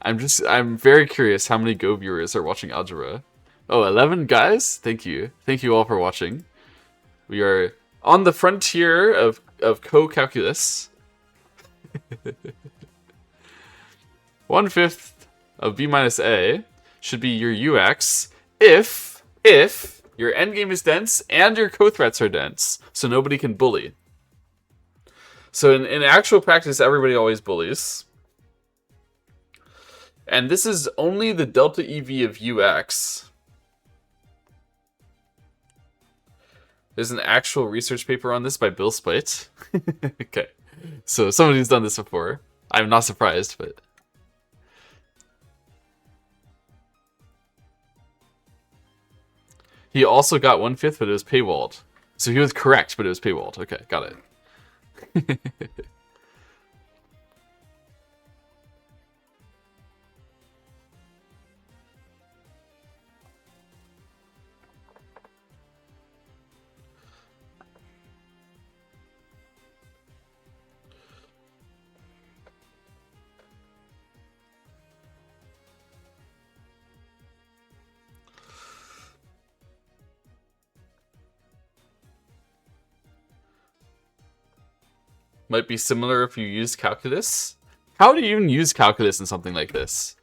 I'm very curious how many Go viewers are watching algebra. Oh, 11 guys? Thank you. Thank you all for watching. We are on the frontier of co-calculus. 1/5 of b minus a should be your ux if your endgame is dense and your co-threats are dense, so nobody can bully. So in actual practice, everybody always bullies. And this is only the delta EV of ux. There's an actual research paper on this by Bill Spite. Okay. So somebody's done this before. I'm not surprised, but... He also got 1/5, but it was paywalled. So he was correct, but it was paywalled. Okay, got it. Might be similar if you use calculus. How do you even use calculus in something like this?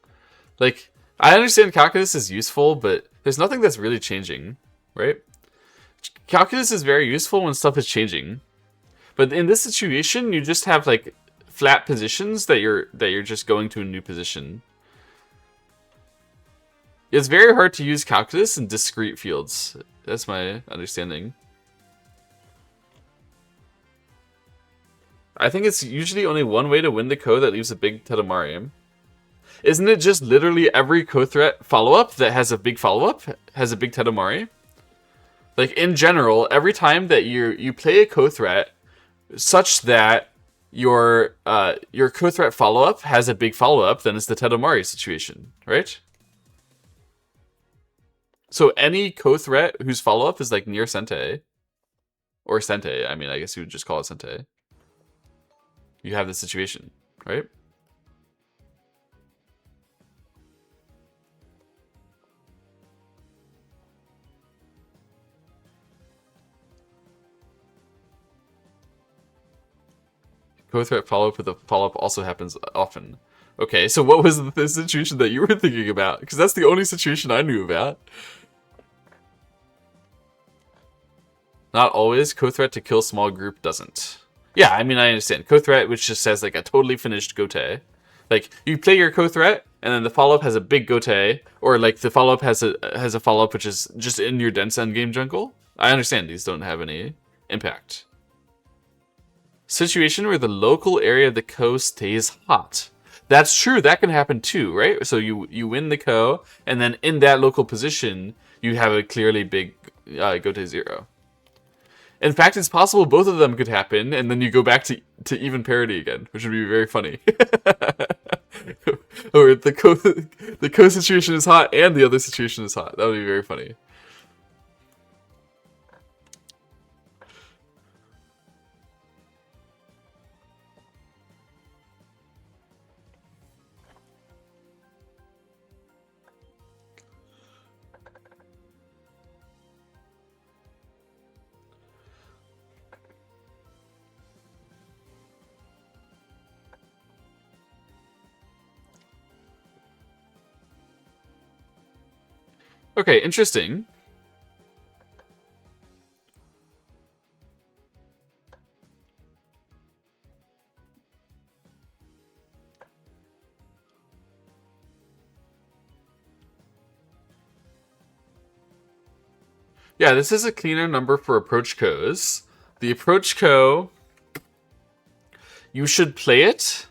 Like, I understand calculus is useful, but there's nothing that's really changing, right? Calculus is very useful when stuff is changing. But in this situation, you just have like flat positions that you're just going to a new position. It's very hard to use calculus in discrete fields. That's my understanding. I think it's usually only one way to win the code that leaves a big Tedamari. Isn't it just literally every co-threat follow-up that has a big follow-up has a big Tedamari? Like, in general, every time that you play a co-threat such that your co-threat follow-up has a big follow-up, then it's the Tedamari situation, right? So any co-threat whose follow-up is like near Sente, or Sente, I mean, I guess you would just call it Sente, you have the situation, right? Co-threat follow-up with a follow-up also happens often. Okay, so what was the situation that you were thinking about? Because that's the only situation I knew about. Not always. Co-threat to kill small group doesn't. Yeah, I mean, I understand. Co-threat, which just says like a totally finished gote. Like, you play your co-threat, and then the follow-up has a big gote, or like the follow-up has a follow-up which is just in your dense endgame jungle. I understand these don't have any impact. Situation where the local area of the co stays hot. That's true, that can happen too, right? So you win the co, and then in that local position, you have a clearly big gote 0. In fact, it's possible both of them could happen, and then you go back to even parity again, which would be very funny. Or the co situation is hot and the other situation is hot. That would be very funny. Okay, interesting. Yeah, this is a cleaner number for approach co's. The approach co, you should play it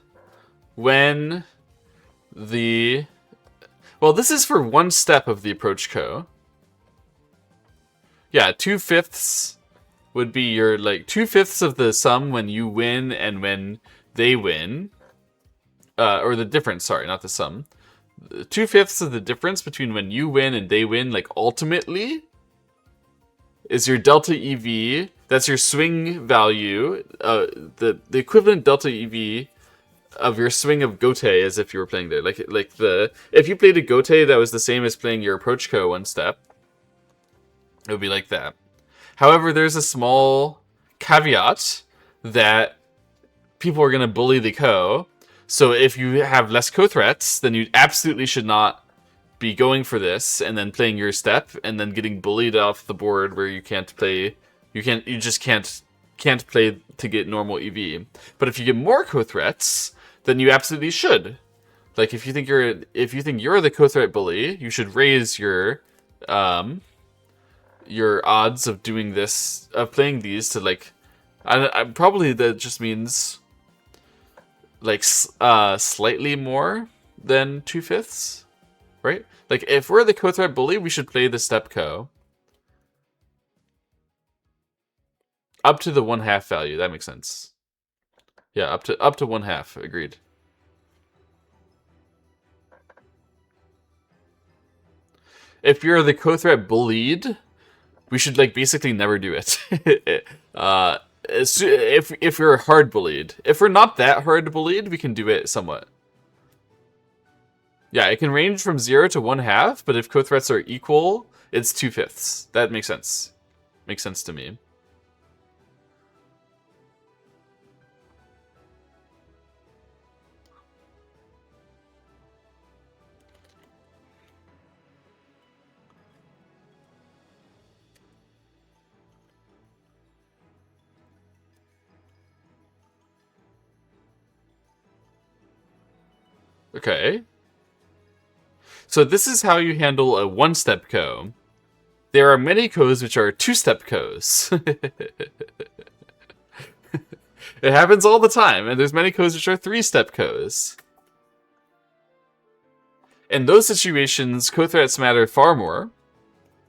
when the... Well, this is for one step of the approach co. Yeah, 2/5 would be your, like, 2/5 of the sum when you win and when they win. Or the difference, sorry, not the sum. 2/5 of the difference between when you win and they win, like, ultimately, is your delta EV. That's your swing value. The equivalent delta EV of your swing of Gote as if you were playing there. If you played a Gote that was the same as playing your approach co one step, it would be like that. However, there's a small caveat that people are going to bully the co. So if you have less co-threats, then you absolutely should not be going for this and then playing your step and then getting bullied off the board where you can't play. You just can't play to get normal EV. But if you get more co-threats, then you absolutely should. Like if you think you're the co-threat bully, you should raise your odds of doing this, of playing these to like, I probably that just means like slightly more than 2/5, right? Like if we're the co-threat bully, we should play the step co up to the 1/2 value. That makes sense. Yeah, up to 1/2. Agreed. If you're the co-threat bullied, we should like basically never do it. If you're hard bullied, if we're not that hard bullied, we can do it somewhat. Yeah, it can range from 0 to 1/2, but if co-threats are equal, it's 2/5. That makes sense. Makes sense to me. Okay. So this is how you handle a one-step co. There are many co's which are two-step co's. It happens all the time, and there's many co's which are three-step co's. In those situations, co-threats matter far more,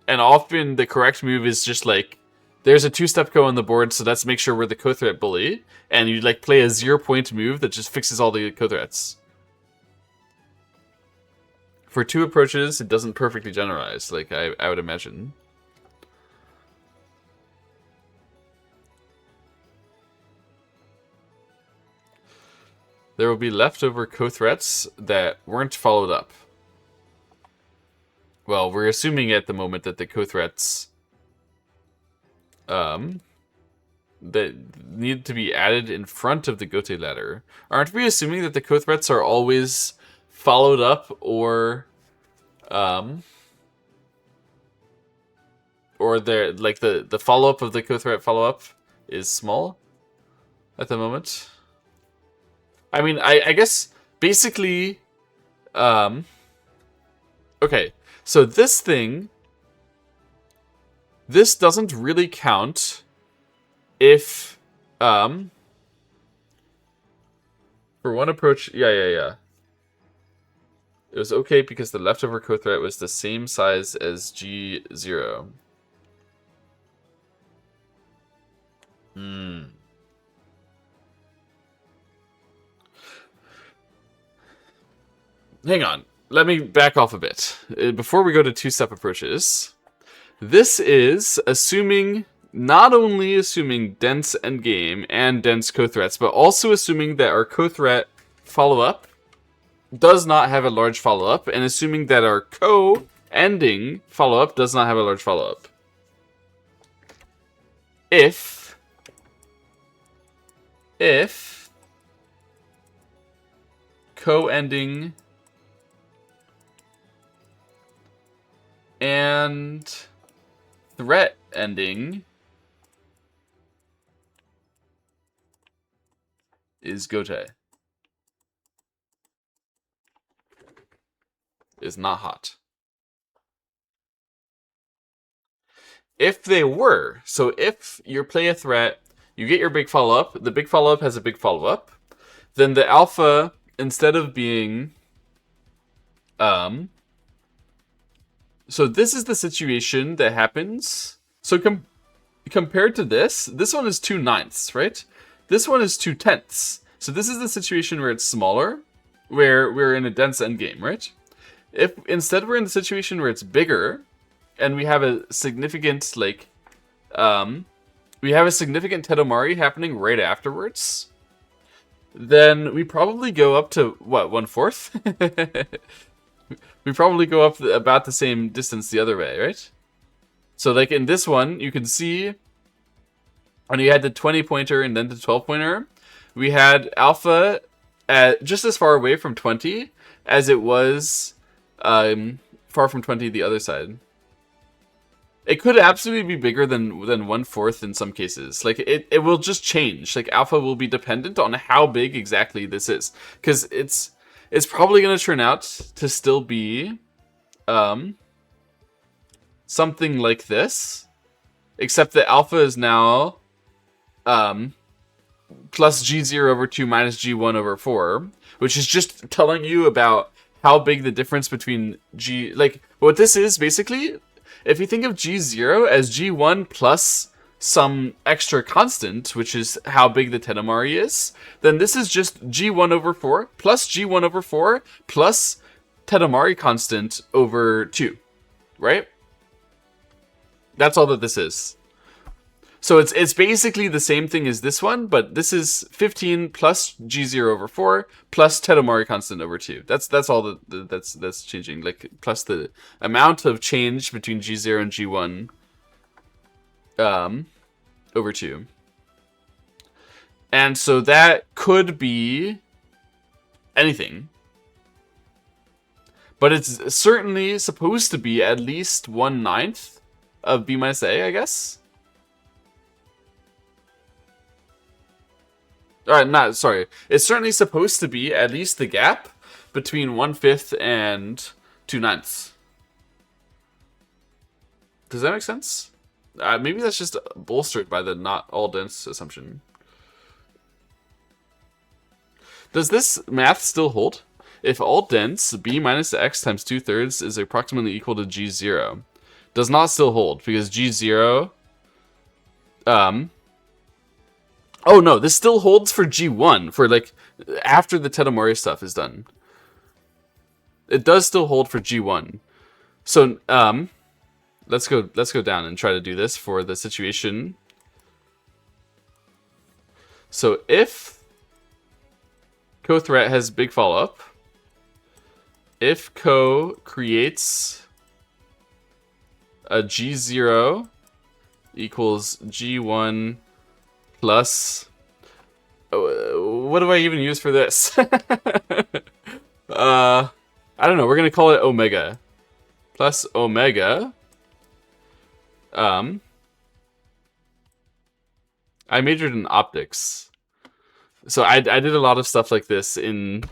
and often the correct move is just like, there's a two-step co on the board, so let's make sure we're the co-threat bully, and you like play a 0-point move that just fixes all the co-threats. For two approaches, it doesn't perfectly generalize, like I would imagine. There will be leftover co-threats that weren't followed up. Well, we're assuming at the moment that the co-threats that need to be added in front of the Gote ladder. Aren't we assuming that the co-threats are always followed up or the follow-up of the co-threat follow-up is small at the moment? I mean, I guess basically okay, so this doesn't really count if for one approach, yeah. It was okay because the leftover co-threat was the same size as G0. Hmm. Hang on. Let me back off a bit. Before we go to two-step approaches, this is assuming, not only assuming dense endgame and dense co-threats, but also assuming that our co-threat follow-up does not have a large follow-up, and assuming that our co-ending follow-up does not have a large follow-up. If co-ending and threat ending is Gote. Is not hot. If they were, so if you play a threat, you get your big follow-up, the big follow-up has a big follow-up, then the alpha, instead of being, so this is the situation that happens. So compared to this one is 2/9, right? This one is 2/10. So this is the situation where it's smaller, where we're in a dense endgame, right? If instead we're in the situation where it's bigger, and we have a significant, like, we have a significant Tedomari happening right afterwards, then we probably go up to, what, 1/4? We probably go up about the same distance the other way, right? So, like, in this one, you can see when you had the 20-pointer and then the 12-pointer, we had alpha at just as far away from 20 as it was far from 20 the other side. It could absolutely be bigger than 1/4 in some cases. Like, it will just change. Like, alpha will be dependent on how big exactly this is. Because it's probably going to turn out to still be something like this. Except that alpha is now plus G0/2 minus G1/4. Which is just telling you about how big the difference between G... Like, what this is, basically... If you think of G0 as G1 plus some extra constant, which is how big the Tedomari is, then this is just G1/4 plus G1/4 plus Tedomari constant over 2, right? That's all that this is. So it's basically the same thing as this one, but this is 15 plus G0/4 plus Tedomari constant over 2. That's all that's changing. Like, plus the amount of change between G0 and G1 over 2. And so that could be anything. But it's certainly supposed to be at least 1/9 of B minus A, I guess. Not sorry. It's certainly supposed to be at least the gap between 1/5 and 2/9. Does that make sense? Maybe that's just bolstered by the not all dense assumption. Does this math still hold? If all dense, B minus X times 2/3 is approximately equal to G0. Does not still hold, because G0... Oh no, this still holds for G1, for, like, after the Tedomari stuff is done. It does still hold for G1. So, let's go down and try to do this for the situation. So if co-threat has big follow-up, if co creates a G0 equals G1 plus, what do I even use for this? I don't know. We're gonna call it omega. Plus omega. I majored in optics, so I did a lot of stuff like this in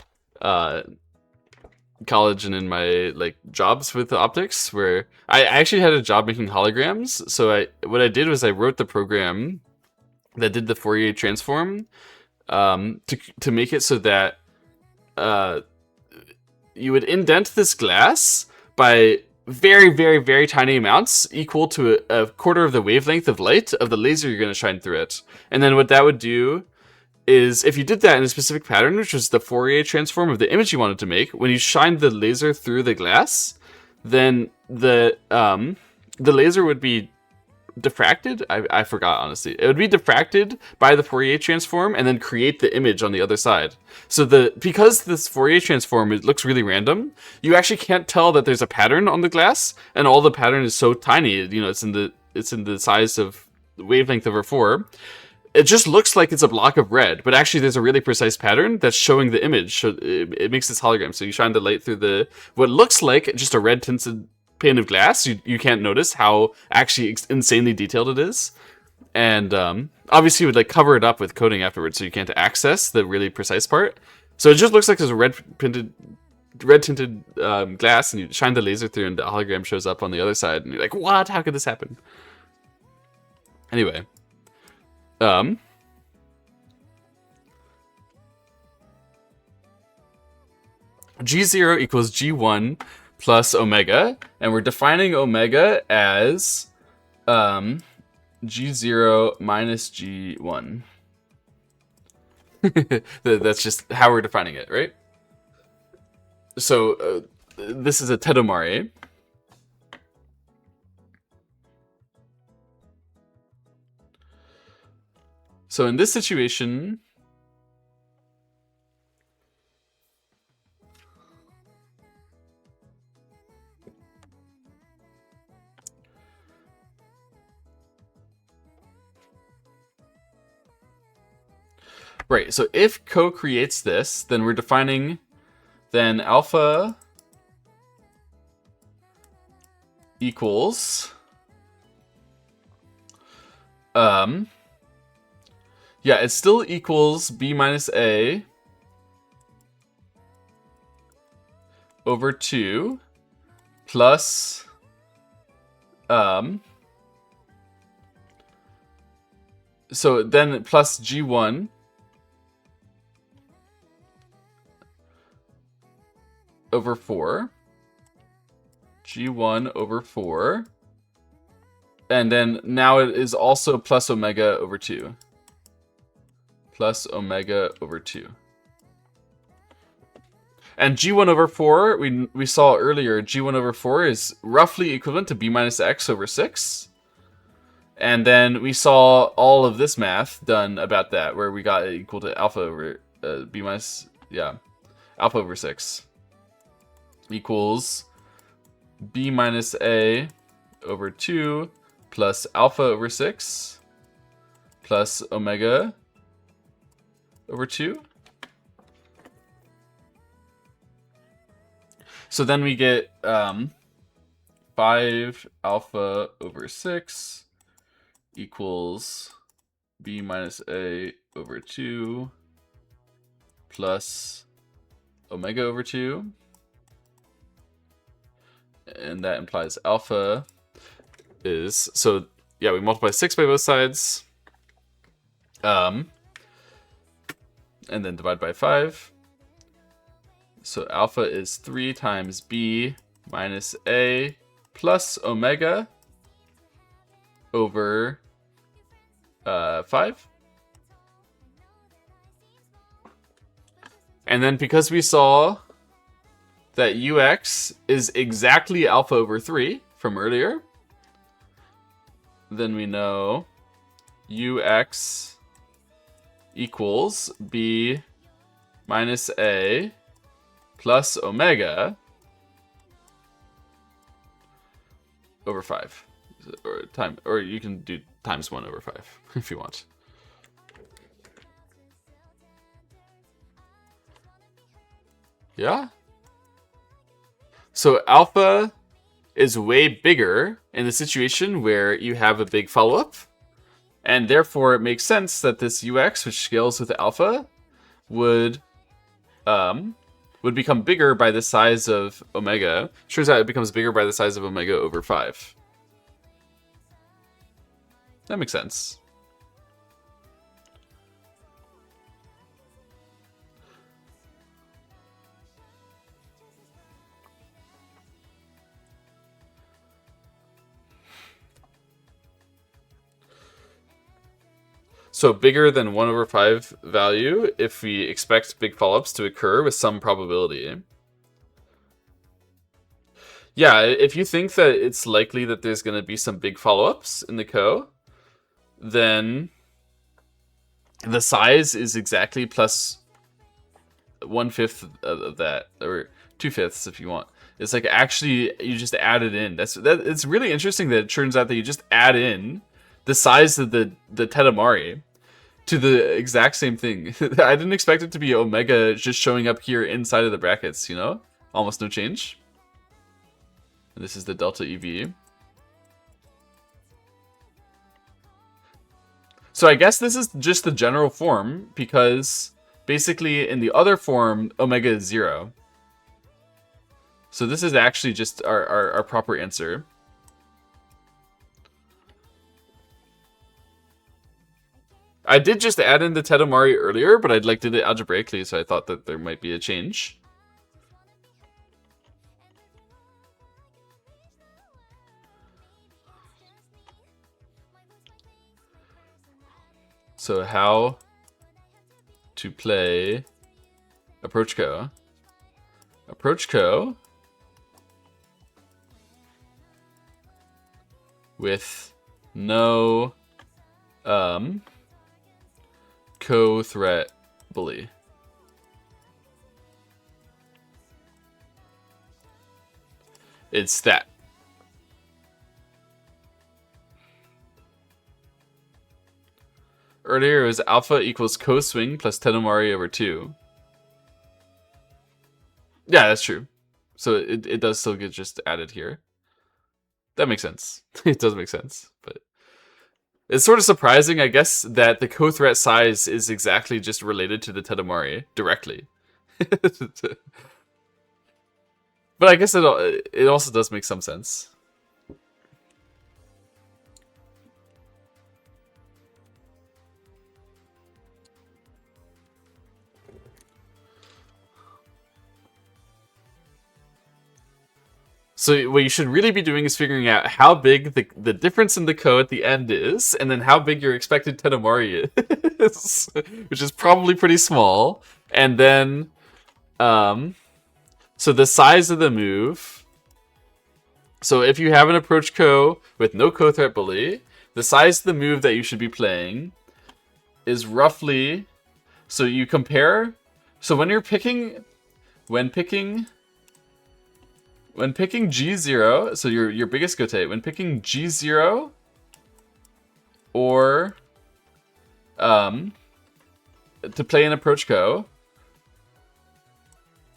college and in my, like, jobs with optics, where I actually had a job making holograms. So what I did was I wrote the program that did the Fourier transform to make it so that you would indent this glass by very, very, very tiny amounts equal to a quarter of the wavelength of light of the laser you're going to shine through it. And then what that would do is, if you did that in a specific pattern, which was the Fourier transform of the image you wanted to make, when you shine the laser through the glass, then the laser would be diffracted. I forgot, honestly. It would be diffracted by the Fourier transform and then create the image on the other side. So because this Fourier transform, it looks really random, you actually can't tell that there's a pattern on the glass, and all the pattern is so tiny. You know, it's in the size of the wavelength over 4. It just looks like it's a block of red, but actually there's a really precise pattern that's showing the image. So it makes this hologram. So you shine the light through what looks like just a red tinted pane of glass. You can't notice how actually insanely detailed it is. And obviously you would like cover it up with coding afterwards, so you can't access the really precise part. So it just looks like there's a red tinted glass, and you shine the laser through and the hologram shows up on the other side, and you're like, what? How could this happen? Anyway. G0 equals G1 plus omega, and we're defining omega as G0 minus G1. That's just how we're defining it, right? So this is a tedomare. So in this situation, right, so if co-creates this, then we're defining then alpha equals yeah, it still equals b minus a over 2 plus so then plus G1 over 4. G1 over 4. And then now it is also plus omega over 2. Plus omega over 2. And G1 over 4, we saw earlier, G1 over 4 is roughly equivalent to b minus x over 6. And then we saw all of this math done about that, where we got it equal to alpha over b minus, yeah, alpha over 6 equals b minus a over 2 plus alpha over 6 plus omega over 2. So then we get 5 alpha over 6 equals b minus a over 2 plus omega over 2. And that implies alpha is, so yeah, we multiply 6 by both sides. And then divide by 5. So alpha is 3 times b minus a plus omega over 5. And then because we saw that ux is exactly alpha over 3 from earlier, then we know ux equals b minus a plus omega over 5. Or you can do times 1 over 5 if you want. Yeah? So alpha is way bigger in the situation where you have a big follow-up, and therefore it makes sense that this ux, which scales with alpha, would become bigger by the size of omega. Turns out it becomes bigger by the size of omega over 5. That makes sense. So bigger than 1 over 5 value if we expect big follow-ups to occur with some probability. Yeah, if you think that it's likely that there's going to be some big follow-ups in the co, then the size is exactly plus 1/5 of that, or 2/5 if you want. It's like actually you just add it in. It's really interesting that it turns out that you just add in the size of the Tetamari to the exact same thing. I didn't expect it to be omega just showing up here inside of the brackets, you know? Almost no change. And this is the delta EV. So I guess this is just the general form, because basically in the other form, omega is 0. So this is actually just our proper answer. I did just add in the Tetamari earlier, but I'd did it algebraically, so I thought that there might be a change. So how to play approach co. Approach co with no co-threat bully. It's that. Earlier it was alpha equals co-swing plus Tenomari over 2. Yeah, that's true. So it does still get just added here. That makes sense. It does make sense, but it's sort of surprising, I guess, that the co-threat size is exactly just related to the Tetomari directly. But I guess it also does make some sense. So what you should really be doing is figuring out how big the difference in the code at the end is, and then how big your expected Tenomari is, which is probably pretty small. And then, so the size of the move. So if you have an approach co with no co-threat bully, the size of the move that you should be playing is roughly. So you compare. So when picking G0, so your biggest gotate, when picking G0 or to play an approach co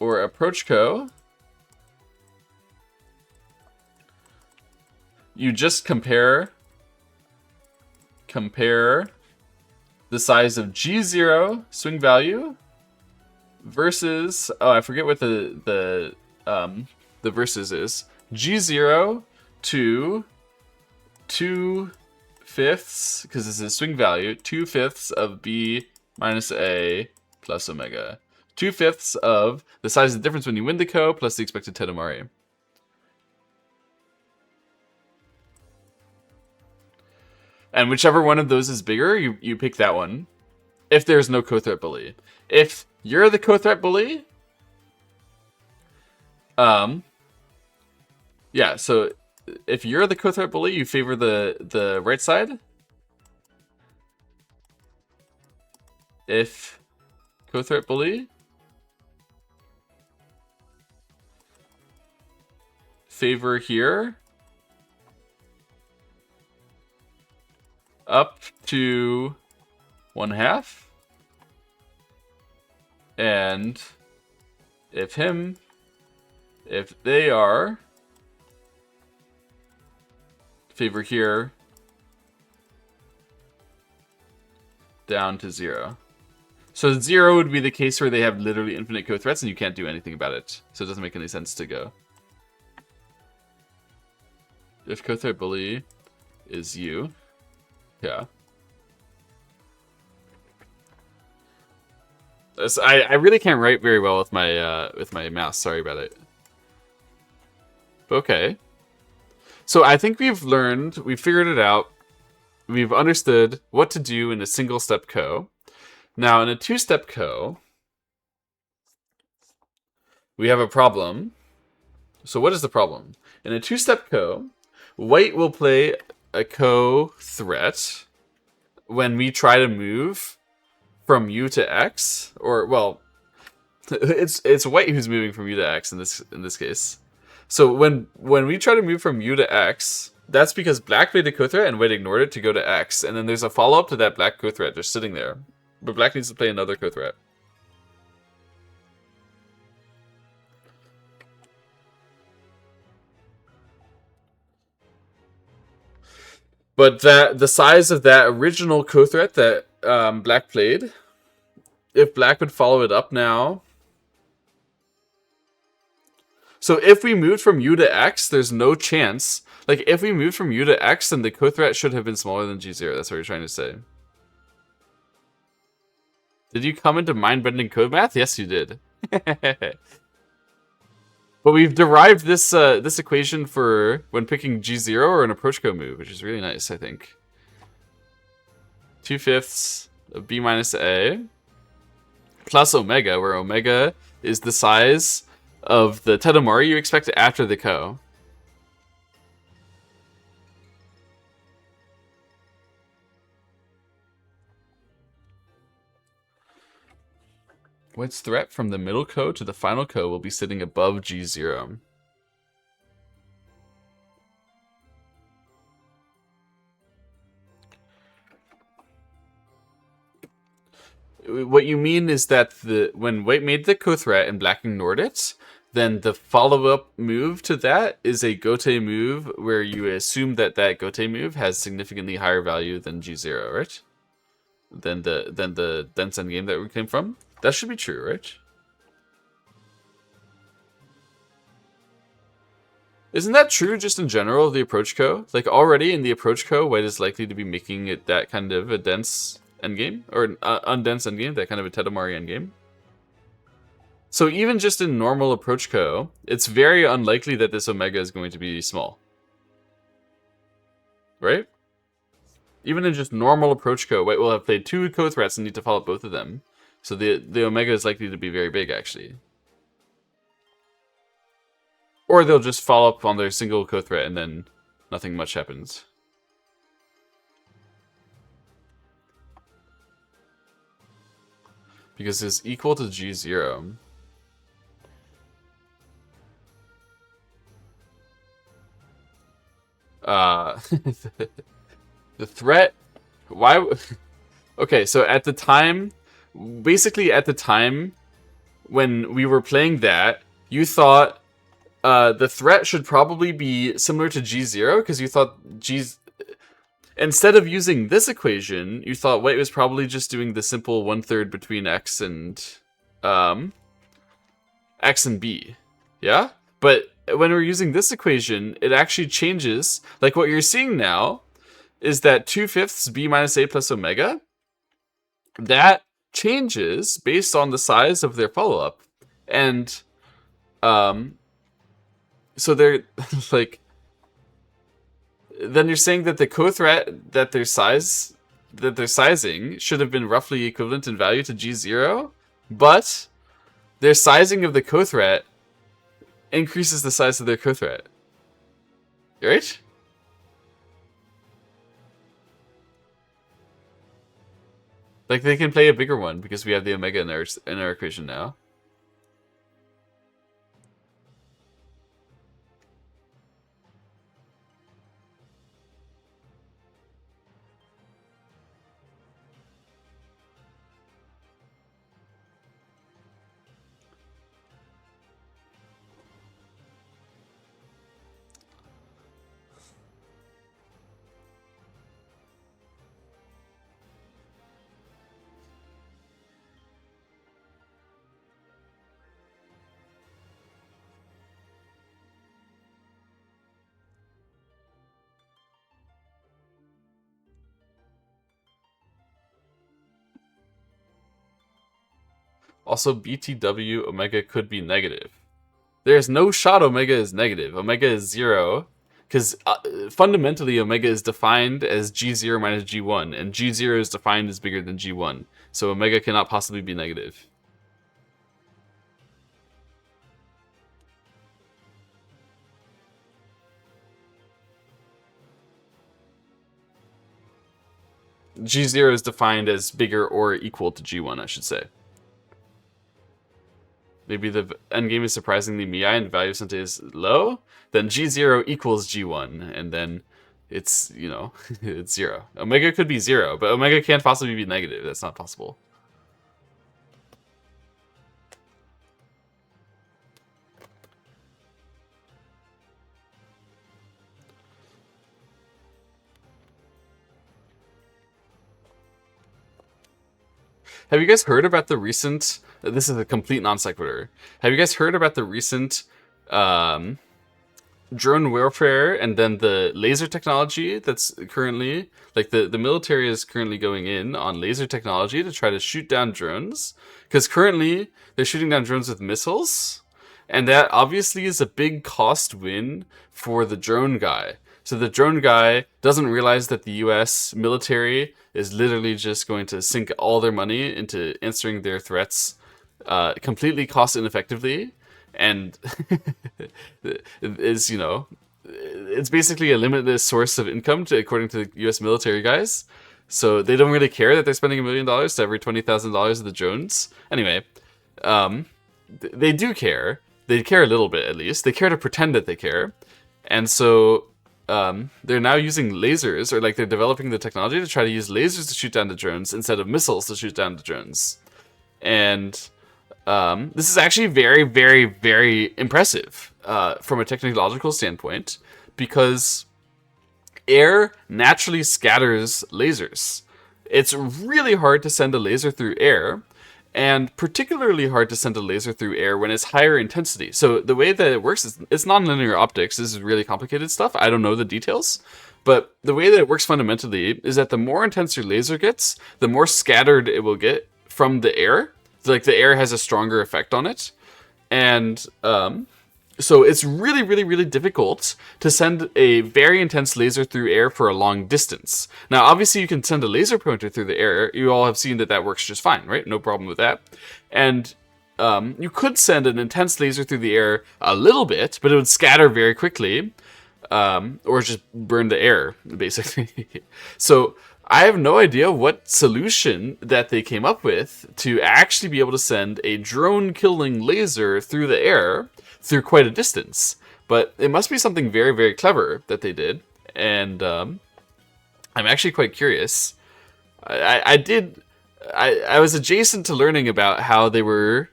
or approach co, you just compare the size of G0 swing value versus, oh, I forget what the versus is. G0 to 2/5, because this is swing value, 2/5 of B minus A plus omega. 2/5 of the size of the difference when you win the co plus the expected Tetomari. And whichever one of those is bigger, you pick that one. If there's no co-threat bully. If you're the co-threat bully, yeah, so if you're the co-threat bully, you favor the right side. If co-threat bully, favor here. Up to 1/2. And if they are, favor here down to 0. So 0 would be the case where they have literally infinite co-threats and you can't do anything about it. So it doesn't make any sense to go. If co-threat bully is you, yeah. I really can't write very well with my mouse. Sorry about it. Okay. So I think we've figured it out. we've understood what to do in a single step co. Now, in a two-step co, we have a problem. So what is the problem? In a two-step co, white will play a co threat when we try to move from U to X, or well, it's white who's moving from U to X in this case. So when we try to move from U to X, that's because black played a co-threat and white ignored it to go to X, and then there's a follow-up to that black co-threat just sitting there. But black needs to play another co-threat. But the size of that original co-threat that black played, if black would follow it up now. So if we moved from U to X, there's no chance. Like, if we moved from U to X, then the co-threat should have been smaller than G0. That's what you're trying to say. Did you come into mind-bending code math? Yes, you did. But we've derived this this equation for when picking G0 or an approach code move, which is really nice, I think. 2/5 of B minus A plus omega, where omega is the size of the Tedamari you expect after the ko. White's threat from the middle ko to the final ko will be sitting above G0. What you mean is that when white made the co-threat and black ignored it, then the follow-up move to that is a gote move where you assume that that gote move has significantly higher value than G0, right? Than the dense endgame that we came from. That should be true, right? Isn't that true just in general of the approach co? Like, already in the approach co, white is likely to be making it that kind of a dense endgame, or an undense endgame, that kind of a Tedamari endgame. So even just in normal approach co, it's very unlikely that this omega is going to be small. Right? Even in just normal approach co, white will have played two co-threats and need to follow up both of them. So the omega is likely to be very big, actually. Or they'll just follow up on their single co-threat and then nothing much happens. Because it's equal to G0. The threat... Why... Okay, so at the time... Basically, at the time when we were playing that, you thought the threat should probably be similar to G0, because you thought G's... Instead of using this equation, you thought white was probably just doing the simple 1/3 between X and B. Yeah? But when we're using this equation, it actually changes. Like, what you're seeing now is that 2/5 B minus A plus omega, that changes based on the size of their follow-up. And so they're like, then you're saying that the co-threat that they're sizing should have been roughly equivalent in value to G0, but their sizing of the co-threat increases the size of their co-threat. Right? Like, they can play a bigger one because we have the omega in our equation now. Also, BTW omega could be negative. There's no shot omega is negative. Omega is 0, Because fundamentally, omega is defined as G0 minus G1, and G0 is defined as bigger than G1. So omega cannot possibly be negative. G0 is defined as bigger or equal to G1, I should say. Maybe the endgame is surprisingly mi and the value of Sente is low, then G0 equals G1, and then it's, you know, it's 0. Omega could be 0, but omega can't possibly be negative. That's not possible. Have you guys heard about the recent... This is a complete non sequitur. Have you guys heard about the recent drone warfare and then the laser technology that's currently... Like, the military is currently going in on laser technology to try to shoot down drones. Because currently, they're shooting down drones with missiles. And that obviously is a big cost win for the drone guy. So the drone guy doesn't realize that the US military is literally just going to sink all their money into answering their threats completely cost ineffectively. And is, you know, it's basically a limitless source of income according to the US military guys. So they don't really care that they're spending $1 million to every $20,000 of the drones. Anyway, they do care. They care a little bit, at least. They care to pretend that they care. And so they're now using lasers, or like they're developing the technology to try to use lasers to shoot down the drones instead of missiles to shoot down the drones. And this is actually very, very, very impressive from a technological standpoint, because air naturally scatters lasers. It's really hard to send a laser through air, and particularly hard to send a laser through air when it's higher intensity. So the way that it works is it's nonlinear optics. This is really complicated stuff. I don't know the details. But the way that it works fundamentally is that the more intense your laser gets, the more scattered it will get from the air. Like the air has a stronger effect on it. And so it's really, really, really difficult to send a very intense laser through air for a long distance. Now, obviously, you can send a laser pointer through the air. You all have seen that that works just fine, right? No problem with that. And you could send an intense laser through the air a little bit, but it would scatter very quickly, or just burn the air, basically. So I have no idea what solution that they came up with to actually be able to send a drone-killing laser through the air through quite a distance. But it must be something very, very clever that they did. And I'm actually quite curious. I was adjacent to learning about how they were...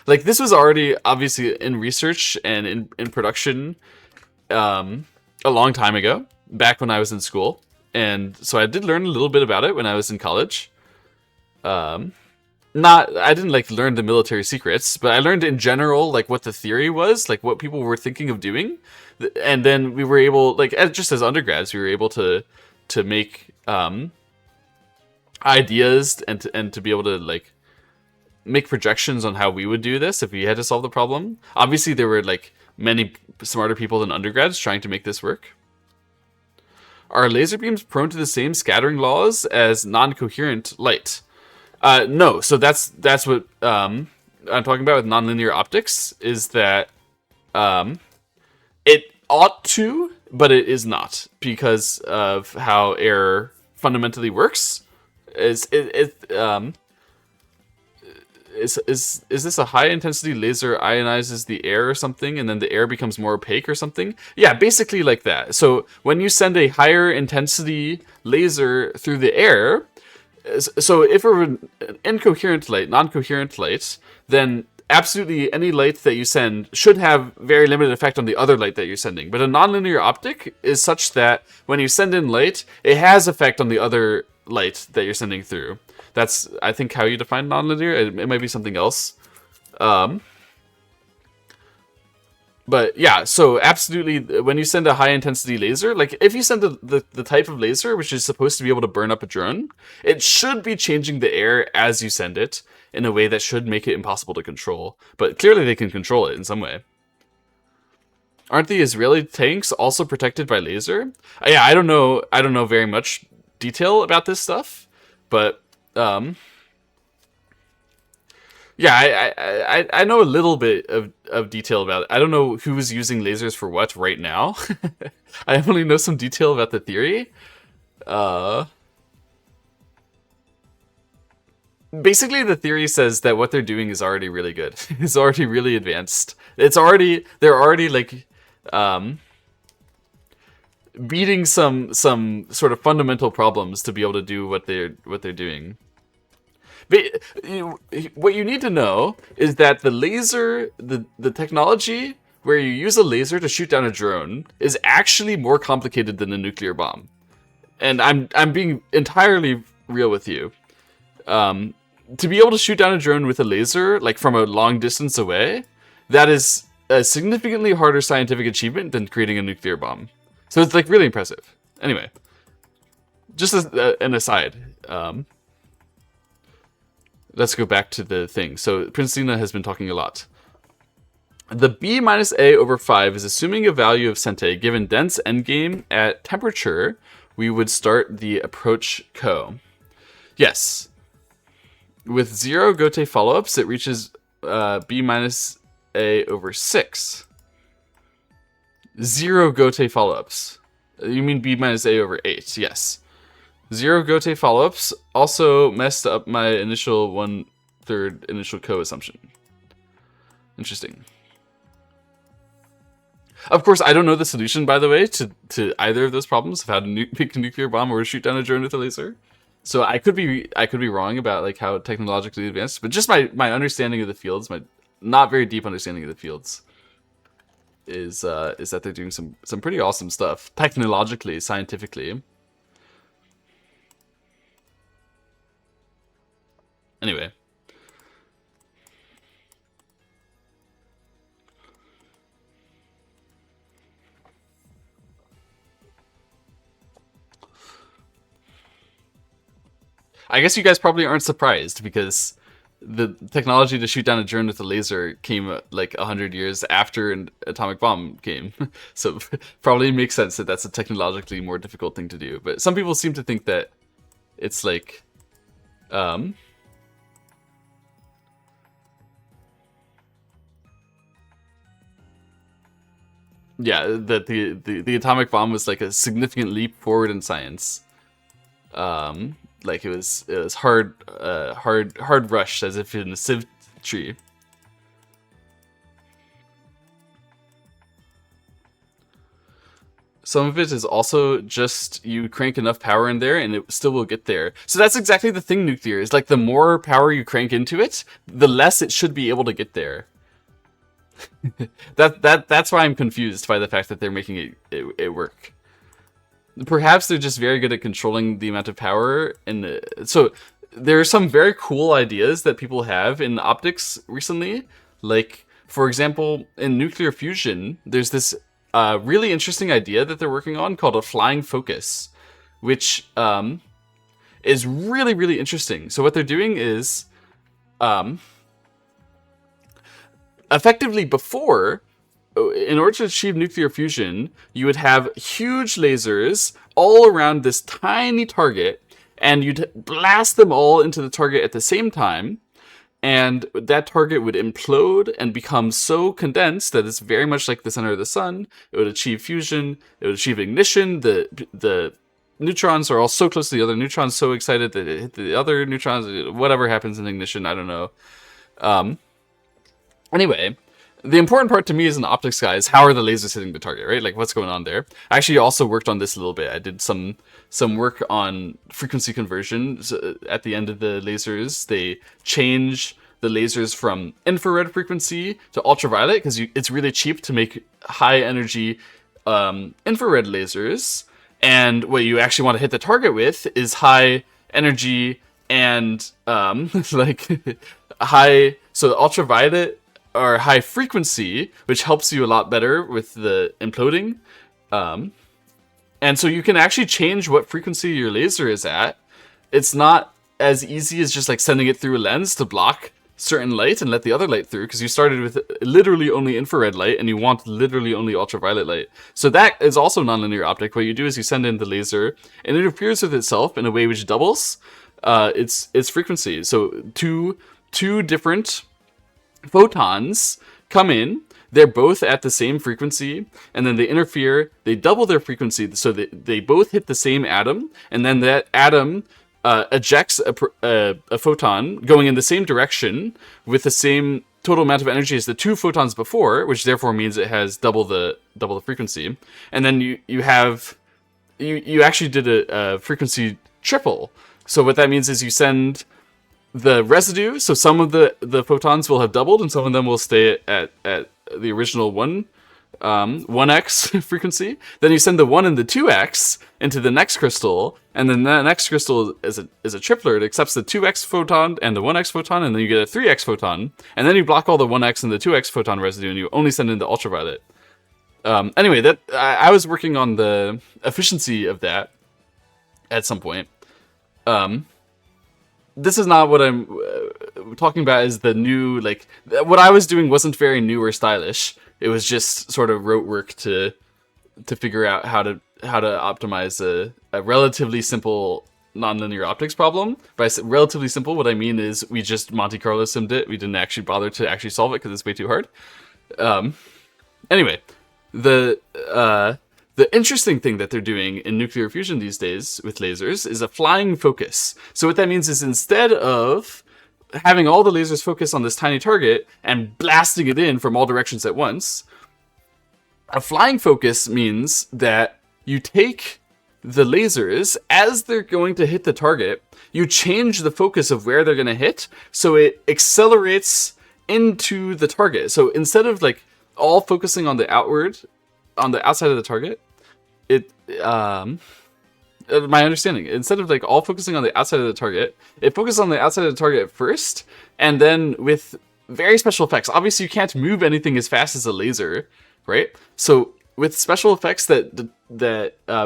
Like, this was already obviously in research and in production a long time ago, back when I was in school. And so I did learn a little bit about it when I was in college. I didn't like learn the military secrets, but I learned in general like what the theory was, like what people were thinking of doing, and then we were able, like just as undergrads, we were able to make ideas and to be able to like make projections on how we would do this if we had to solve the problem. Obviously, there were like many smarter people than undergrads trying to make this work. Are laser beams prone to the same scattering laws as non-coherent light? No. So that's what I'm talking about with nonlinear optics, is that it ought to, but it is not, because of how air fundamentally works. Is this a high intensity laser ionizes the air or something, and then the air becomes more opaque or something? Yeah, basically like that. So when you send a higher intensity laser through the air, so if it were an incoherent light, non-coherent light, then absolutely any light that you send should have very limited effect on the other light that you're sending. But a nonlinear optic is such that when you send in light, it has effect on the other light that you're sending through. That's, I think, how you define nonlinear. It might be something else. But yeah, so absolutely, when you send a high-intensity laser, like if you send the type of laser which is supposed to be able to burn up a drone, it should be changing the air as you send it in a way that should make it impossible to control. But clearly they can control it in some way. Aren't the Israeli tanks also protected by laser? Yeah, I don't know. I don't know very much detail about this stuff, but yeah, I know a little bit of detail about it. I don't know who's using lasers for what right now. I only know some detail about the theory. Basically, the theory says that what they're doing is already really good. It's already really advanced. They're already like beating some sort of fundamental problems to be able to do what they're doing. But what you need to know is that the laser, the technology where you use a laser to shoot down a drone is actually more complicated than a nuclear bomb. And I'm being entirely real with you. To be able to shoot down a drone with a laser, like from a long distance away, that is a significantly harder scientific achievement than creating a nuclear bomb. So it's like really impressive. Anyway, just as an aside, let's go back to the thing. So Prince Lina has been talking a lot. The B minus A over 5 is assuming a value of Sente given dense endgame at temperature. We would start the approach co. Yes. With 0 Gote follow-ups, it reaches B minus A over 6. 0 Gote follow-ups. You mean B minus A over 8, yes. 0 Gote follow-ups also messed up my initial 1/3 initial co-assumption. Interesting. Of course, I don't know the solution, by the way, to either of those problems of how to make a nuclear bomb or shoot down a drone with a laser. So I could be wrong about like how technologically advanced, but just my understanding of the fields, my not very deep understanding of the fields, is that they're doing some pretty awesome stuff technologically, scientifically. Anyway. I guess you guys probably aren't surprised because the technology to shoot down a drone with a laser came like 100 years after an atomic bomb came. So probably makes sense that that's a technologically more difficult thing to do. But some people seem to think that it's like, yeah, that the atomic bomb was like a significant leap forward in science. Like it was hard rushed as if in a sieve tree. Some of it is also just you crank enough power in there and it still will get there. So that's exactly the thing nuclear is like the more power you crank into it, the less it should be able to get there. That's why I'm confused by the fact that they're making it work. Perhaps they're just very good at controlling the amount of power, and so there are some very cool ideas that people have in optics recently. Like, for example, in nuclear fusion, there's this really interesting idea that they're working on called a flying focus, which is really, really interesting. So what they're doing is, effectively before, in order to achieve nuclear fusion, you would have huge lasers all around this tiny target, and you'd blast them all into the target at the same time, and that target would implode and become so condensed that it's very much like the center of the sun. It would achieve fusion, it would achieve ignition, the neutrons are all so close to the other neutrons, so excited that it hit the other neutrons, whatever happens in ignition, I don't know. Anyway, the important part to me as an optics guy is how are the lasers hitting the target, right? Like what's going on there. I actually also worked on this a little bit. I did some work on frequency conversion. So at the end of the lasers, they change the lasers from infrared frequency to ultraviolet because it's really cheap to make high energy infrared lasers. And what you actually want to hit the target with is high energy and like high, so ultraviolet or high frequency, which helps you a lot better with the imploding. And so you can actually change what frequency your laser is at. It's not as easy as just like sending it through a lens to block certain light and let the other light through, because you started with literally only infrared light and you want literally only ultraviolet light. So that is also nonlinear optic. What you do is you send in the laser and it interferes with itself in a way which doubles its frequency. So two different photons come in, they're both at the same frequency, and then they interfere, they double their frequency, so they both hit the same atom, and then that atom ejects a photon going in the same direction with the same total amount of energy as the two photons before, which therefore means it has double the frequency. And then you actually did a frequency triple. So what that means is you send the residue, so some of the photons will have doubled and some of them will stay at the original 1x frequency. Then you send the 1 and the 2x into the next crystal, and then the next crystal is a tripler. It accepts the 2x photon and the 1x photon, and then you get a 3x photon, and then you block all the 1x and the 2x photon residue, and you only send in the ultraviolet. Anyway, that I was working on the efficiency of that at some point. This is not what I'm talking about. Is the new, like, what I was doing wasn't very new or stylish. It was just sort of rote work to figure out how to optimize a relatively simple nonlinear optics problem. By relatively simple, what I mean is we just Monte Carlo simmed it. We didn't actually bother to actually solve it because it's way too hard. Anyway, the interesting thing that they're doing in nuclear fusion these days with lasers is a flying focus. So what that means is instead of having all the lasers focus on this tiny target and blasting it in from all directions at once, a flying focus means that you take the lasers as they're going to hit the target, you change the focus of where they're going to hit, so it accelerates into the target. So instead of like all focusing on the outside of the target, my understanding, instead of like all focusing on the outside of the target, it focuses on the outside of the target first, and then with very special effects. Obviously, you can't move anything as fast as a laser, right? So with special effects that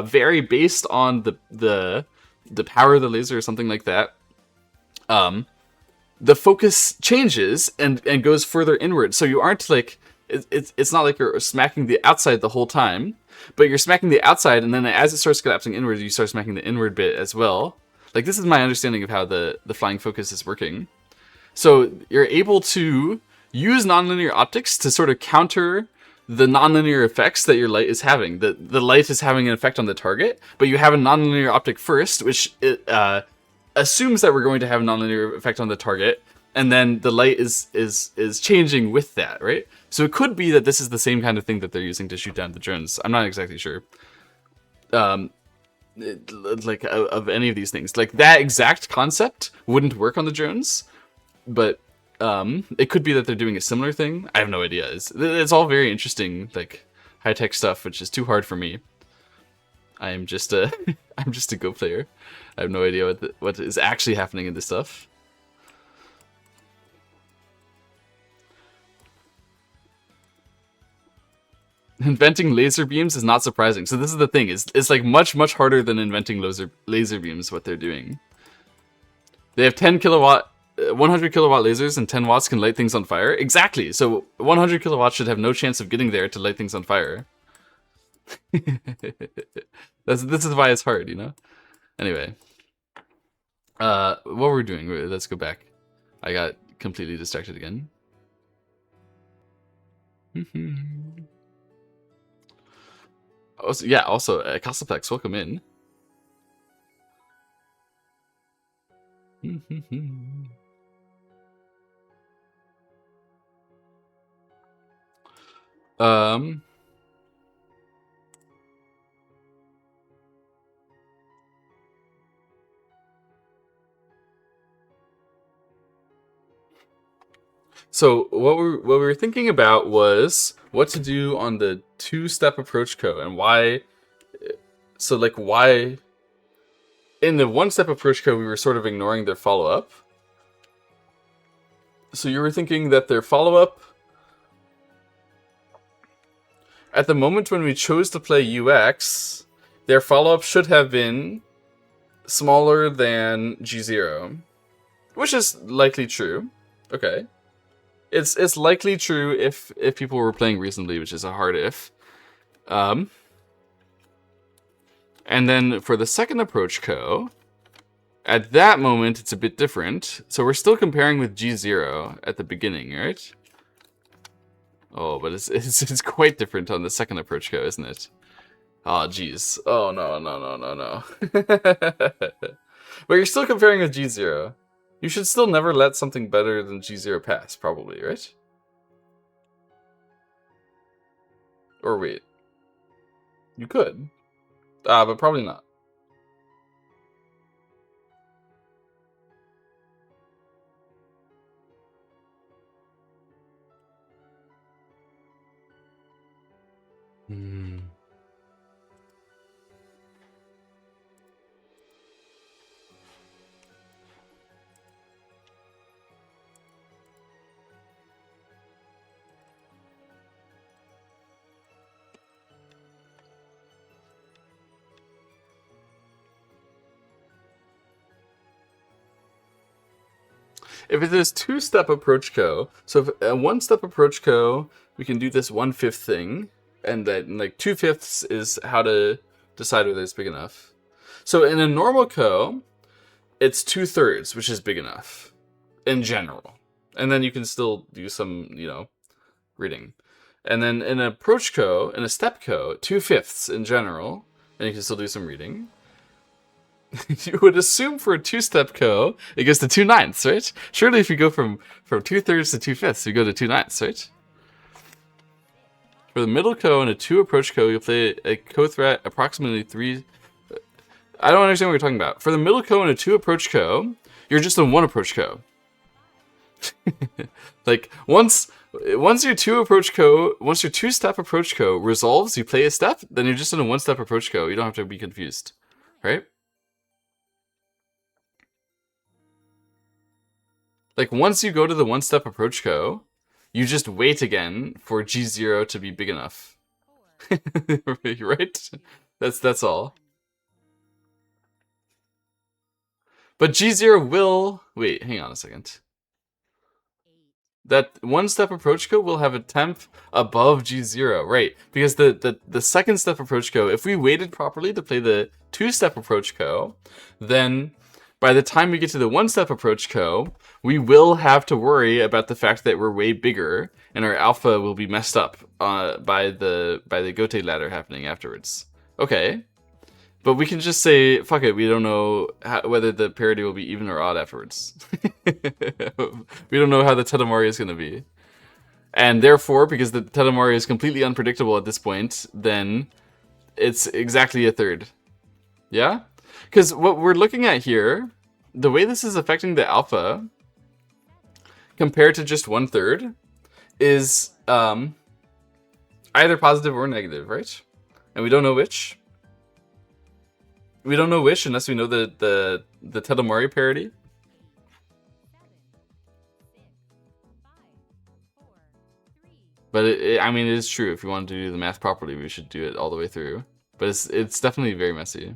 vary based on the power of the laser or something like that, the focus changes and goes further inward. So you aren't like, it's not like you're smacking the outside the whole time, but you're smacking the outside, and then as it starts collapsing inward, you start smacking the inward bit as well. Like, this is my understanding of how the flying focus is working. So you're able to use nonlinear optics to sort of counter the nonlinear effects that your light is having. The light is having an effect on the target, but you have a nonlinear optic first, which assumes that we're going to have a nonlinear effect on the target, and then the light is changing with that, right? So it could be that this is the same kind of thing that they're using to shoot down the drones. I'm not exactly sure. Like, of any of these things. Like, that exact concept wouldn't work on the drones, but it could be that they're doing a similar thing. I have no idea. It's all very interesting, like, high-tech stuff, which is too hard for me. I'm just a Go player. I have no idea what is actually happening in this stuff. Inventing laser beams is not surprising. So this is the thing. It's like much harder than inventing laser beams, what they're doing. They have 100 kilowatt lasers, and 10 watts can light things on fire. Exactly. So 100 kilowatts should have no chance of getting there to light things on fire. This is why it's hard, you know? Anyway. What were we doing? Let's go back. I got completely distracted again. Also, yeah, Castleplex, welcome in. So what we were thinking about was what to do on the two-step approach code, and why. So like, why in the one-step approach code we were sort of ignoring their follow-up. So you were thinking that their follow-up, at the moment when we chose to play UX, their follow-up should have been smaller than G0, which is likely true. Okay. It's likely true if people were playing reasonably, which is a hard if. And then for the second approach co, at that moment it's a bit different. So we're still comparing with G0 at the beginning, right? Oh, but it's quite different on the second approach co, isn't it? Oh, jeez. Oh, no. But you're still comparing with G0. You should still never let something better than G0 pass, probably, right? Or wait. You could. But probably not. Hmm. If it is two-step approach co, so if a one-step approach co, we can do this 1/5 thing, and then like 2/5 is how to decide whether it's big enough. So in a normal co, it's 2/3, which is big enough in general, and then you can still do some, reading. And then in an approach co, in a step co, 2/5 in general, and you can still do some reading. You would assume for a two-step co, it goes to 2/9, right? Surely if you go from 2/3 to 2/5, you go to 2/9, right? For the middle co and a two approach co, you'll play a co threat approximately 3. I don't understand what you're talking about. For the middle co and a two approach co, you're just in one approach co. Like once your two-step approach co resolves, you play a step, then you're just in a one-step approach co. You don't have to be confused, right? Like, once you go to the one-step approach co, you just wait again for G0 to be big enough. Right? That's all. But G0 will... Wait, hang on a second. That one-step approach co will have a temp above G0, right? Because the second step approach co, if we waited properly to play the two-step approach co, then by the time we get to the one-step approach co, we will have to worry about the fact that we're way bigger and our alpha will be messed up by the Gote ladder happening afterwards. Okay. But we can just say, fuck it, we don't know whether the parity will be even or odd afterwards. We don't know how the Tetomori is going to be. And therefore, because the Tetomori is completely unpredictable at this point, then it's exactly a third. Yeah? Because what we're looking at here, the way this is affecting the alpha, compared to just 1/3, is either positive or negative, right? And we don't know which. We don't know which unless we know the Tetomori parity. But I mean, it is true. If we wanted to do the math properly, we should do it all the way through. But it's definitely very messy.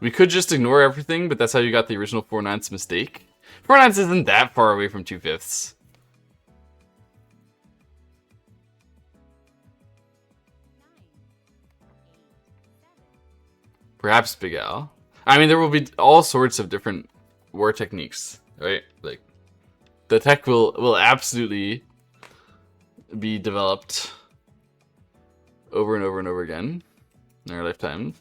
We could just ignore everything, but that's how you got the original 4/9 mistake. 4/9 isn't that far away from 2/5. Perhaps Big Al. I mean, there will be all sorts of different war techniques, right? Like, the tech will absolutely be developed over and over and over again in our lifetime.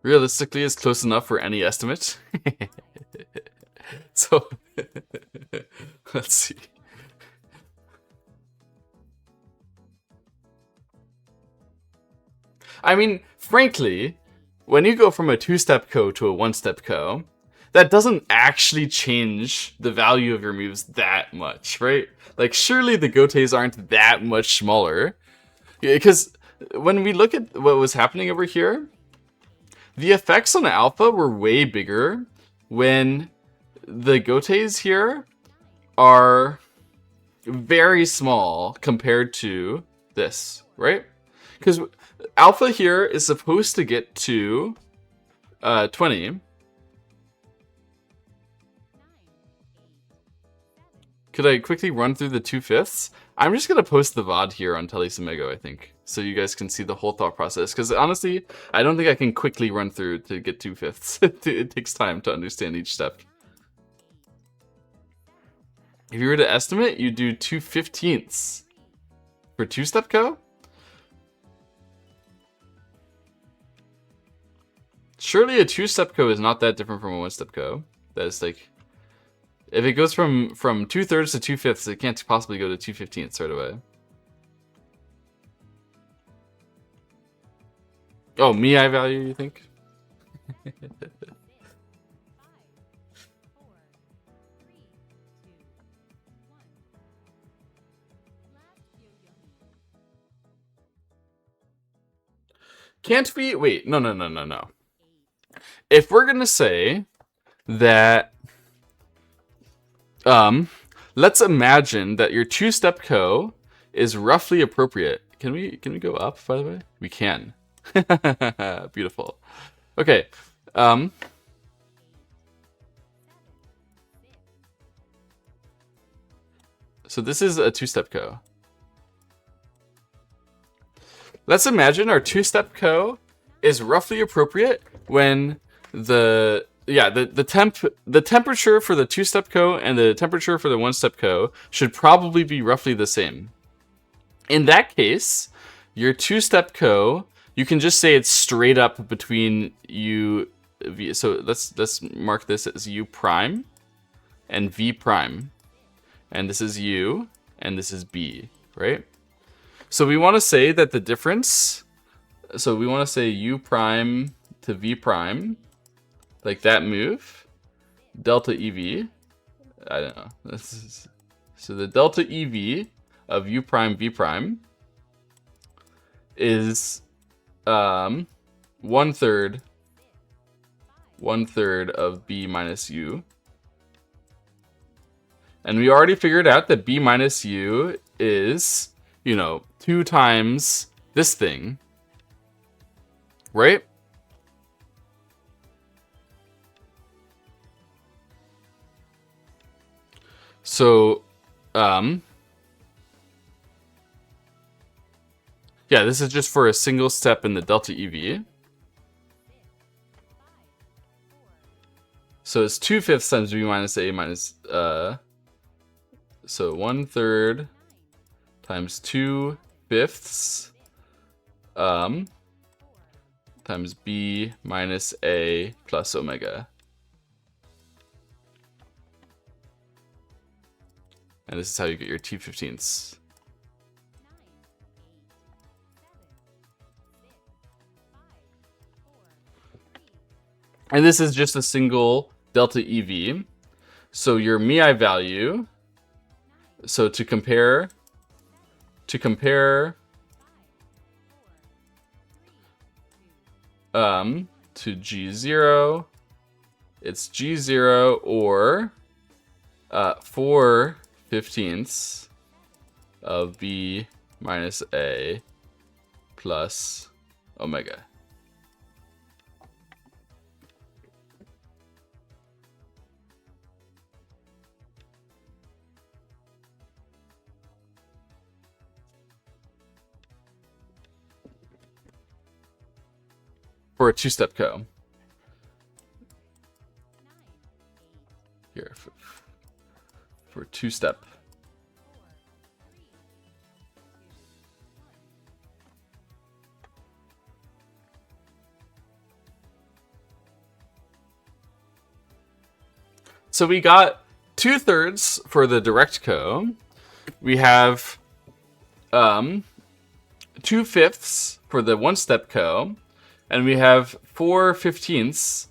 Realistically, it's close enough for any estimate. So, let's see. I mean, frankly, when you go from a two-step co to a one-step co, that doesn't actually change the value of your moves that much, right? Like, surely the Gotes aren't that much smaller. Because when we look at what was happening over here, the effects on alpha were way bigger when the gotes here are very small compared to this, right? Because alpha here is supposed to get to 20. Could I quickly run through the 2/5? I'm just going to post the VOD here on Telesummego, I think, so you guys can see the whole thought process. Because honestly, I don't think I can quickly run through to get 2/5. It takes time to understand each step. If you were to estimate, you do 2/15 for two-step co? Surely a two-step co is not that different from a one-step co. That is like, if it goes from 2/3 to 2/5, it can't possibly go to 2/15 right away. Oh, I value, you think? Can't be. Wait, no. If we're gonna say that, let's imagine that your two-step co is roughly appropriate. Can we go up, by the way? We can. Beautiful. Okay. So this is a two-step co. Let's imagine our two-step co is roughly appropriate when the temperature for the two-step co and the temperature for the one-step co should probably be roughly the same. In that case, your two-step co, you can just say it's straight up between u v. So let's mark this as u prime and v prime, and this is u and this is b, right? So we want to say that the difference. So we want to say u prime to v prime, like that move, delta ev. I don't know. So the delta ev of u prime v prime is 1/3 of b minus u. And we already figured out that b minus u is, 2 times this thing, right? So, yeah, this is just for a single step in the delta EV. So it's 2/5 times b minus a minus, so 1/3 times 2/5 times b minus a plus omega. And this is how you get your 2/15. And this is just a single delta EV. So your mi value, so to compare to G0, it's G0 or 4/15 of b minus a plus omega. For a two-step co. Here, for two-step. So we got 2/3 for the direct co. We have 2/5 for the one-step co. And we have 4/15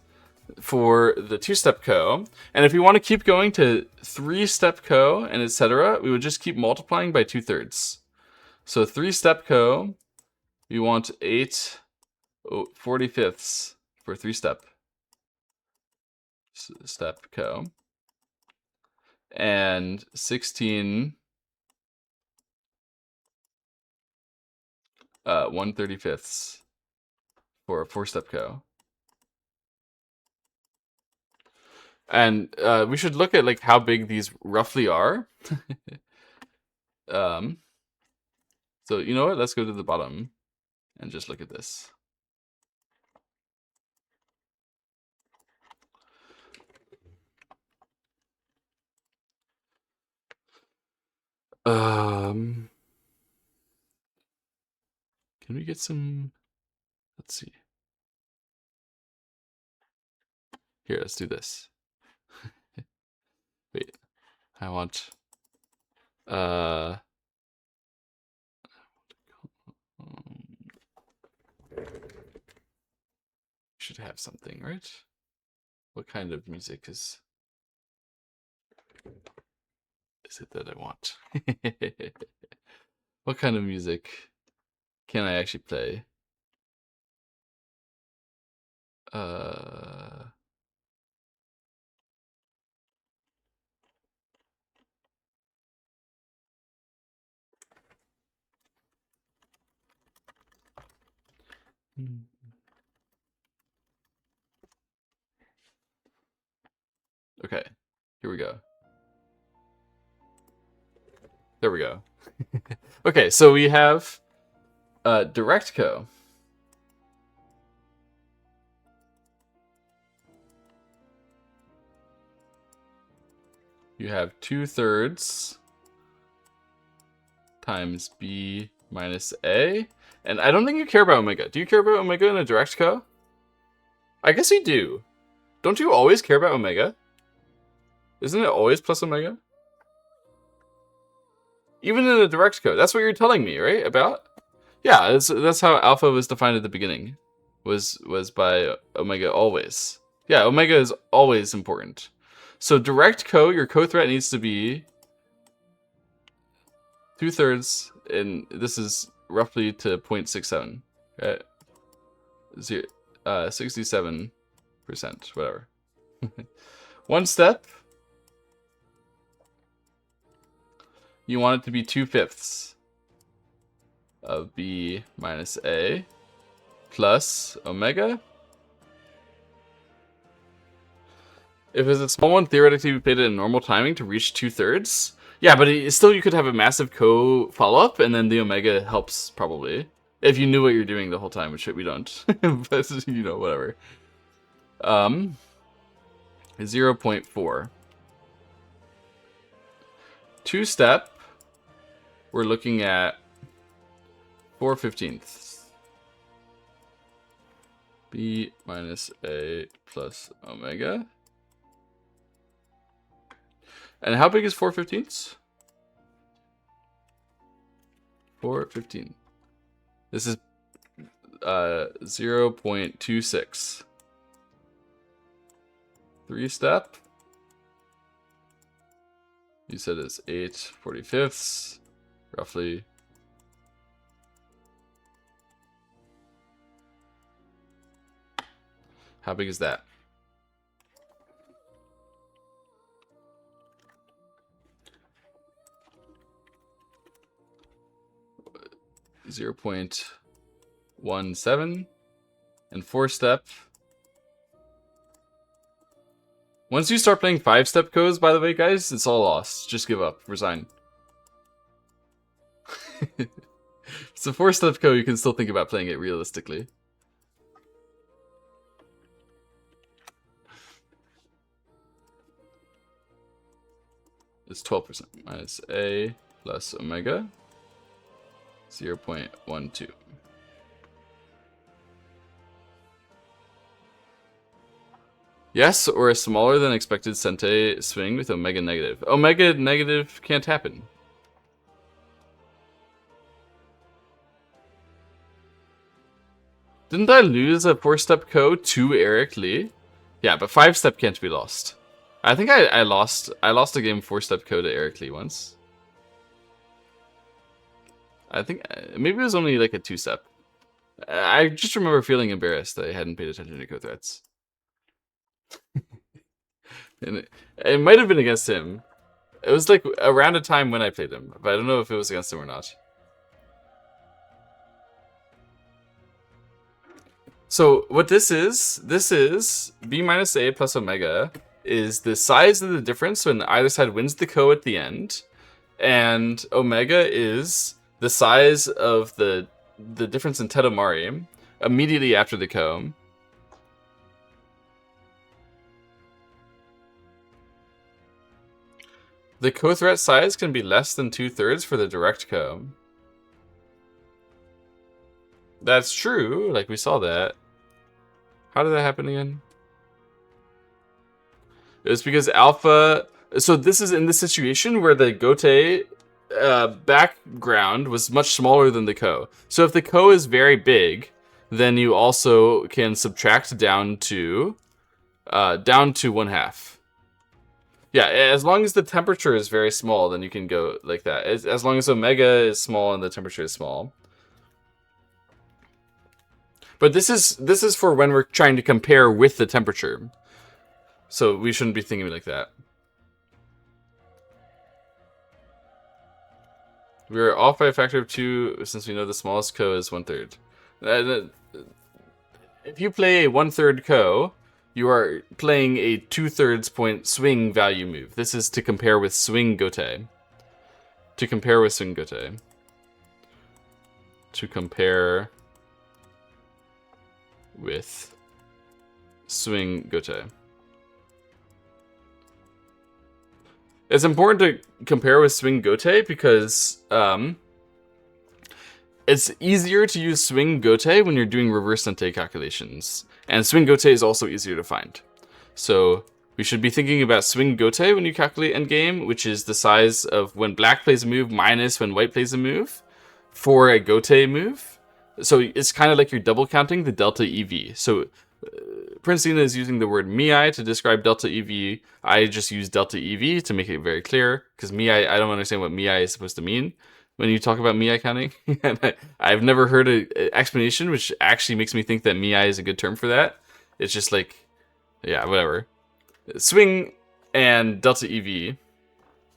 for the two-step co. And if we want to keep going to three-step co and etc., we would just keep multiplying by 2/3. So three-step co, we want 8/45 for three-step co. and 16 1/35 for a 4-step co. And we should look at like how big these roughly are. So you know what? Let's go to the bottom and just look at this. Can we get some? Let's see. Here, let's do this. Wait, I want. Should have something, right? What kind of music is it that I want? What kind of music can I actually play? Okay, here we go. There we go. Okay, so we have direct co. You have 2/3 times b minus a. And I don't think you care about omega. Do you care about omega in a direct co? I guess you do. Don't you always care about omega? Isn't it always plus omega? Even in a direct co. That's what you're telling me, right? About? Yeah, that's how alpha was defined at the beginning. Was by omega always. Yeah, omega is always important. So direct co, your co-threat needs to be 2/3, and this is roughly to 0.67. Okay? 67%, whatever. 1 step. You want it to be 2/5 of b minus a plus omega. If it's a small one, theoretically we played it in normal timing to reach 2/3. Yeah, but still you could have a massive co follow-up, and then the omega helps probably. If you knew what you're doing the whole time, which we don't. But, you know, whatever. 0.4. 2-step, we're looking at 4/15. B minus A plus omega. And how big is 4/15? 4/15. This is 0.26. 3-step. You said it's 8/45, roughly. How big is that? .17 and 4-step. Once you start playing 5-step codes, by the way, guys, it's all lost. Just give up. Resign. It's a 4-step code. You can still think about playing it realistically. It's 12% minus A plus omega. 0.12. Yes, or a smaller than expected Sente swing with omega negative. Omega negative can't happen. Didn't I lose a 4-step co to Eric Lee? Yeah, but 5-step can't be lost. I think I lost a game 4-step co to Eric Lee once. I think maybe it was only like a 2-step. I just remember feeling embarrassed that I hadn't paid attention to co-threats. And it might have been against him. It was like around a time when I played him, but I don't know if it was against him or not. So what this is b minus a plus omega is the size of the difference when either side wins the ko at the end, and omega is the size of the difference in Tetomari immediately after the ko. The co-threat size can be less than 2/3 for the direct ko. That's true, like we saw that. How did that happen again? It was because alpha... So this is in the situation where the gote background was much smaller than the ko. So if the ko is very big, then you also can subtract down to 1/2. Yeah, as long as the temperature is very small, then you can go like that. As long as omega is small and the temperature is small. But this is for when we're trying to compare with the temperature. So we shouldn't be thinking like that. We're off by a factor of 2 since we know the smallest ko is 1/3. If you play a 1/3 ko, you are playing a 2/3 point swing value move. This is to compare with swing gote. To compare with swing gote. To compare with swing gote. It's important to compare with swing gote because it's easier to use swing gote when you're doing reverse sente calculations. And swing gote is also easier to find. So we should be thinking about swing gote when you calculate endgame, which is the size of when black plays a move minus when white plays a move for a gote move. So it's kind of like you're double counting the delta EV. So Princina is using the word miai to describe delta EV. I just use delta EV to make it very clear, because miai, I don't understand what miai is supposed to mean when you talk about miai counting. I've never heard an explanation, which actually makes me think that miai is a good term for that. It's just like, yeah, whatever. Swing and delta EV.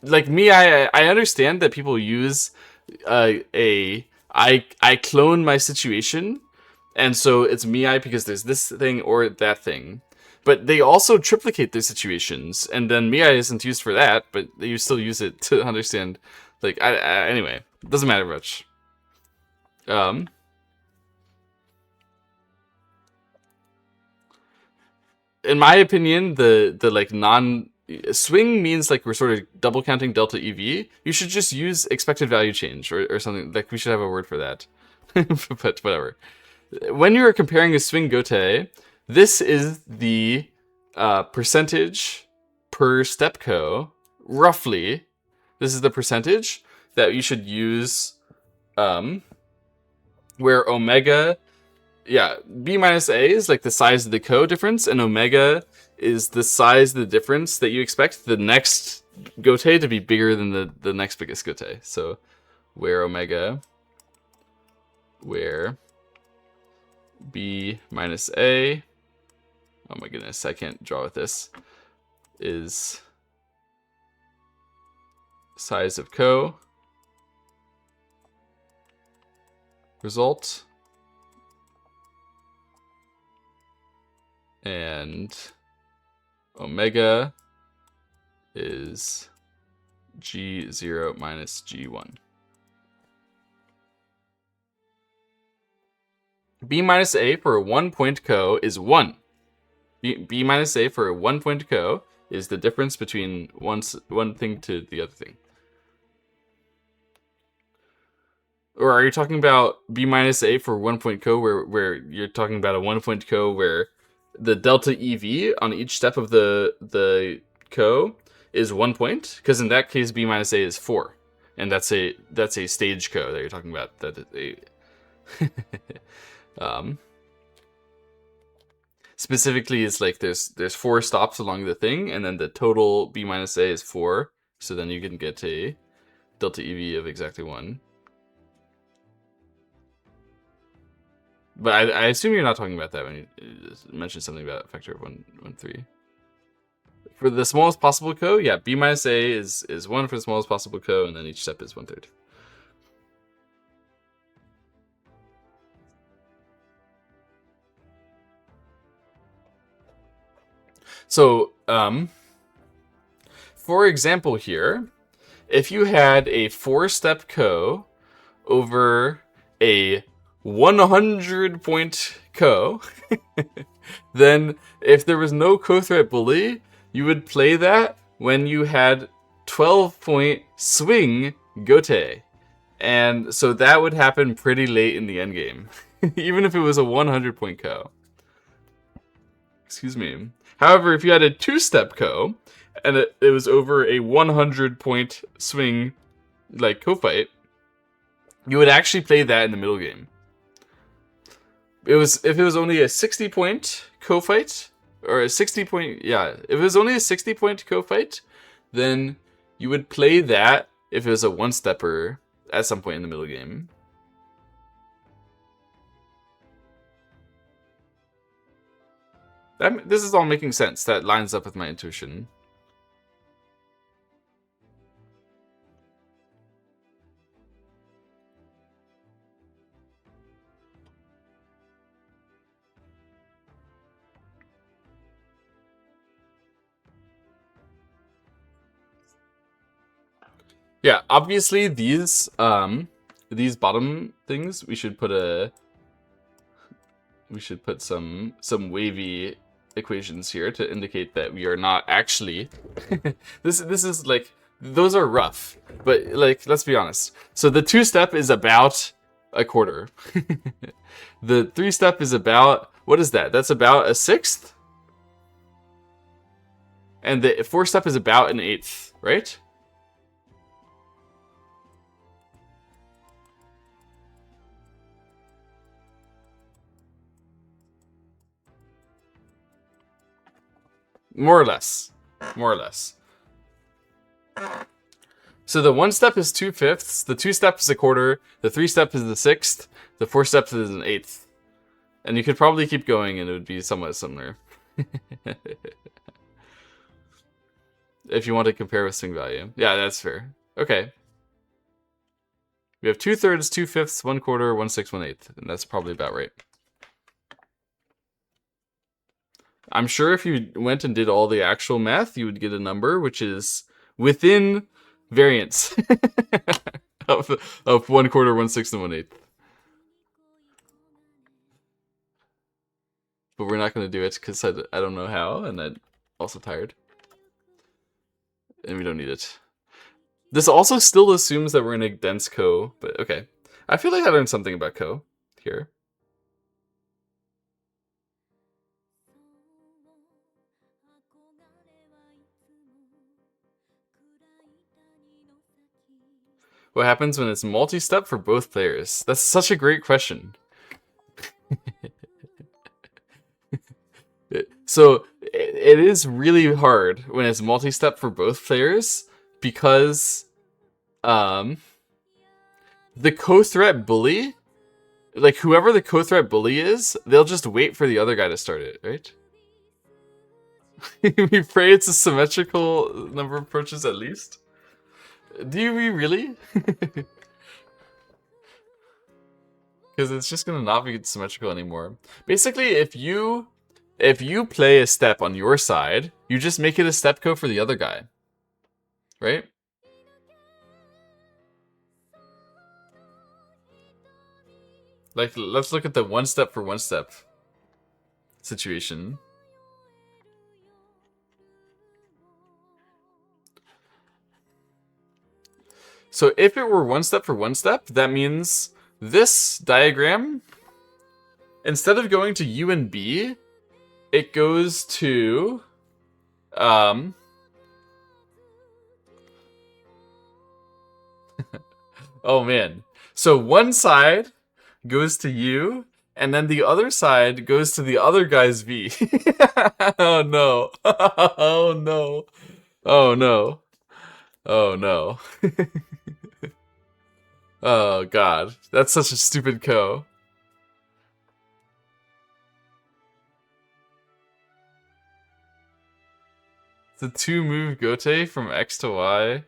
Like miai, I understand that people use I clone my situation, and so it's miai because there's this thing or that thing. But they also triplicate their situations, and then miai isn't used for that, but you still use it to understand. Like, anyway, doesn't matter much. In my opinion, the like swing means like we're sort of double counting delta EV. You should just use expected value change or something. Like, we should have a word for that. But whatever. When you are comparing a swing gote, this is the percentage per step ko, roughly. This is the percentage that you should use where omega, yeah, b minus a is like the size of the ko difference, and omega is the size of the difference that you expect the next gote to be bigger than the next biggest gote. So where omega, where b minus a, oh my goodness, I can't draw with this, is size of ko, result, and omega is G0 minus G1. B minus A for a 1 point ko is 1. B minus A for a 1 point ko is the difference between one thing to the other thing. Or are you talking about B minus A for 1 point ko where you're talking about a 1 point ko where the delta EV on each step of the ko is 1 point? Because in that case, B minus A is 4. And that's a stage ko that you're talking about. That is a specifically, it's like there's 4 stops along the thing, and then the total B minus A is 4. So then you can get a delta EV of exactly 1. But I assume you're not talking about that when you mentioned something about a factor of 1, 1, 3. For the smallest possible co, yeah, b minus a is 1 for the smallest possible co, and then each step is 1/3. So, for example here, if you had a 4-step co over a 100-point co, then if there was no co-threat bully, you would play that when you had 12-point swing gote. And so that would happen pretty late in the endgame, even if it was a 100-point co. Excuse me. However, if you had a 2-step co, and it was over a 100-point swing, like co-fight, you would actually play that in the middle game. If it was only a 60-point co-fight, or a 60-point, yeah, if it was only a 60-point co-fight, then you would play that if it was a 1-stepper at some point in the middle game. This is all making sense. That lines up with my intuition. Yeah, obviously these bottom things we should put some wavy equations here to indicate that we are not actually this is like, those are rough, but like, let's be honest. So the 2-step is about a quarter. The 3-step is about, what is that? That's about a 1/6. And the 4-step is about an 1/8, right? More or less. More or less. So the 1-step is 2/5, the 2-step is a quarter, the 3-step is the 1/6, the 4-step is an 1/8. And you could probably keep going and it would be somewhat similar. If you want to compare with swing value. Yeah, that's fair. Okay. We have 2/3, 2/5, 1/4, 1/6, 1/8, and that's probably about right. I'm sure if you went and did all the actual math, you would get a number which is within variance of 1/4, 1/6, and 1/8. But we're not going to do it because I don't know how, and I'm also tired. And we don't need it. This also still assumes that we're in a dense co, but okay. I feel like I learned something about co here. What happens when it's multi-step for both players? That's such a great question. So it is really hard when it's multi-step for both players because the co-threat bully, like whoever the co-threat bully is, they'll just wait for the other guy to start it, right? We pray it's a symmetrical number of approaches at least. Do we really? Because it's just gonna not be symmetrical anymore. Basically, if you play a step on your side, you just make it a step co for the other guy, right? Like, let's look at the 1-step for 1-step situation. So if it were 1-step for 1-step, that means this diagram, instead of going to U and B, it goes to oh man. So one side goes to U, and then the other side goes to the other guy's V. Oh no. Oh no. Oh no. Oh no. Oh god. That's such a stupid co. It's a 2-move Gote from X to Y.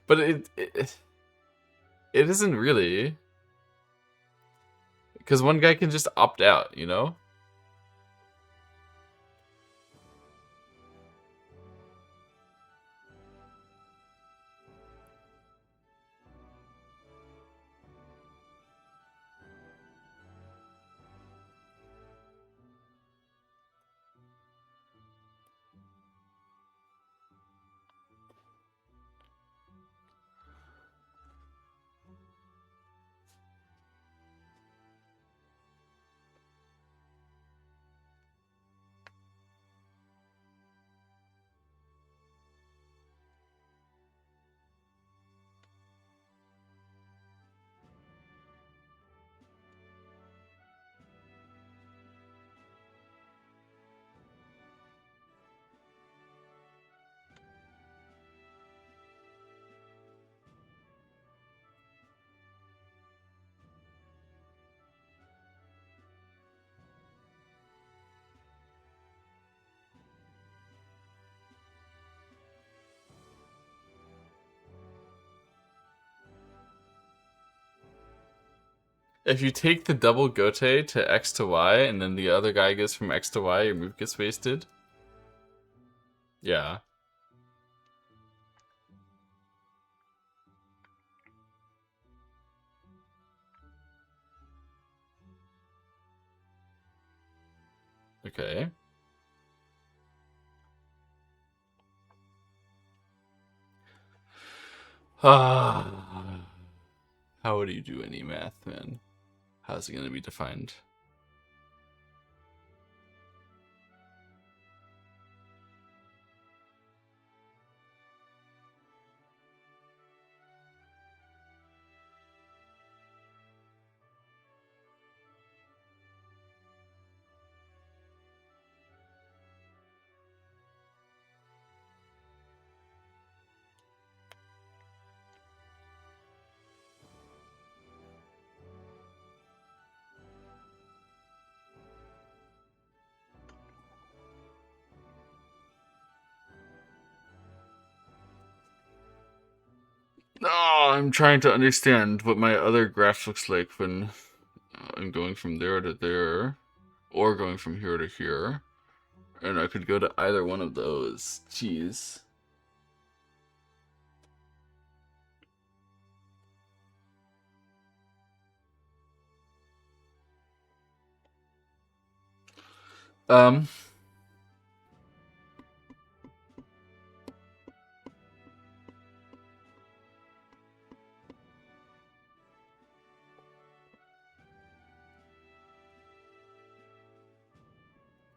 But it isn't really. Because one guy can just opt out, you know? If you take the double Gote to X to Y, and then the other guy goes from X to Y, your move gets wasted. Yeah. Okay. Ah. How do you do any math, man? How's it going to be defined? Oh, I'm trying to understand what my other graph looks like when I'm going from there to there, or going from here to here. And I could go to either one of those. Jeez. Um,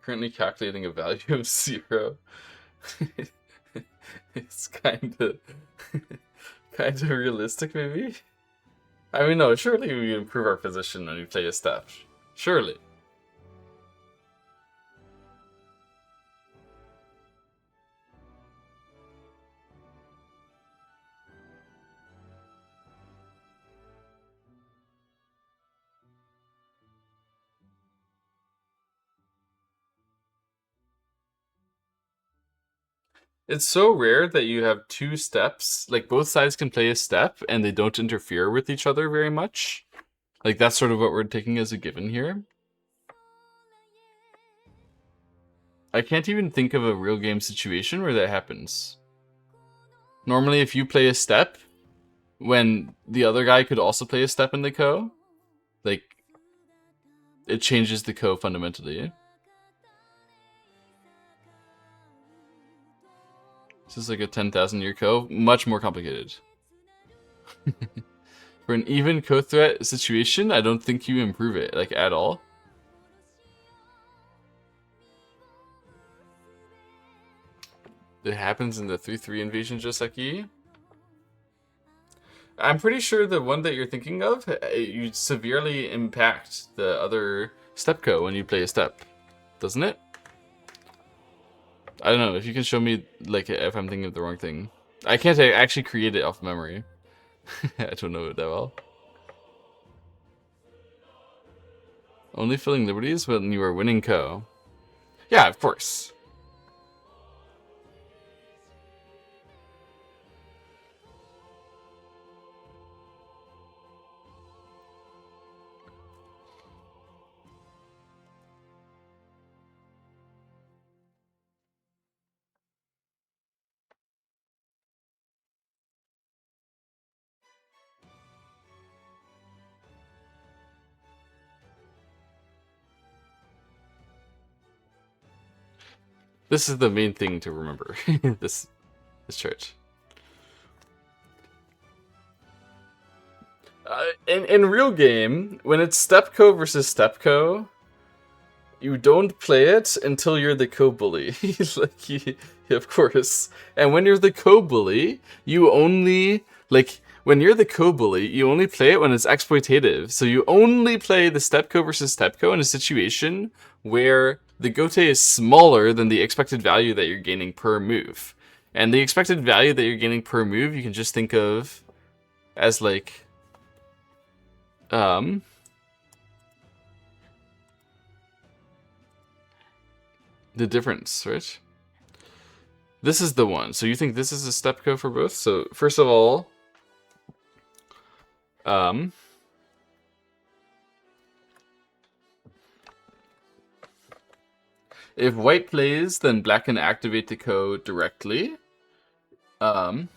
Currently calculating a value of 0. It's kind of realistic, maybe. I mean, no. Surely we improve our position when we play a step. Surely. It's so rare that you have two steps. Like, both sides can play a step and they don't interfere with each other very much. Like, that's sort of what we're taking as a given here. I can't even think of a real game situation where that happens. Normally, if you play a step, when the other guy could also play a step in the ko, like, it changes the ko fundamentally. This is like a 10,000 year ko. Much more complicated. For an even ko threat situation, I don't think you improve it, like, at all. It happens in the 3-3 invasion Joseki. I'm pretty sure the one that you're thinking of, you severely impact the other step ko when you play a step, doesn't it? I don't know, if you can show me, like, if I'm thinking of the wrong thing. I can't actually create it off memory. I don't know it that well. Only filling liberties when you are winning ko. Yeah, of course. This is the main thing to remember. this chart. In real game, when it's Stepco versus Stepco, you don't play it until you're the co-bully. Of course. And when you're the co-bully, you only when you're the co-bully, you only play it when it's exploitative. So you only play the Stepco versus Stepco in a situation where the Gote is smaller than the expected value that you're gaining per move. And the expected value that you're gaining per move, you can just think of as the difference, right? This is the one. So you think this is a Stepco for both? So first of all, if white plays, then black can activate the code directly. So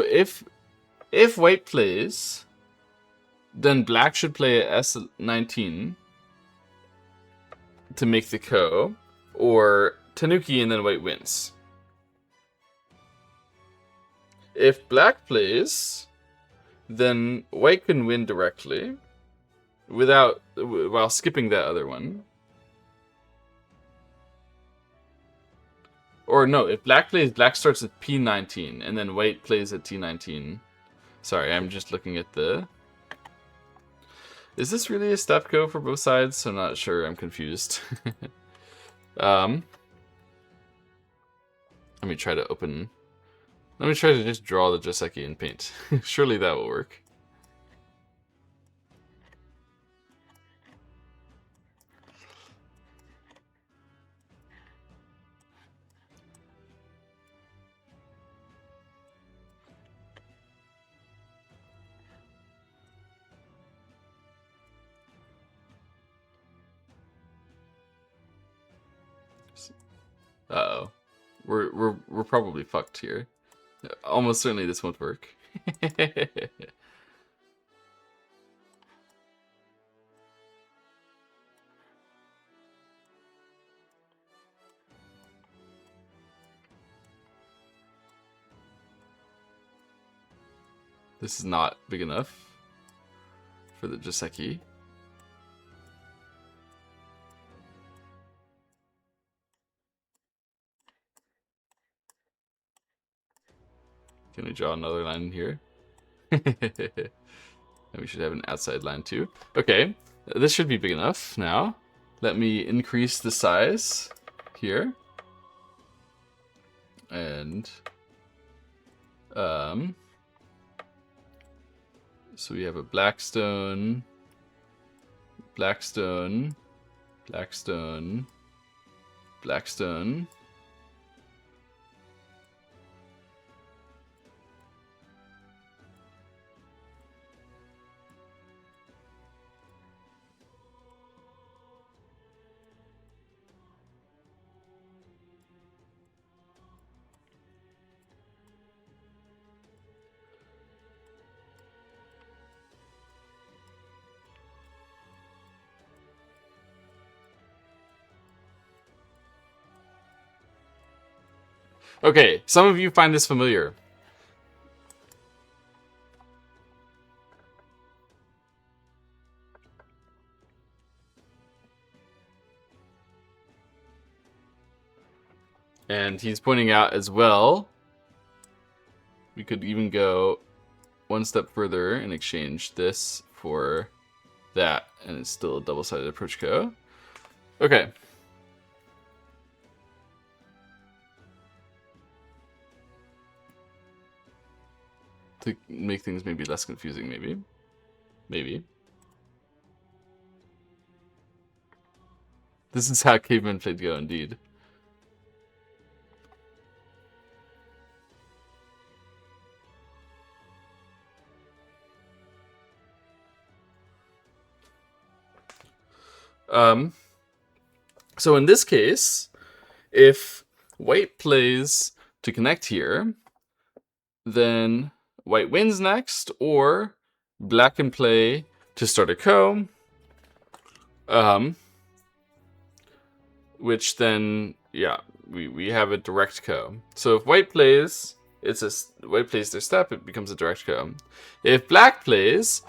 if white plays, then black should play a S19 to make the ko, or Tanuki and then white wins. If black plays, then white can win directly while skipping that other one. Or no, if black plays, black starts at P19 and then white plays at T19. Sorry, I'm just looking at the... Is this really a Stepco for both sides? I'm not sure, I'm confused. Let me try to just draw the Joseki in paint. Surely that will work. Uh-oh. We're probably fucked here. Almost certainly this won't work. This is not big enough for the Joseki. Can we draw another line here? And we should have an outside line too. Okay, this should be big enough now. Let me increase the size here. And so we have a Blackstone, Blackstone, Blackstone, Blackstone. Okay, some of you find this familiar. And he's pointing out as well, we could even go one step further and exchange this for that, and it's still a double-sided approach ko. Okay. To make things maybe less confusing, maybe. Maybe. This is how cavemen played Go, indeed. So in this case, if white plays to connect here, then white wins next, or black can play to start a ko, which then yeah, we have a direct co. So if white plays, white plays their step, it becomes a direct co. If black plays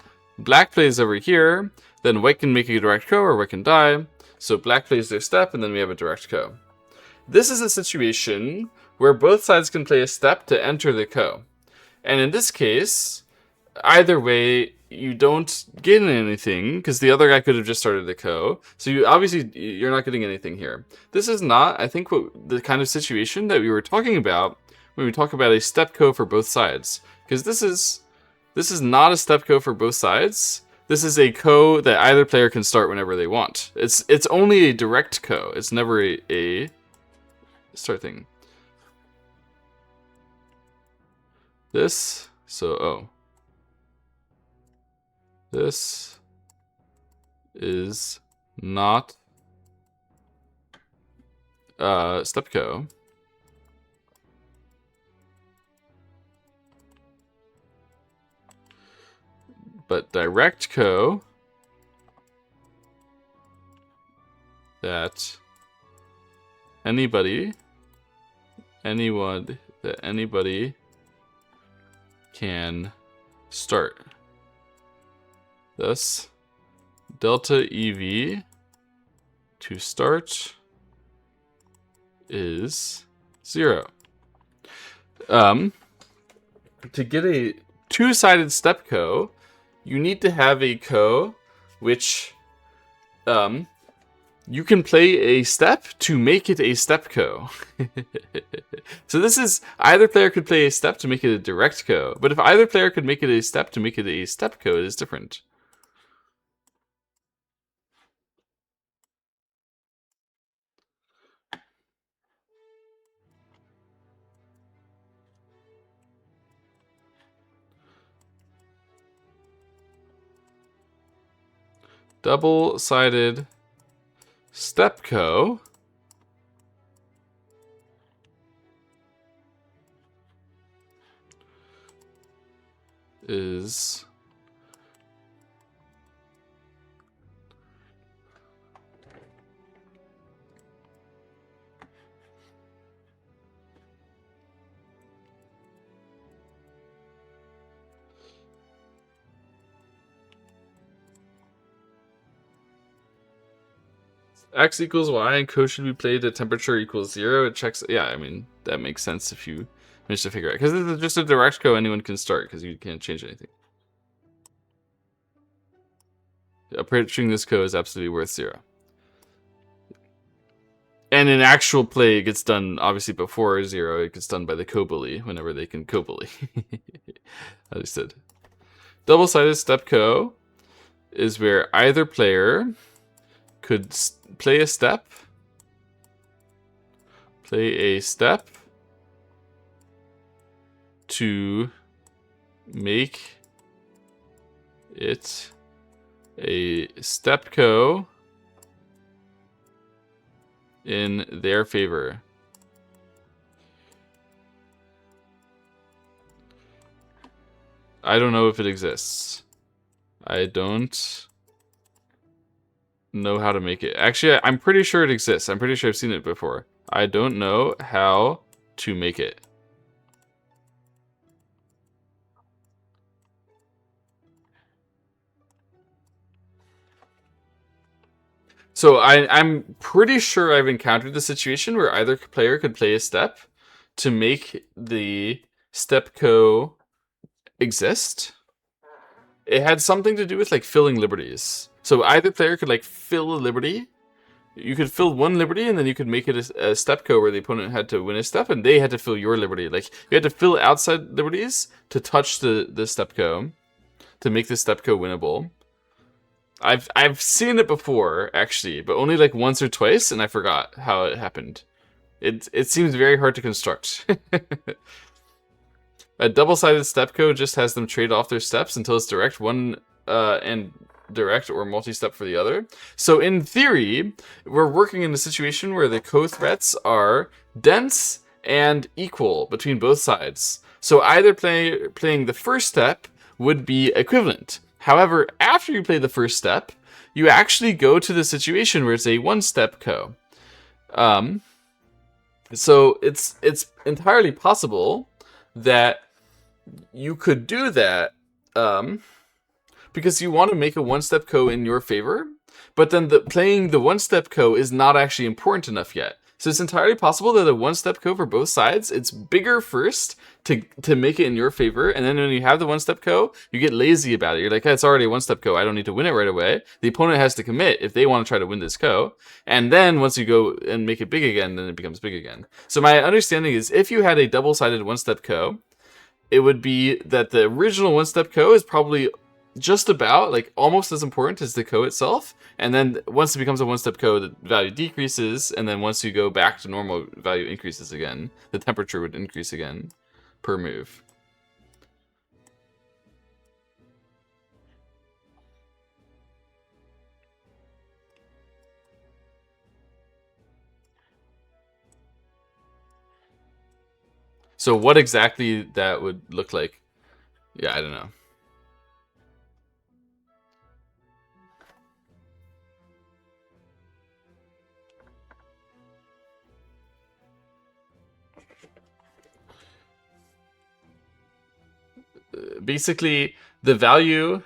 over here, then white can make a direct co or white can die. So black plays their step, and then we have a direct co. This is a situation where both sides can play a step to enter the co. And in this case, either way, you don't get anything because the other guy could have just started the co. So you're not getting anything here. This is not, I think, what the kind of situation that we were talking about when we talk about a step co for both sides. Because this is not a step co for both sides. This is a co that either player can start whenever they want. It's only a direct co. It's never a start thing. This is not step co. But direct co that anybody can start. Thus, delta EV to start is 0. To get a two-sided step co, you need to have a co which you can play a step to make it a step co. So this is, either player could play a step to make it a direct co, but if either player could make it a step to make it a step co, it is different. Double-sided step co is X equals Y and co should be played at temperature equals 0. It checks. Yeah, I mean, that makes sense if you manage to figure it out. Because this is just a direct co anyone can start because you can't change anything. Approaching this co is absolutely worth 0. And in actual play, it gets done obviously before 0. It gets done by the co-bully whenever they can co-bully. Understood. Double-sided step co is where either player could play a step to make it a step co in their favor. I don't know if it exists. I don't know how to make it. Actually, I'm pretty sure it exists. I'm pretty sure I've seen it before. I don't know how to make it. So I'm pretty sure I've encountered the situation where either player could play a step to make the step co exist. It had something to do with like filling liberties. So either player could like fill a liberty. You could fill one liberty and then you could make it a step co where the opponent had to win a step and they had to fill your liberty. Like you had to fill outside liberties to touch the step co to make the step co winnable. I've seen it before actually, but only like once or twice, and I forgot how it happened. It seems very hard to construct. A double-sided step co just has them trade off their steps until it's direct one and direct or multi-step for the other. So in theory, we're working in a situation where the co-threats are dense and equal between both sides. So either playing the first step would be equivalent. However, after you play the first step, you actually go to the situation where it's a one-step co. So it's entirely possible that you could do that, because you want to make a one-step ko in your favor, but then playing the one-step ko is not actually important enough yet. So it's entirely possible that a one-step ko for both sides, it's bigger first to make it in your favor, and then when you have the one-step ko, you get lazy about it. You're like, hey, it's already a one-step ko, I don't need to win it right away. The opponent has to commit if they want to try to win this ko, and then once you go and make it big again, then it becomes big again. So my understanding is if you had a double-sided one-step ko, it would be that the original one-step ko is probably just about, like, almost as important as the ko itself, and then once it becomes a one-step ko, the value decreases, and then once you go back to normal, value increases again. The temperature would increase again per move. So what exactly that would look like, yeah, I don't know. Basically, the value,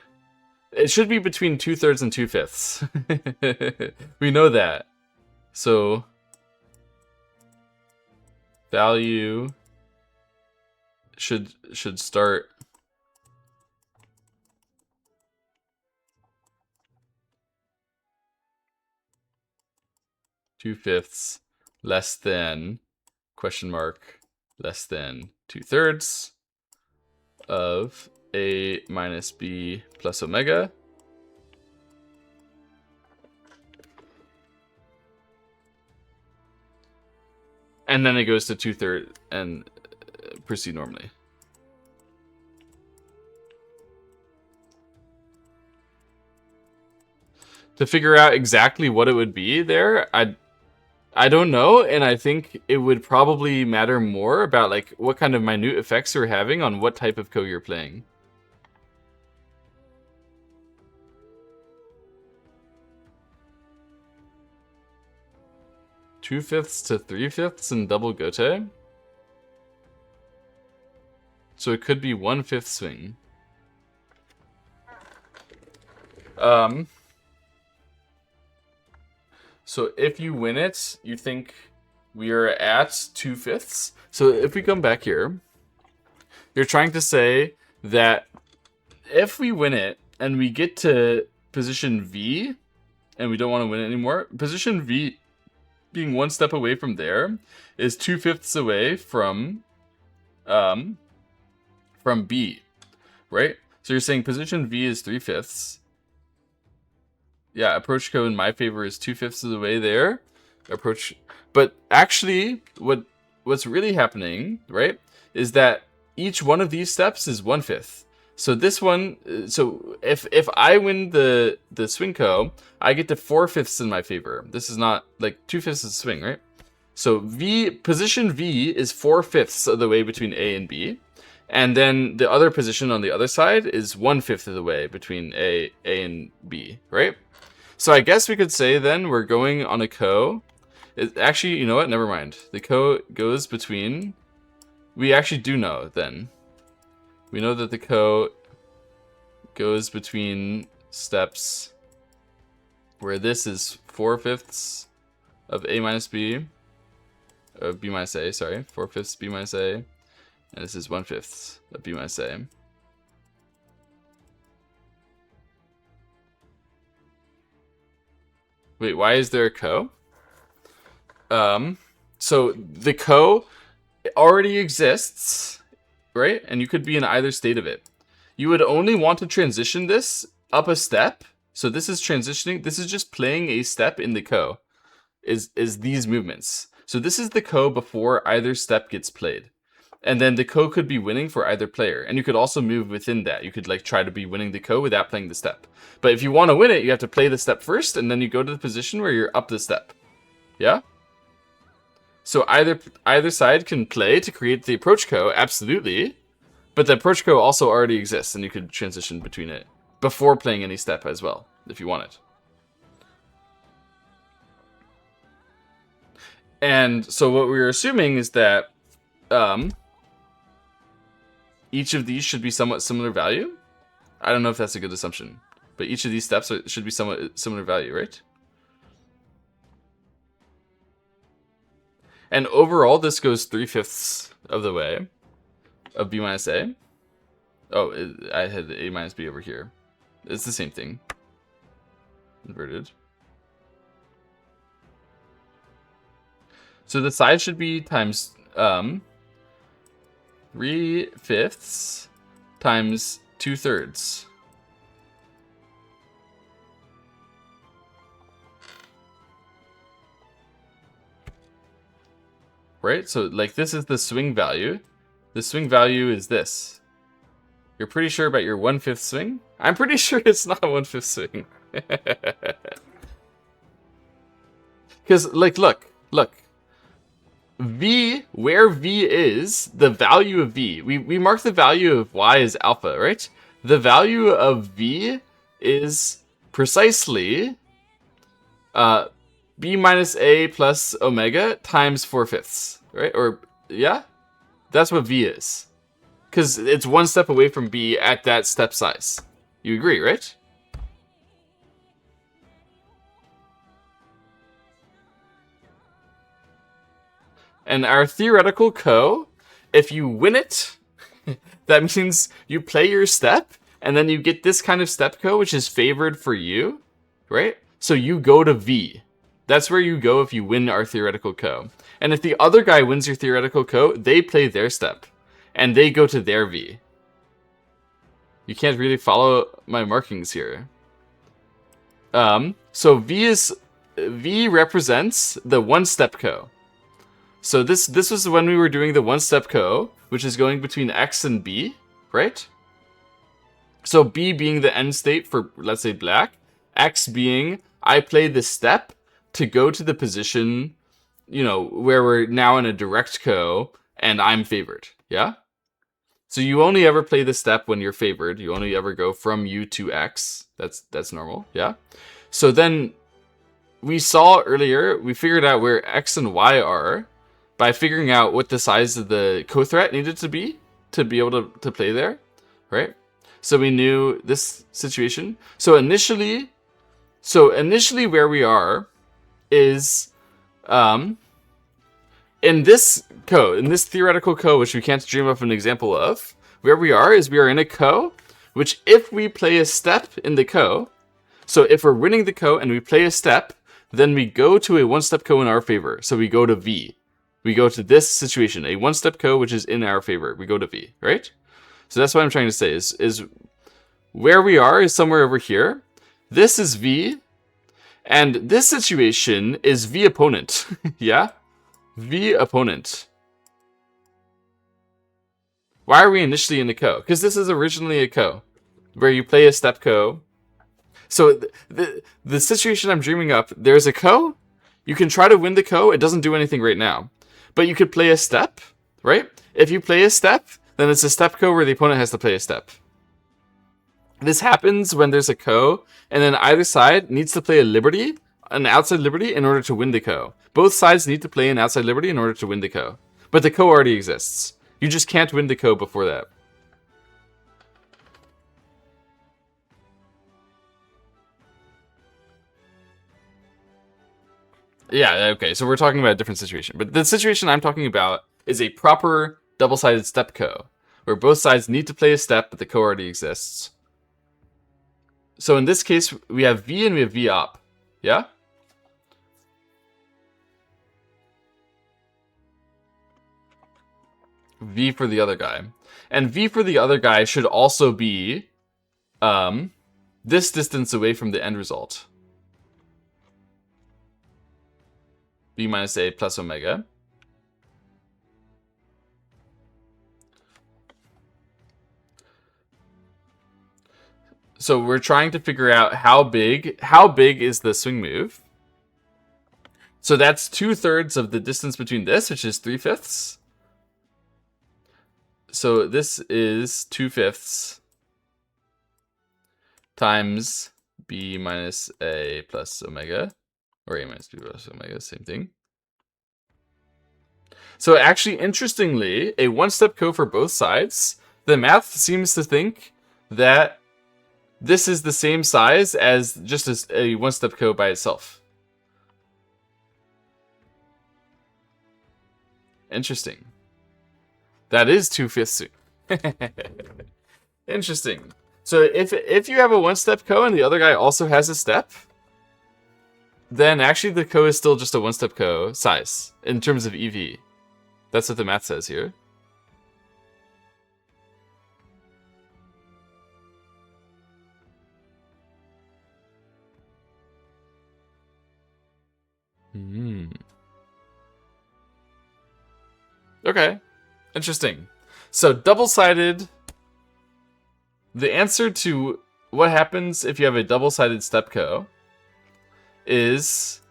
it should be between 2/3 and 2/5. We know that. So value should start two-fifths less than question mark less than 2/3 of a minus b plus omega. And then it goes to 2/3 and proceed normally. To figure out exactly what it would be there, I don't know, and I think it would probably matter more about, like, what kind of minute effects you're having on what type of ko you're playing. Two-fifths to three-fifths in double gote. So it could be 1/5 swing. So if you win it, you think we are at 2/5. So if we come back here, you're trying to say that if we win it and we get to position V and we don't want to win it anymore, position V being one step away from there is 2/5 away from B, right? So you're saying position V is 3/5. Yeah, approach ko in my favor is 2/5 of the way there. Approach, but actually, what's really happening, right, is that each one of these steps is 1/5. So this one, so if I win the swing ko, I get to 4/5 in my favor. This is not like 2/5 is swing, right? So position V is 4/5 of the way between A and B. And then the other position on the other side is 1/5 of the way between A and B, right? So I guess we could say then we're going on a ko. Actually, you know what? Never mind. The ko goes between... We actually do know then. We know that the ko goes between steps where this is 4/5 of A minus B. Of B minus A, sorry. 4/5 B minus A. And this is 1/5 of B minus A. Wait, why is there a ko? So the ko already exists, right? And you could be in either state of it. You would only want to transition this up a step. So this is transitioning. This is just playing a step in the ko. Is these movements. So this is the ko before either step gets played. And then the ko could be winning for either player. And you could also move within that. You could like try to be winning the ko without playing the step. But if you want to win it, you have to play the step first, and then you go to the position where you're up the step. Yeah? So either side can play to create the approach ko, absolutely. But the approach ko also already exists, and you could transition between it before playing any step as well, if you wanted. And so what we're assuming is that each of these should be somewhat similar value. I don't know if that's a good assumption, but each of these steps should be somewhat similar value, right? And overall, this goes 3/5 of the way of b minus a. Oh, I had a minus b over here. It's the same thing. Inverted. So the side should be times 3/5 times 2/3. Right? So like this is the swing value. The swing value is this. You're pretty sure about your 1/5 swing? I'm pretty sure it's not 1/5 swing. Because like look. V, where V is, the value of V. We mark the value of Y as alpha, right? The value of V is precisely B minus A plus omega times 4/5, right? Or, yeah? That's what V is. Because it's one step away from B at that step size. You agree, right? And our theoretical co, if you win it, that means you play your step, and then you get this kind of step co, which is favored for you, right? So you go to V. That's where you go if you win our theoretical co. And if the other guy wins your theoretical co, they play their step, and they go to their V. You can't really follow my markings here. So V represents the one step co. So this was when we were doing the one-step co, which is going between X and B, right? So B being the end state for, let's say, black. X being, I play the step to go to the position, you know, where we're now in a direct co, and I'm favored, yeah? So you only ever play the step when you're favored. You only ever go from U to X. That's normal, yeah? So then, we saw earlier, we figured out where X and Y are, by figuring out what the size of the co-threat needed to be able to play there, right? So we knew this situation. So initially where we are is in this co, in this theoretical co, which we can't dream up an example of, where we are is we are in a co, which if we play a step in the co, so if we're winning the co and we play a step, then we go to a one-step co in our favor. So we go to V. We go to this situation, a one-step co, which is in our favor. We go to V, right? So that's what I'm trying to say is where we are is somewhere over here. This is V, and this situation is V opponent, yeah? V opponent. Why are we initially in the co? Because this is originally a co, where you play a step co. So the situation I'm dreaming up, there's a co. You can try to win the co. It doesn't do anything right now. But you could play a step, right? If you play a step, then it's a step co where the opponent has to play a step. This happens when there's a co, and then either side needs to play a liberty, an outside liberty, in order to win the co. Both sides need to play an outside liberty in order to win the co. But the co already exists. You just can't win the co before that. Yeah, okay, so we're talking about a different situation. But the situation I'm talking about is a proper double-sided step co, where both sides need to play a step, but the co already exists. So in this case, we have V and we have V op. Yeah? V for the other guy. And V for the other guy should also be this distance away from the end result. B minus A plus omega. So we're trying to figure out how big is the swing move. So that's 2/3 of the distance between this, which is 3/5. So this is 2/5 times B minus A plus omega, or A minus B plus omega, same thing. So actually, interestingly, a one-step code for both sides, the math seems to think that this is the same size as just a one-step code by itself. Interesting. That is 2/5. Interesting. So if you have a one-step code and the other guy also has a step, then actually the code is still just a one-step code size in terms of EV. That's what the math says here. Okay. Interesting. So double-sided. The answer to what happens if you have a double-sided step code is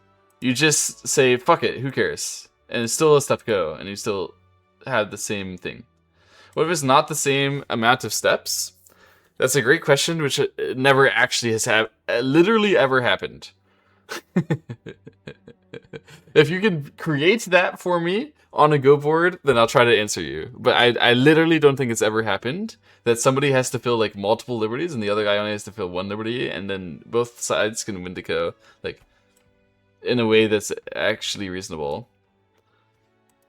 you just say, fuck it, who cares? And it's still a step code, and you still have the same thing. What if it's not the same amount of steps? That's a great question, which never actually has literally ever happened. If you can create that for me on a Go board, then I'll try to answer you. But I literally don't think it's ever happened that somebody has to fill like multiple liberties and the other guy only has to fill one liberty, and then both sides can win the go like in a way that's actually reasonable.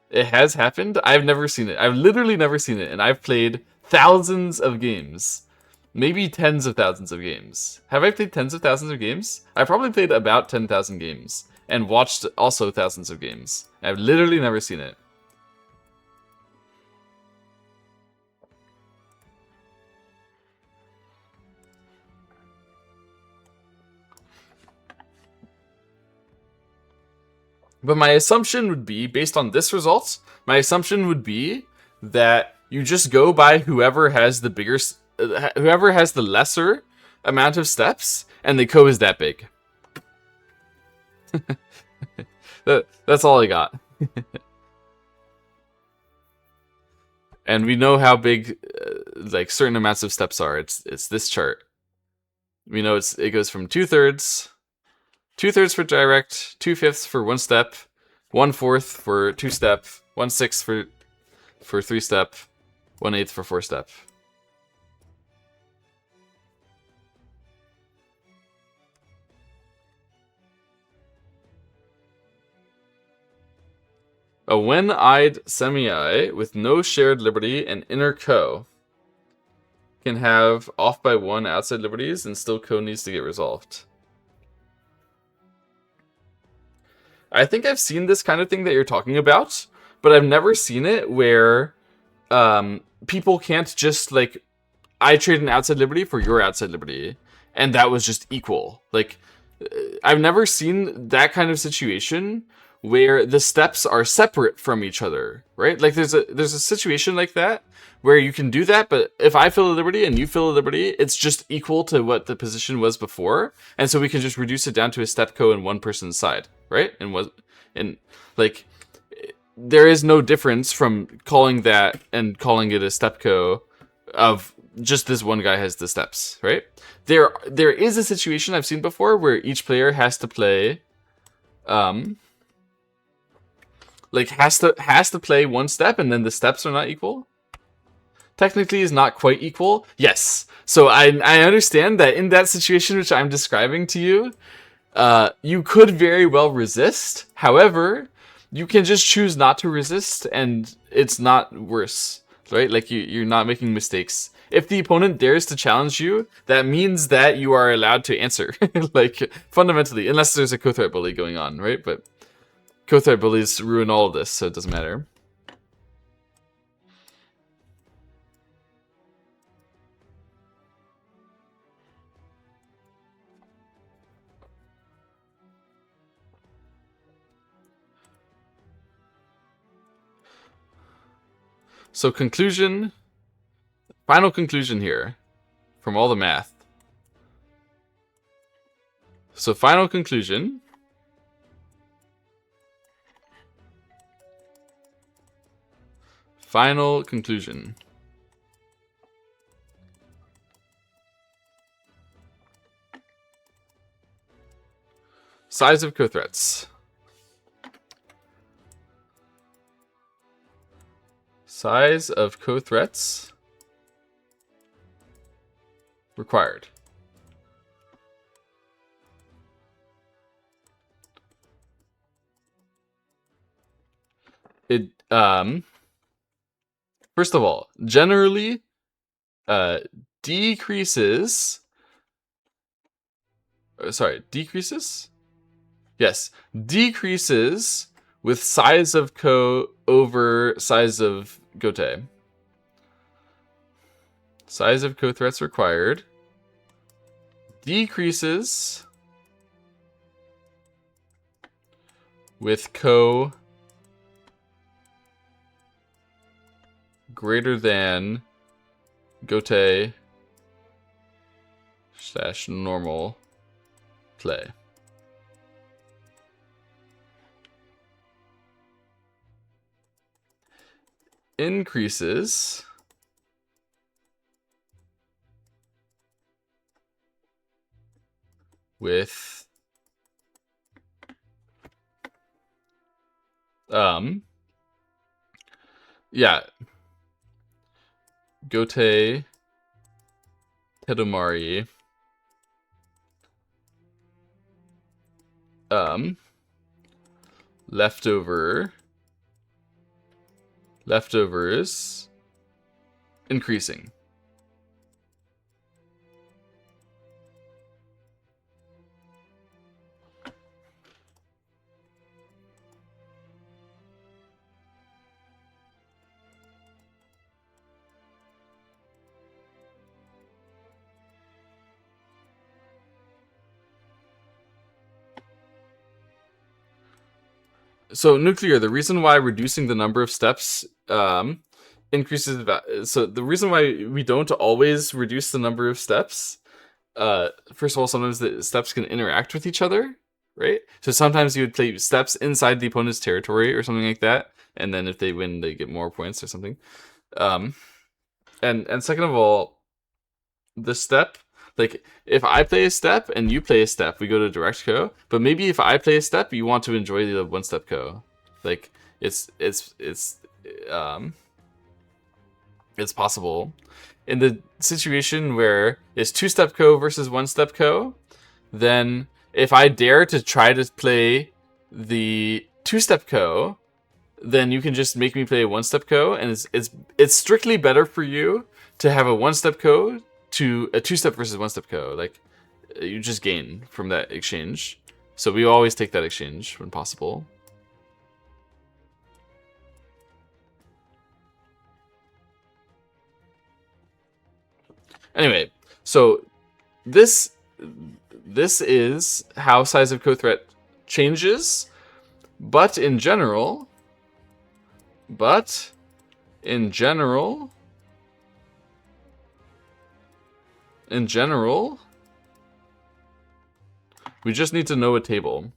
It has happened. I've never seen it. I've literally never seen it, and I've played thousands of games. Maybe tens of thousands of games. Have I played tens of thousands of games? I probably played about 10,000 games. And watched also thousands of games. I've literally never seen it. But my assumption would be, based on this result, my assumption would be that you just go by whoever has the bigger, whoever has the lesser amount of steps, and the code is that big. That's all I got. And we know how big like certain amounts of steps are. It's this chart. We know it goes from 2/3 for direct, 2/5 for one step, 1/4 for two step, 1/6 for three step, 1/8 for four step. A one-eyed semi-eye with no shared liberty and inner co can have off by one outside liberties and still co needs to get resolved. I think I've seen this kind of thing that you're talking about, but I've never seen it where people can't just like, I trade an outside liberty for your outside liberty, and that was just equal. Like, I've never seen that kind of situation where the steps are separate from each other, right? Like there's a situation like that where you can do that, but if I fill a liberty and you fill a liberty, it's just equal to what the position was before, and so we can just reduce it down to a step co in one person's side, right? And like there is no difference from calling that and calling it a step co of just this one guy has the steps, right? There is a situation I've seen before where each player has to play like has to play one step and then the steps are not equal. Technically is not quite equal. Yes. So I understand that in that situation which I'm describing to you, you could very well resist. However, you can just choose not to resist and it's not worse, right? Like you're not making mistakes. If the opponent dares to challenge you, that means that you are allowed to answer. Like fundamentally, unless there's a co-threat bully going on, right? But co-threat bullies ruin all of this, so it doesn't matter. So conclusion, final conclusion here from all the math. So final conclusion. Final conclusion. Size of co-threats. Size of co-threats required. It first of all, generally decreases. Decreases? Yes, decreases with size of co over size of gote. Size of co-threats required decreases with co greater than gote / normal play. Increases with yeah, gote tedomari leftovers increasing. So nuclear, the reason why reducing the number of steps increases so the reason why we don't always reduce the number of steps, first of all, sometimes the steps can interact with each other, right? So sometimes you would play steps inside the opponent's territory or something like that, and then if they win, they get more points or something. And second of all, the step, like if I play a step and you play a step, we go to direct co. But maybe if I play a step, you want to enjoy the one step co. Like it's possible. In the situation where it's two step co versus one step co, then if I dare to try to play the two step co, then you can just make me play a one step co, and it's strictly better for you to have a one step co to a two step versus one step co. Like you just gain from that exchange. So we always take that exchange when possible. Anyway, so this is how size of co-threat changes, but in general, we just need to know a table.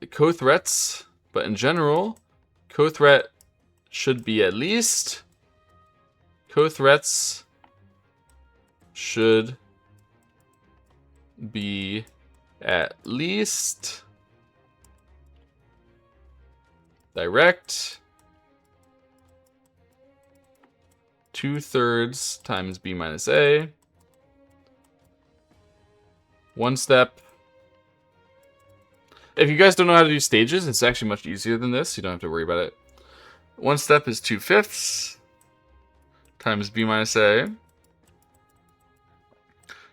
The co-threats, but in general, co-threat should be at least. Co-threats should be at least direct 2/3 times b minus a. One step. If you guys don't know how to do stages, it's actually much easier than this. You don't have to worry about it. One step is 2/5 times b minus a.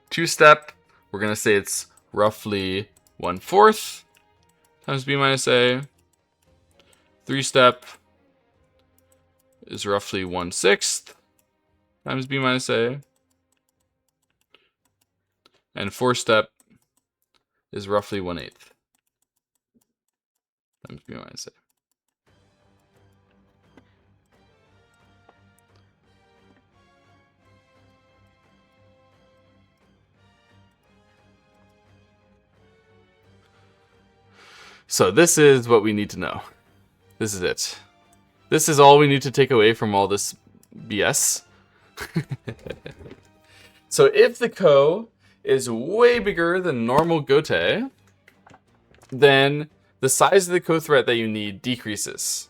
Two step, we're going to say it's roughly 1/4 times b minus a. Three step is roughly 1/6 times b minus a. And four step is roughly 1/8 times b minus a. So this is what we need to know. This is it. This is all we need to take away from all this BS. So if the ko is way bigger than normal gote, then the size of the code threat that you need decreases.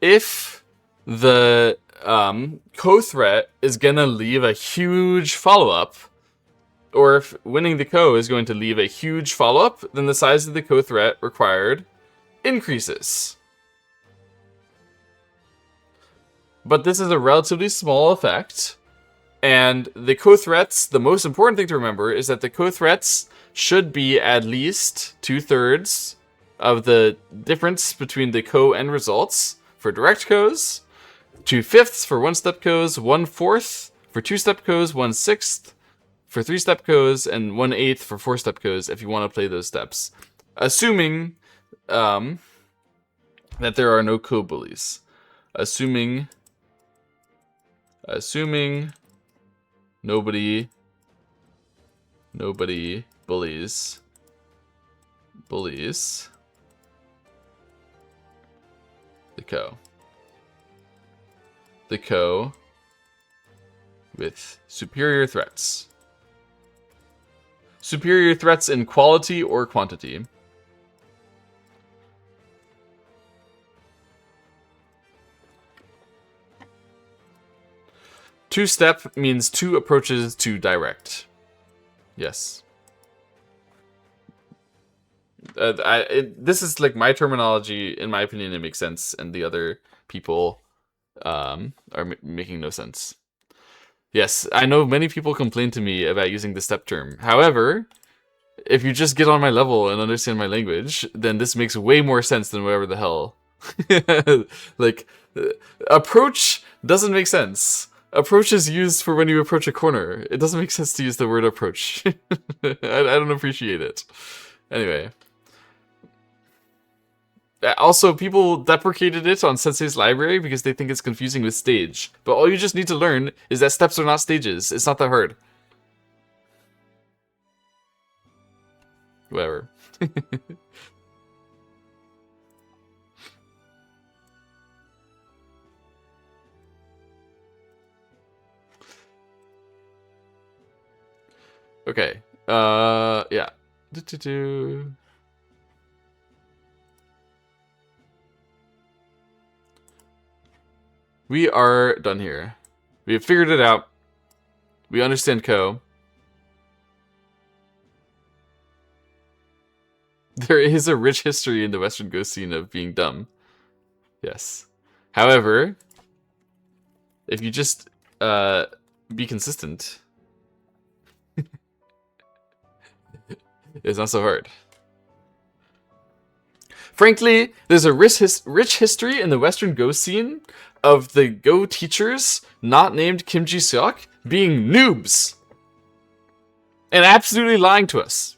If the co-threat is gonna leave a huge follow-up, or if winning the co is going to leave a huge follow-up, then the size of the co-threat required increases. But this is a relatively small effect, and the co-threats, the most important thing to remember is that the co-threats should be at least 2/3 of the difference between the co and results for direct co's, 2/5 for one-step co's, 1/4 for two-step co's, 1/6 for three-step co's, and 1/8 for four-step co's if you want to play those steps. Assuming that there are no co-bullies. Assuming nobody bullies the co. The co with superior threats. Superior threats in quality or quantity. Two-step means two approaches to direct. Yes. This is like my terminology. In my opinion, it makes sense, and the other people are making no sense. Yes, I know many people complain to me about using the step term. However, if you just get on my level and understand my language, then this makes way more sense than whatever the hell. Like, approach doesn't make sense. Approach is used for when you approach a corner. It doesn't make sense to use the word approach. I don't appreciate it. Anyway. Also, people deprecated it on Sensei's library because they think it's confusing with stage. But all you just need to learn is that steps are not stages. It's not that hard. Whatever. Okay. Yeah. We are done here. We have figured it out. We understand Co. There is a rich history in the Western Go scene of being dumb. Yes. However, if you just be consistent, it's not so hard. Frankly, there's a rich history in the Western Go scene of the Go teachers not named Kim Ji-seok being noobs and absolutely lying to us.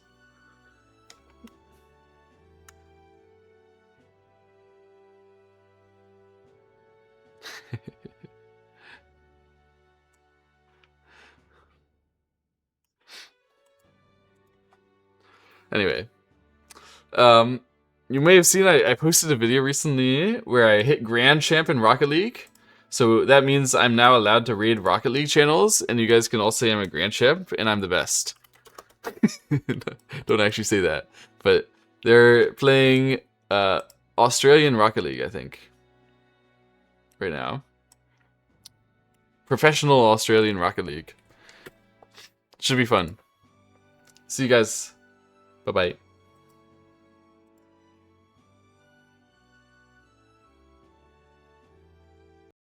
Anyway, you may have seen I posted a video recently where I hit Grand Champ in Rocket League. So that means I'm now allowed to raid Rocket League channels, and you guys can all say I'm a Grand Champ, and I'm the best. Don't actually say that. But they're playing Australian Rocket League, I think. Right now. Professional Australian Rocket League. Should be fun. See you guys. Bye-bye.